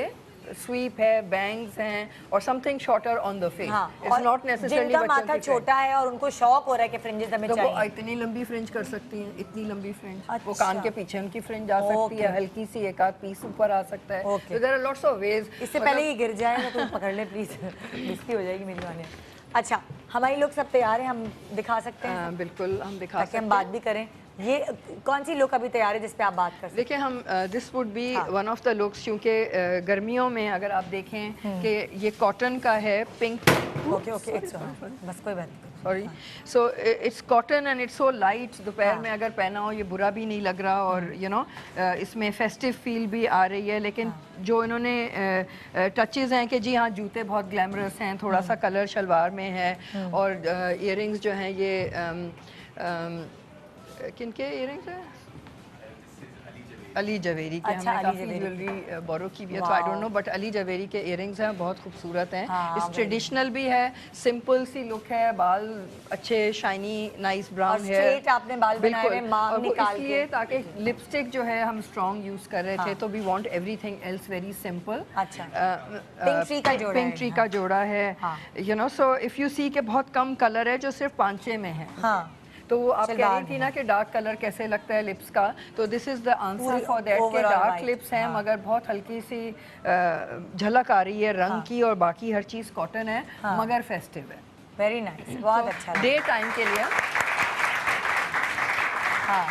स्वीप है, बैंग्स हैं, और something shorter on the face. हाँ, इट्स नॉट नेसेसरली जिनका माथा छोटा है और उनको शौक हो रहा है कि फ्रिंजेस हमें तो वो चाहिए, इतनी लंबी फ्रिंज कर सकती हैं, इतनी लंबी फ्रिंज। वो अच्छा। कान के पीछे उनकी फ्रिंज आ सकती है, हल्की सी एक आध पीस ऊपर आ सकता है। Okay. तो there are lots of ways. इससे पहले ही गिर जाए तो पकड़ ले प्लीज, बेइज्जती हो जाएगी मेरी वाले। अच्छा, हमारी लोग सब तैयार हैं, हम दिखा सकते हैं बिल्कुल हम दिखा ताकि सकते हम हैं। बात भी करें। ये कौन सी लुक अभी तैयार है जिस पे आप बात कर सकते देखिए, हम दिस वुड बी हाँ। वन ऑफ द लुक्स, क्योंकि गर्मियों में अगर आप देखें कि ये कॉटन का है, पिंक। हैं? ओके ओके, बस कोई बात नहीं। Sorry. So it's cotton and it's so light, दोपहर हाँ। में अगर पहना हो ये बुरा भी नहीं लग रहा, और यू नो इसमें फेस्टिव फील भी आ रही है। लेकिन जो इन्होंने टचेज़ हैं कि जी हाँ, जूते बहुत ग्लैमरस हैं, थोड़ा सा कलर शलवार में है, और इयररिंग्स जो हैं ये किन के इयररिंग्स हैं? अली जवेरी के। अच्छा, हमने अली काफ़ी जवेरी ज्वेलरी बोरो की भी है, तो I don't know, but Ali Zaveri के इयररिंग्स हैं, बहुत खूबसूरत हैं। हाँ, इस ट्रेडिशनल भी है, सिंपल सी लुक है, बाल अच्छे शाइनी नाइस ब्राउन और हेयर। straight आपने बाल बनाए हुए, मांग और वो निकाल इसलिए के। ताकि लिपस्टिक जो है हम स्ट्रॉन्ग यूज़ कर रहे थे, तो we want everything else very simple. अच्छा, पिंक ट्री का जोड़ा है। पिंक ट्री का जोड़ा है, हाँ। You know. So if you see के बहुत कम कलर है जो सिर्फ 5-6 में है। हाँ, तो वो आप कह शलवार रही थी ना कि डार्क कलर कैसे लगता है लिप्स का, तो दिस इज़ द आंसर पूरी फॉर दैट कि overall डार्क white, लिप्स हैं, हाँ। मगर बहुत हल्की सी झलक आ रही है रंग हाँ। की, और बाकी हर चीज़ कॉटन है, हाँ। मगर फेस्टिव है। वेरी नाइस, बहुत अच्छा लगा। डे टाइम के लिए। हाँ,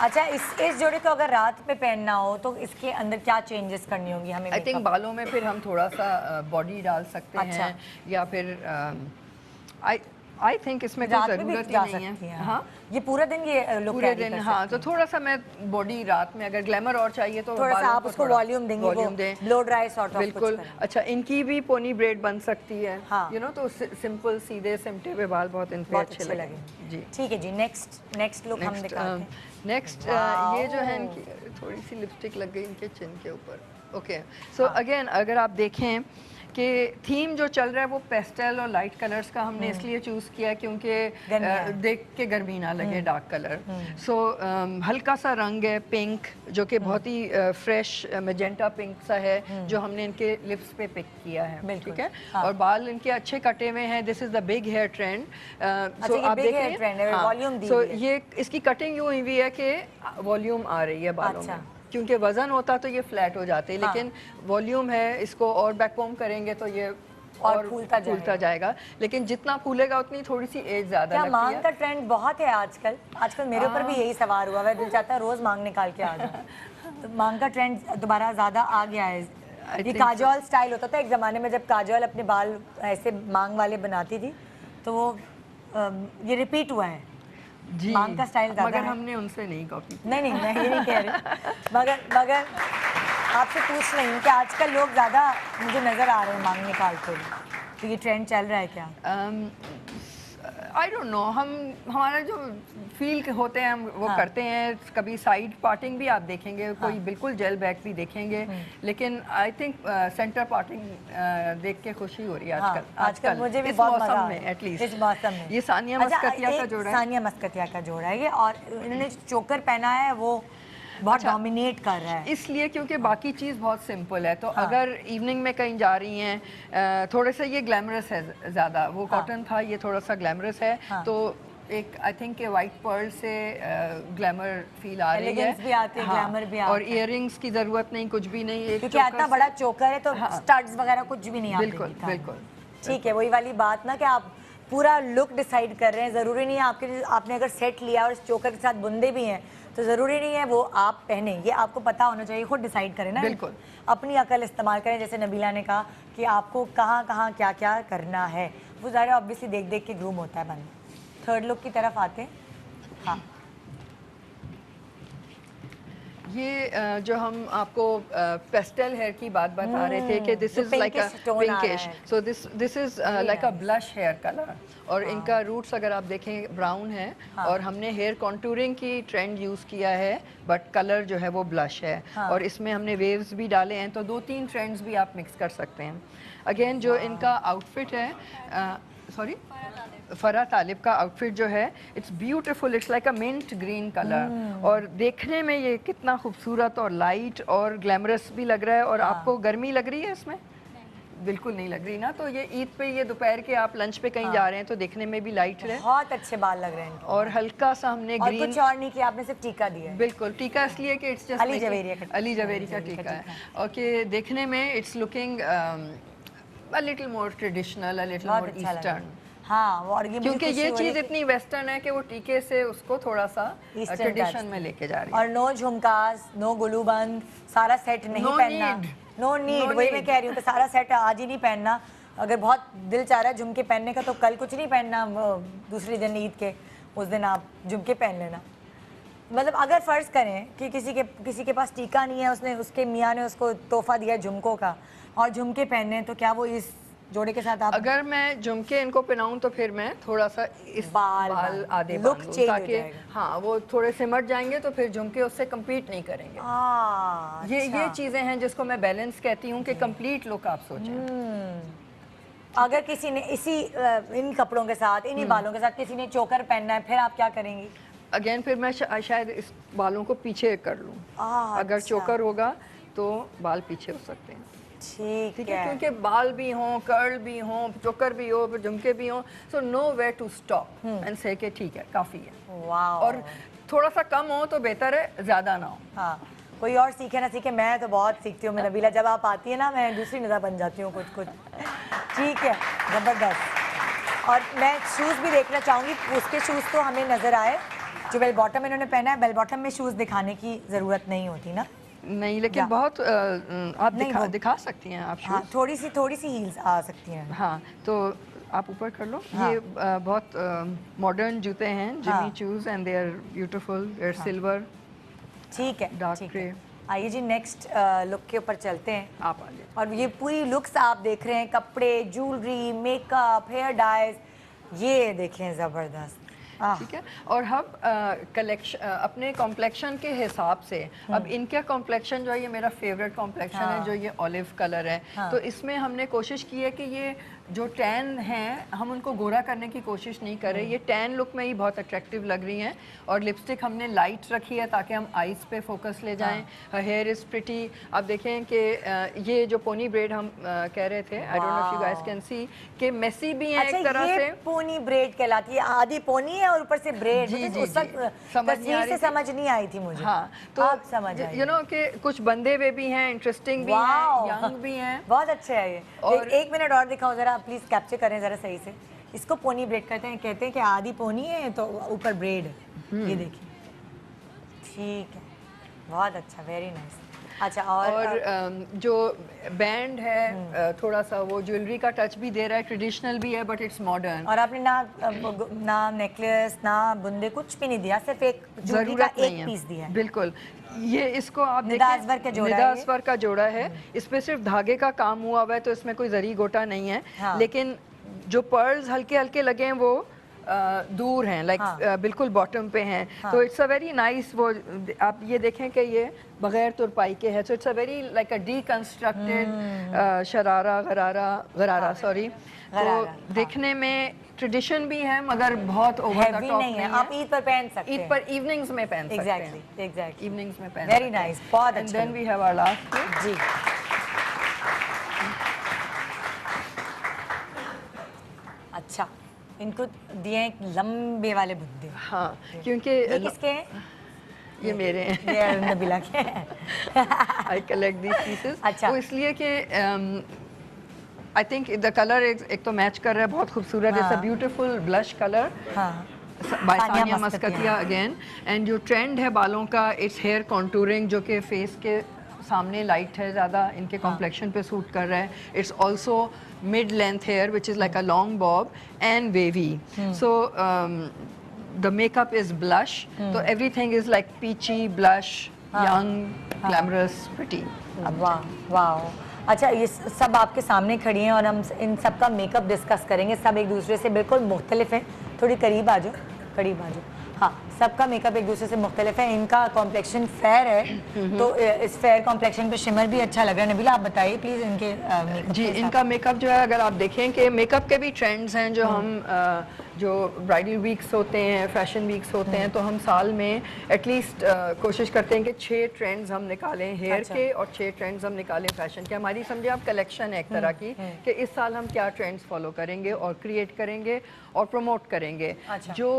अच्छा, इस जोड़े को अगर रात पे पहनना हो तो इसके अंदर क्या चेंजेस करनी होगी हमें? आई थिंक बालों में फिर हम थोड़ा सा बॉडी डाल सकते अच्छा। हैं, या फिर आई थिंक इसमें कोई रात में भी ज़रूरत जा ही नहीं सकती है। हैं। हाँ, ये पूरा दिन ये लुक पूरे कैरी दिन। कर हाँ, सकती तो हैं। थोड़ा सा मैं बॉडी रात में अगर ग्लैमर और चाहिए तो थोड़ा सा बालों आप को उसको थोड़ा वॉल्यूम देंगे, वॉल्यूम दें। ब्लो ड्राई सॉर्ट ऑफ बिल्कुल। अच्छा, इनकी भी पोनी ब्रेड बन सकती है, हाँ। यू नो, तो सिंपल सीधे सिमटे हुए बाल बहुत इन पे बहुत अच्छे अच्छे लगे। लगे। जी। ठीक है जी, नेक्स्ट लुक हम दिखाते हैं। नेक्स्ट ये जो है इनकी थोड़ी सी लिपस्टिक लग गई इनके चिन के ऊपर। ओके, सो हाँ। अगेन अगर आप देखें कि थीम जो चल रहा है वो पेस्टल और लाइट कलर्स का हमने इसलिए चूज़ किया क्योंकि देख के गर्मी ना लगे डार्क कलर। सो हल्का सा रंग है पिंक जो कि बहुत ही फ्रेश मैजेंटा पिंक सा है जो हमने इनके लिप्स पे पिक किया है, ठीक है। और बाल इनके अच्छे कटे हुए हैं। This is the big hair trend. So आप देख रहे हैं वॉल्यूम दी सो हुई है। ये इसकी कटिंग यूँ हुई हुई है कि वॉल्यूम आ रही है बालों अच्छा। में, क्योंकि वजन होता तो ये फ्लैट हो जाते, लेकिन वॉल्यूम है। इसको और बैककॉम करेंगे तो ये और फूलता जाएगा, लेकिन जितना फूलेगा उतनी थोड़ी सी एज ज्यादा क्या लगती मांग है। का ट्रेंड बहुत है आजकल। आजकल मेरे ऊपर भी यही सवार हुआ है, दिल चाहता है रोज मांग निकाल के आ जाऊं। तो मांग का ट्रेंड दोबारा ज्यादा आ गया है। ये काजोल स्टाइल होता था एक जमाने में, जब काजोल अपने बाल ऐसे मांग वाले बनाती थी, तो वो ये रिपीट हुआ है। जी, मांग का स्टाइल ज्यादा मगर है। हमने उनसे नहीं कॉपी। नहीं मैं ये नहीं कह रही, मगर आपसे पूछ रही हूँ कि आजकल लोग ज़्यादा मुझे नज़र आ रहे हैं मांग निकालते हुए, तो ये ट्रेंड चल रहा है क्या? आई डोंट नो, हमारा जो फील होते हैं हम वो करते हैं। कभी साइड पार्टिंग भी आप देखेंगे, कोई बिल्कुल जेल बैक भी देखेंगे, लेकिन आई थिंक सेंटर पार्टिंग देख के खुशी हो रही है आजकल मुझे भी इस बहुत मजा मौसम में एटलीस्ट। इस मौसम में ये सानिया मस्कतिया का जोड़ा है। सानिया मस्कतिया का जोड़ा है ये, और इन्होंने जो चोकर पहना है वो बहुत डोमिनेट कर रहा है। इसलिए क्योंकि बाकी चीज़ बहुत सिंपल है, तो अगर इवनिंग में कहीं जा रही हैं, थोड़े से ये ग्लैमरस है ज़्यादा। वो कॉटन था, ये थोड़ा सा ग्लैमरस है, तो एक आई थिंक के वाइट पर्ल से ग्लैमर फील आ रही है, भी आती है, ग्लैमर भी आता और है। इयरिंग्स की ज़रूरत नहीं, कुछ भी नहीं। एक क्योंकि इतना बड़ा चोकर है तो स्टड्स वगैरह कुछ भी नहीं आते। बिल्कुल बिल्कुल ठीक है, वही वाली बात ना कि आप पूरा लुक डिसाइड कर रहे हैं। ज़रूरी नहीं है आपने अगर सेट लिया और इस चोकर के साथ बुंदे भी हैं तो ज़रूरी नहीं है वो आप पहने। ये आपको पता होना चाहिए, खुद डिसाइड करें ना। बिल्कुल। अपनी अकल इस्तेमाल करें, जैसे नबीला ने कहा कि आपको कहाँ कहाँ क्या क्या करना है, वो ज़ाहिर ऑब्वियसली देख देख के ग्रूम होता है बंदा। थर्ड लुक की तरफ आते हैं। हाँ, ये जो हम आपको पेस्टल हेयर की बात बता रहे थे कि this is like a pinkish, so this is like a blush hair colour. और इनका रूट्स अगर आप देखें ब्राउन है, और हमने हेयर कॉन्टूरिंग की ट्रेंड यूज़ किया है, बट कलर जो है वो ब्लश है। और इसमें हमने वेव्स भी डाले हैं, तो 2-3 ट्रेंड्स भी आप मिक्स कर सकते हैं। अगेन जो इनका आउटफिट है, सॉरी फरा तालिब का आउटफिट जो है, it's beautiful, it's like a mint green colour. और देखने में ये कितना खूबसूरत और लाइट और ग्लैमरस भी लग रहा है। और आपको गर्मी लग रही है इसमें? बिल्कुल नहीं लग रही ना। तो ये ईद पे, ये दोपहर के आप लंच पे कहीं जा रहे हैं तो देखने में भी लाइट है। बहुत अच्छे बाल लग रहे हैं। और हल्का सा हमने और ग्रीन, कुछ और नहीं किया आपने, सिर्फ टीका दिया है। बिल्कुल टीका इसलिए कि इट्स जस्ट अली जवेरी का टीका है, और कि देखने में it's looking a little more traditional, a little more eastern. हाँ, और ये क्योंकि ये चीज़ इतनी वेस्टर्न है कि वो टीके से उसको थोड़ा सा ट्रेडिशन में लेके जा रही है। और नो झुमकास, नो गुलूबंद, सारा सेट नहीं पहनना। नो नीड, वही मैं कह रही हूँ कि सारा सेट आज ही नहीं पहनना। अगर बहुत दिल चाह रहा है झुमके पहनने का तो कल कुछ नहीं पहनना, दूसरे दिन ईद के उस दिन आप झुमके पहन लेना। मतलब अगर फ़र्ज़ करें कि किसी के पास टीका नहीं है, उसके मियाँ ने उसको तोहफा दिया झुमकों का, और झुमके पहने, तो क्या वो इस जोड़े के साथ आप? अगर मैं झुमके इनको पहनाऊं तो फिर मैं थोड़ा सा इस बाल आधे लुक बांधूं, चेंज ताकि हो जाएगा। हाँ वो थोड़े सिमट जाएंगे, तो फिर झुमके उससे कम्पीट नहीं करेंगे। ये चीज़ें हैं जिसको मैं बैलेंस कहती हूँ कि कंप्लीट लुक आप सोचें। अगर किसी ने इन कपड़ों के साथ, इन्हीं बालों के साथ किसी ने चोकर पहनना है, फिर आप क्या करेंगी? अगेन फिर मैं शायद इस बालों को पीछे कर लूँ। अगर चोकर होगा तो बाल पीछे हो सकते हैं। ठीक है, क्योंकि बाल भी हों, कर्ल भी हों, चोकर भी हो, झुमके भी हों, so nowhere to stop and से कि ठीक है, काफ़ी है। और थोड़ा सा कम हो तो बेहतर है, ज़्यादा ना हो। हाँ, कोई और सीखे ना सीखे, मैं तो बहुत सीखती हूँ। मैं नबीला जब आप आती है ना, मैं दूसरी नज़र बन जाती हूँ कुछ। ठीक है, ज़बरदस्त। और मैं शूज़ भी देखना चाहूँगी, उसके शूज़ तो हमें नज़र आए जो बेल बॉटम इन्होंने पहना है। बेल बॉटम में शूज़ दिखाने की ज़रूरत नहीं होती ना? नहीं, लेकिन बहुत आप दिखा सकती हैं आप। हाँ, थोड़ी सी हील्स आ सकती हैं। हाँ, तो आप ऊपर कर लो। हाँ। ये बहुत मॉडर्न जूते हैं, Jimmy Choos, and they are beautiful, they are silver. ठीक है, डार्क ग्रे। आइए जी नेक्स्ट लुक के ऊपर चलते हैं। आप आ जाइए। और ये पूरी लुक्स आप देख रहे हैं, कपड़े, ज्वेलरी, मेकअप, हेयर डाइज, ये देखें ज़बरदस्त। ठीक है। और हम कलेक्शन अपने कॉम्प्लेक्शन के हिसाब से, अब इनका कॉम्प्लेक्शन जो है ये मेरा फेवरेट कॉम्प्लेक्शन है, जो ये ऑलिव कलर है, तो इसमें हमने कोशिश की है कि ये जो टैन हैं हम उनको गोरा करने की कोशिश नहीं कर रहे, ये टैन लुक में ही बहुत अट्रैक्टिव लग रही हैं। और लिपस्टिक हमने लाइट रखी है ताकि हम आईज पे फोकस ले जाएं। Here is pretty. आप देखें कि ये जो पोनी ब्रेड हम कह रहे थे, आई don't know if you guys can see, कि मेसी भी है एक तरह से। पोनी ब्रेड कहलाती है, आधी पोनी है और ऊपर से ब्रेड। जी, जी, उस वक्त तस्वीर से समझ नहीं आई थी मुझे। हाँ, तो आप समझ आई। यू नो कि कुछ बंदे हुए भी हैं, इंटरेस्टिंग भी हैं, यंग भी हैं। बहुत अच्छे है ये। और एक मिनट और दिखाओ जरा, प्लीज कैप्चर करें जरा सही से। इसको पोनी ब्रेड कहते हैं कि आधी पोनी है तो ऊपर ब्रेड है। ये देखिए, ठीक है, बहुत अच्छा, वेरी नाइस। अच्छा, और जो बैंड है थोड़ा सा वो ज्वेलरी का टच भी दे रहा है, ट्रेडिशनल भी है बट इट्स मॉडर्न। और आपने ना नेकलेस ना बुंदे कुछ भी नहीं दिया, सिर्फ एक ज्वेलरी का एक पीस दिया है। बिल्कुल, ये इसको आप निदासवर का जोड़ा है, निदासवर का जोड़ा है। इस पे सिर्फ धागे का काम हुआ हुआ है, तो इसमें कोई जरी गोटा नहीं है। हाँ। लेकिन जो पर्ल्स हल्के हल्के लगे हैं वो दूर हैं, लाइक बिल्कुल बॉटम पे हैं। तो इट्स अ वेरी नाइस, वो आप ये देखें कि ये बगैर तुरपाई के है, so it's a very like a deconstructed sharara गरारा सॉरी। तो देखने में ट्रेडिशन भी है मगर बहुत ओवर द टॉप नहीं है। आप ईद पर पहन सकते हैं, ईद पर इवनिंग्स में पहन सकते हैं। एग्जैक्टली इवनिंग्स में पहन। वेरी नाइस, बहुत अच्छा। Then we have our last जी। अच्छा, इनको दिए एक लंबे वाले बुद्दे। हाँ, क्योंकि ये किसके हैं? ये मेरे हैं। ये नबीला के हैं। I collect these pieces. अच्छा। वो इसलिए कि आई थिंक द कलर एक तो मैच कर रहा है, बहुत खूबसूरत है। It's a beautiful blush colour by Sania Maskatiya again. And जो ट्रेंड है बालों का, इट्स हेयर कॉन्टूरिंग, जो कि फेस के सामने लाइट है ज़्यादा, इनके कॉम्प्लेक्शन पे सूट कर रहा है। It's also mid length hair which is like a long bob and wavy. So the makeup is blush, so everything is like peachy, blush, young, glamorous, pretty. वाह वाह। अच्छा, ये सब आपके सामने खड़ी हैं और हम इन सब का मेकअप डिस्कस करेंगे। सब एक दूसरे से बिल्कुल मुख्तलिफ हैं। थोड़ी करीब आ जाओ, करीब आ जाओ। हाँ, सबका मेकअप एक दूसरे से मुख्तलिफ है। इनका कॉम्प्लेक्शन फेयर है, तो इस फेयर कॉम्प्लेक्शन पे शिमर भी अच्छा लग रहा है। नबीला, आप बताइए प्लीज इनके मेकअप। जी, इनका मेकअप जो है, अगर आप देखें कि मेकअप के भी ट्रेंड्स हैं जो हम जो ब्राइडल वीक्स होते हैं, फैशन वीक्स होते हैं, तो हम साल में एटलीस्ट कोशिश करते हैं कि 6 ट्रेंड्स हम निकालें हेयर के और 6 ट्रेंड्स हम निकालें फैशन के। हमारी समझे आप कलेक्शन है एक तरह की कि इस साल हम क्या ट्रेंड्स फॉलो करेंगे और क्रिएट करेंगे और प्रमोट करेंगे। जो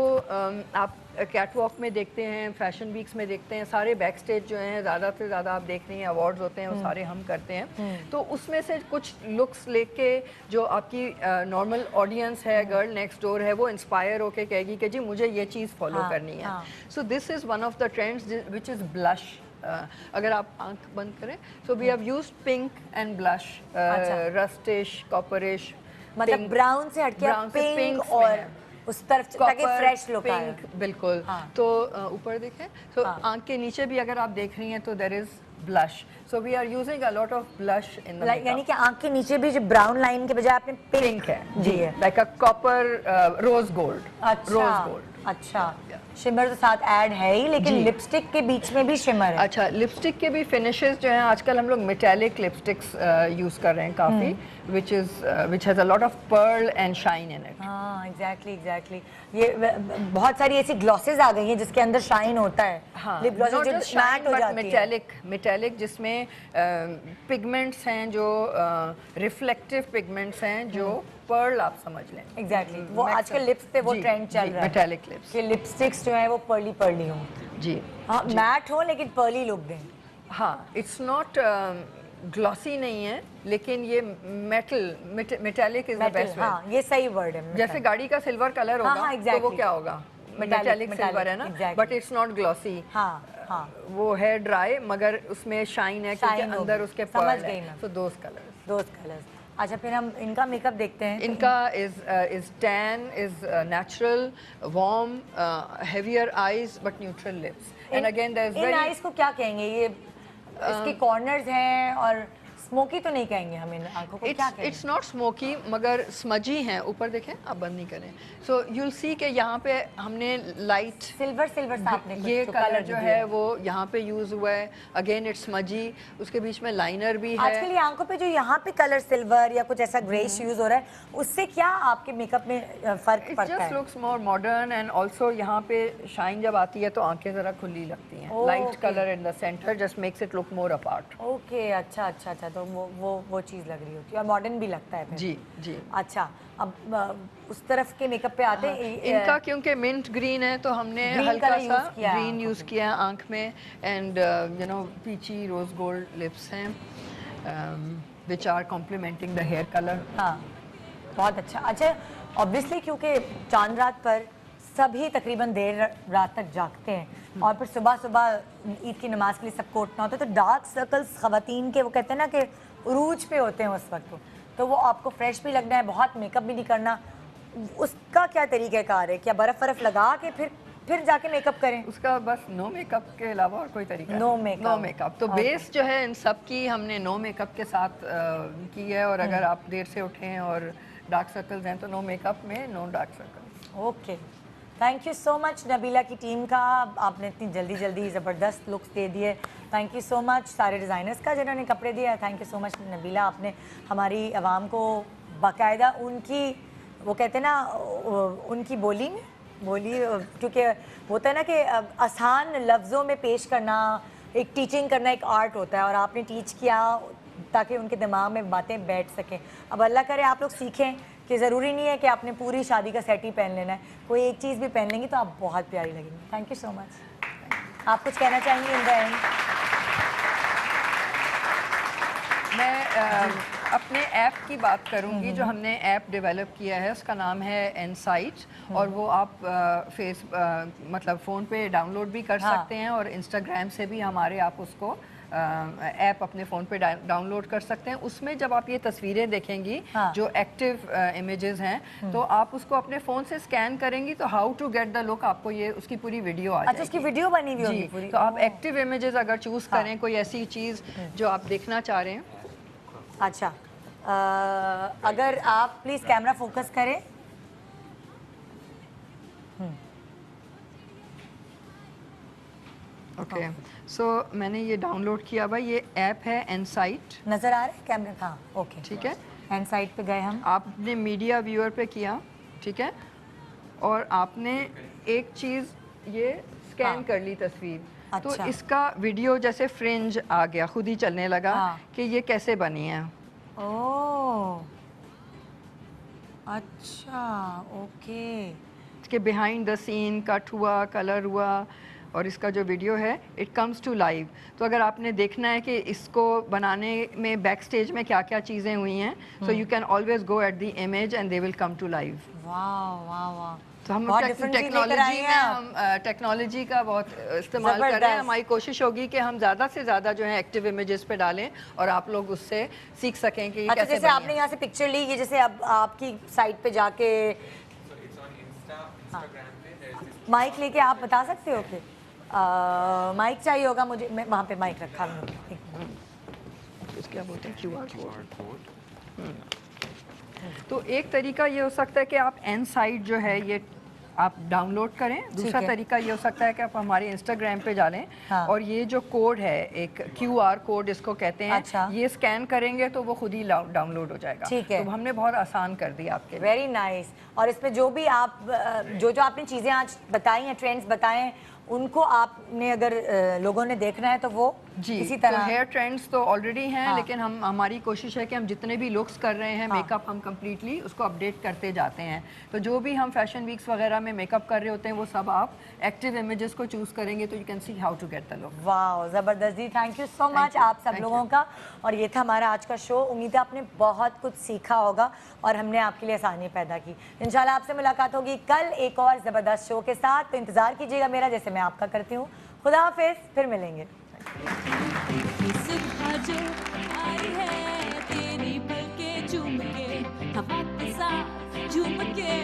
आप कैटवॉक में देखते हैं, फैशन वीक्स में देखते हैं, सारे बैक स्टेज जो हैं ज़्यादा से ज़्यादा आप देख रही हैं अवार्ड्स होते हैं, वो सारे हम करते हैं। तो उसमें से कुछ लुक्स लेके जो आपकी नॉर्मल ऑडियंस है, गर्ल नेक्स्ट डोर है, वो इंस्पायर होके कहेगी कि जी मुझे ये चीज़ फॉलो करनी है। So this is one of the trends which is blush. अगर आप आंख बंद करें, so we have used pink and blush, rustish, copperish, मतलब ब्राउन से हटके पिंक और उस तरफ ताकि फ्रेश लुक आए। बिल्कुल। तो ऊपर देखें, तो आंख के नीचे भी अगर आप देख रही हैं तो there is blush. So we are using a lot of blush in the makeup. यानी कि आंख के नीचे भी जो ब्राउन लाइन के बजाय आपने पिंक है जी है, like a copper rose gold. अच्छा, रोज गोल्ड। अच्छा, शिमर तो साथ ऐड है ही, लेकिन लिपस्टिक के बीच में भी शिमर है। अच्छा, लिपस्टिक के भी फिनिशेस जो हैं आजकल हम लोग मेटालिक लिपस्टिक्स यूज कर रहे हैं काफी, which has a lot of pearl and shine in it. हाँ, एग्जैक्टली। ये बहुत सारी ऐसी ग्लॉसेस आ गई हैं जिसके अंदर शाइन होता है। हाँ, लिप ग्लॉसेस जो मैट हो जाती है, मेटालिक जिसमें पिगमेंट्स हैं, जो रिफ्लेक्टिव पिगमेंट्स हैं, जो पर्ल आप समझ लें। एग्जैक्टली। वो आजकल लिप्स पे वो ट्रेंड चल रहा है, मेटालिक लिप्स, कि लिपस्टिक्स जो है वो पर्ली हो। जी हाँ, मैट हो लेकिन पर्ली लुक दें। हाँ, इट्स नॉट ग्लॉसी नहीं है, लेकिन ये metallic is the best way. हाँ, ये सही वर्ड है। जैसे गाड़ी का सिल्वर कलर होगा, हाँ, तो वो क्या होगा, मेटालिक सिल्वर है ना, बट इट्स नॉट ग्लॉसी। हाँ, वो है ड्राई मगर उसमें शाइन है क्योंकि अंदर उसके पर्ल है। So those colours. अच्छा, फिर हम इनका मेकअप देखते हैं। इनका is tan, is natural, warm, heavier eyes but neutral lips. And again there is very, इन आईज को क्या कहेंगे? ये इसके कॉर्नर्स हैं और स्मोकी तो नहीं कहेंगे हम इन आंखों को, क्या कहेंगे? इट्स नॉट स्मोकी, मगर स्मजी हैं। ऊपर देखें, आप बंद नहीं करें। सो यूल सी कि यहाँ पे हमने लाइट सिल्वर सा आपने कुछ ये जो कलर जो दिया है वो यहाँ पे यूज हुआ है। अगेन इट्स स्मजी, उसके बीच में लाइनर भी है। आजकल ये आंखों पे जो यहाँ पे कलर सिल्वर या कुछ ऐसा ग्रेइश यूज हो रहा है, उससे क्या आपके मेकअप में फर्क इट पड़ता जस्ट है? Looks more modern and also यहाँ पे शाइन जब आती है तो आंखें ज़रा खुली लगती हैं। Oh, light okay. Colour in the centre just makes it look more apart. Okay, अच्छा, तो वो चीज़ लग रही होती है और मॉडर्न भी लगता है फिर। जी जी। अच्छा, अब उस तरफ के मेकअप पे आते हैं। इनका क्योंकि मिंट ग्रीन है तो हमने Green हल्का color सा use किया ग्रीन आंखों यूज़ पे। किया आंख में। And you know peachy rose gold lips हैं which are complementing the hair colour. हाँ, बहुत अच्छा। ऑब्वियसली क्योंकि चांद रात पर सभी तकरीबन देर रात तक जागते हैं और फिर सुबह ईद की नमाज के लिए सबको उठना होता है, तो डार्क सर्कल्स ख़वातीन के वो कहते हैं ना कि उरूज पे होते हैं उस वक्त, तो वो आपको फ्रेश भी लगना है, बहुत मेकअप भी नहीं करना, उसका क्या तरीक़ाकार है? क्या बर्फ़ लगा के फिर जाके मेकअप करें? उसका बस नो मेकअप के अलावा और कोई तरीका No नहीं। makeup। नो मेकअप तो Okay। बेस जो है इन सब की हमने नो मेकअप के साथ की है। और अगर आप देर से उठें और डार्क सर्कल्स हैं तो नो मेकअप में no dark circles. Okay, thank you so much Nabila की टीम का, आपने इतनी जल्दी ज़बरदस्त लुक्स दे दिए। थैंक यू सो मच सारे डिज़ाइनर्स का जिन्होंने कपड़े दिए। Thank you so much Nabila, आपने हमारी आवाम को बाकायदा उनकी वो कहते हैं ना उनकी बोली क्योंकि होता है ना कि आसान लफ्ज़ों में पेश करना, एक टीचिंग करना एक आर्ट होता है और आपने टीच किया ताकि उनके दिमाग में बातें बैठ सकें। अब अल्लाह करे आप लोग सीखें कि ज़रूरी नहीं है कि आपने पूरी शादी का सेट ही पहन लेना है, कोई एक चीज़ भी पहन लेंगी तो आप बहुत प्यारी लगेंगी। Thank you so much. आप कुछ कहना चाहेंगी इन द एंड? मैं अपने ऐप की बात करूंगी जो हमने ऐप डेवलप किया है, उसका नाम है इनसाइट। और वो आप मतलब फ़ोन पे डाउनलोड भी कर सकते हैं और इंस्टाग्राम से भी हमारे आप उसको ऐप अपने फ़ोन पे डाउनलोड कर सकते हैं। उसमें जब आप ये तस्वीरें देखेंगी जो एक्टिव इमेजेस हैं तो आप उसको अपने फ़ोन से स्कैन करेंगी तो how to get the look आपको ये उसकी पूरी वीडियो आ जाएगी। अच्छा, उसकी वीडियो बनी हुई होगी पूरी? तो आप एक्टिव इमेजेस अगर चूज़ करें कोई ऐसी चीज़ जो आप देखना चाह रहे हैं। अच्छा, अगर आप प्लीज़ कैमरा फोकस करें। ओके, सो मैंने ये डाउनलोड किया भाई, ये ऐप है इनसाइट। नज़र आ रहा है कैमरा? हाँ, ओके, ठीक है। एंड साइड पे गए हम। आपने मीडिया व्यूअर पे किया, ठीक है, और आपने एक चीज़ ये स्कैन कर ली तस्वीर। तो अच्छा। इसका वीडियो जैसे फ्रिंज आ गया, खुद ही चलने लगा कि ये कैसे बनी है। ओह, अच्छा, ओके। इसके बिहाइंड द सीन कट हुआ, कलर हुआ, और इसका जो वीडियो है इट कम्स टू लाइव। तो अगर आपने देखना है कि इसको बनाने में बैक स्टेज में क्या क्या चीज़ें हुई हैं, so you can always go at the image and they will come to live. वाह वाह वाह, तो हम बहुत different चीज़ लेकर आई टेक्नोलॉजी में हैं आप। हम टेक्नोलॉजी का बहुत इस्तेमाल कर रहे हैं। ज़बरदस्त। हमारी कोशिश होगी कि हम ज़्यादा से ज़्यादा जो है एक्टिव इमेजेस पे डालें और आप लोग उससे सीख सकें कि ये अच्छा, कैसे जैसे बनी आपने है। यहाँ से पिक्चर ली, ये जैसे अब आपकी साइट पे जाके माइक लेके आप बता सकते हो कि माइक चाहिए होगा मुझे, मैं वहाँ पे माइक रखा हूँ। इसको क्या बोलते हैं, QR कोड। तो एक तरीका ये हो सकता है कि आप इनसाइट जो है ये आप डाउनलोड करें। दूसरा है। तरीका ये हो सकता है कि आप हमारे इंस्टाग्राम पे डालें और ये जो कोड है, एक QR कोड इसको कहते हैं, अच्छा। ये स्कैन करेंगे तो वो खुद ही डाउनलोड हो जाएगा। ठीक है। तो हमने बहुत आसान कर दिया आपके लिए। Very nice. और इसमें जो भी आप जो आपने चीज़ें आज बताई हैं, ट्रेंड्स बताए हैं, उनको आपने अगर लोगों ने देखना है तो वो जी, इसी तो तरह हेयर ट्रेंड्स तो ऑलरेडी हैं, लेकिन हमारी कोशिश है कि हम जितने भी लुक्स कर रहे हैं मेकअप, हम कम्प्लीटली उसको अपडेट करते जाते हैं। तो जो भी हम फैशन वीक्स वगैरह में मेकअप कर रहे होते हैं वो सब आप एक्टिव इमेजेस को चूज़ करेंगे तो you can see how to get the look. वाह, ज़बरदस्त जी, थैंक यू सो मच आप सब लोगों का। और ये था हमारा आज का शो। उम्मीद है आपने बहुत कुछ सीखा होगा और हमने आपके लिए आसानी पैदा की। इंशाल्लाह आपसे मुलाकात होगी कल एक और ज़बरदस्त शो के साथ, तो इंतज़ार कीजिएगा मेरा, जैसे मैं आपका करती हूँ। खुदा हाफिज़, फिर मिलेंगे। सुबह जो आई है तेरी पलके चूम के, हवा के साथ झूम के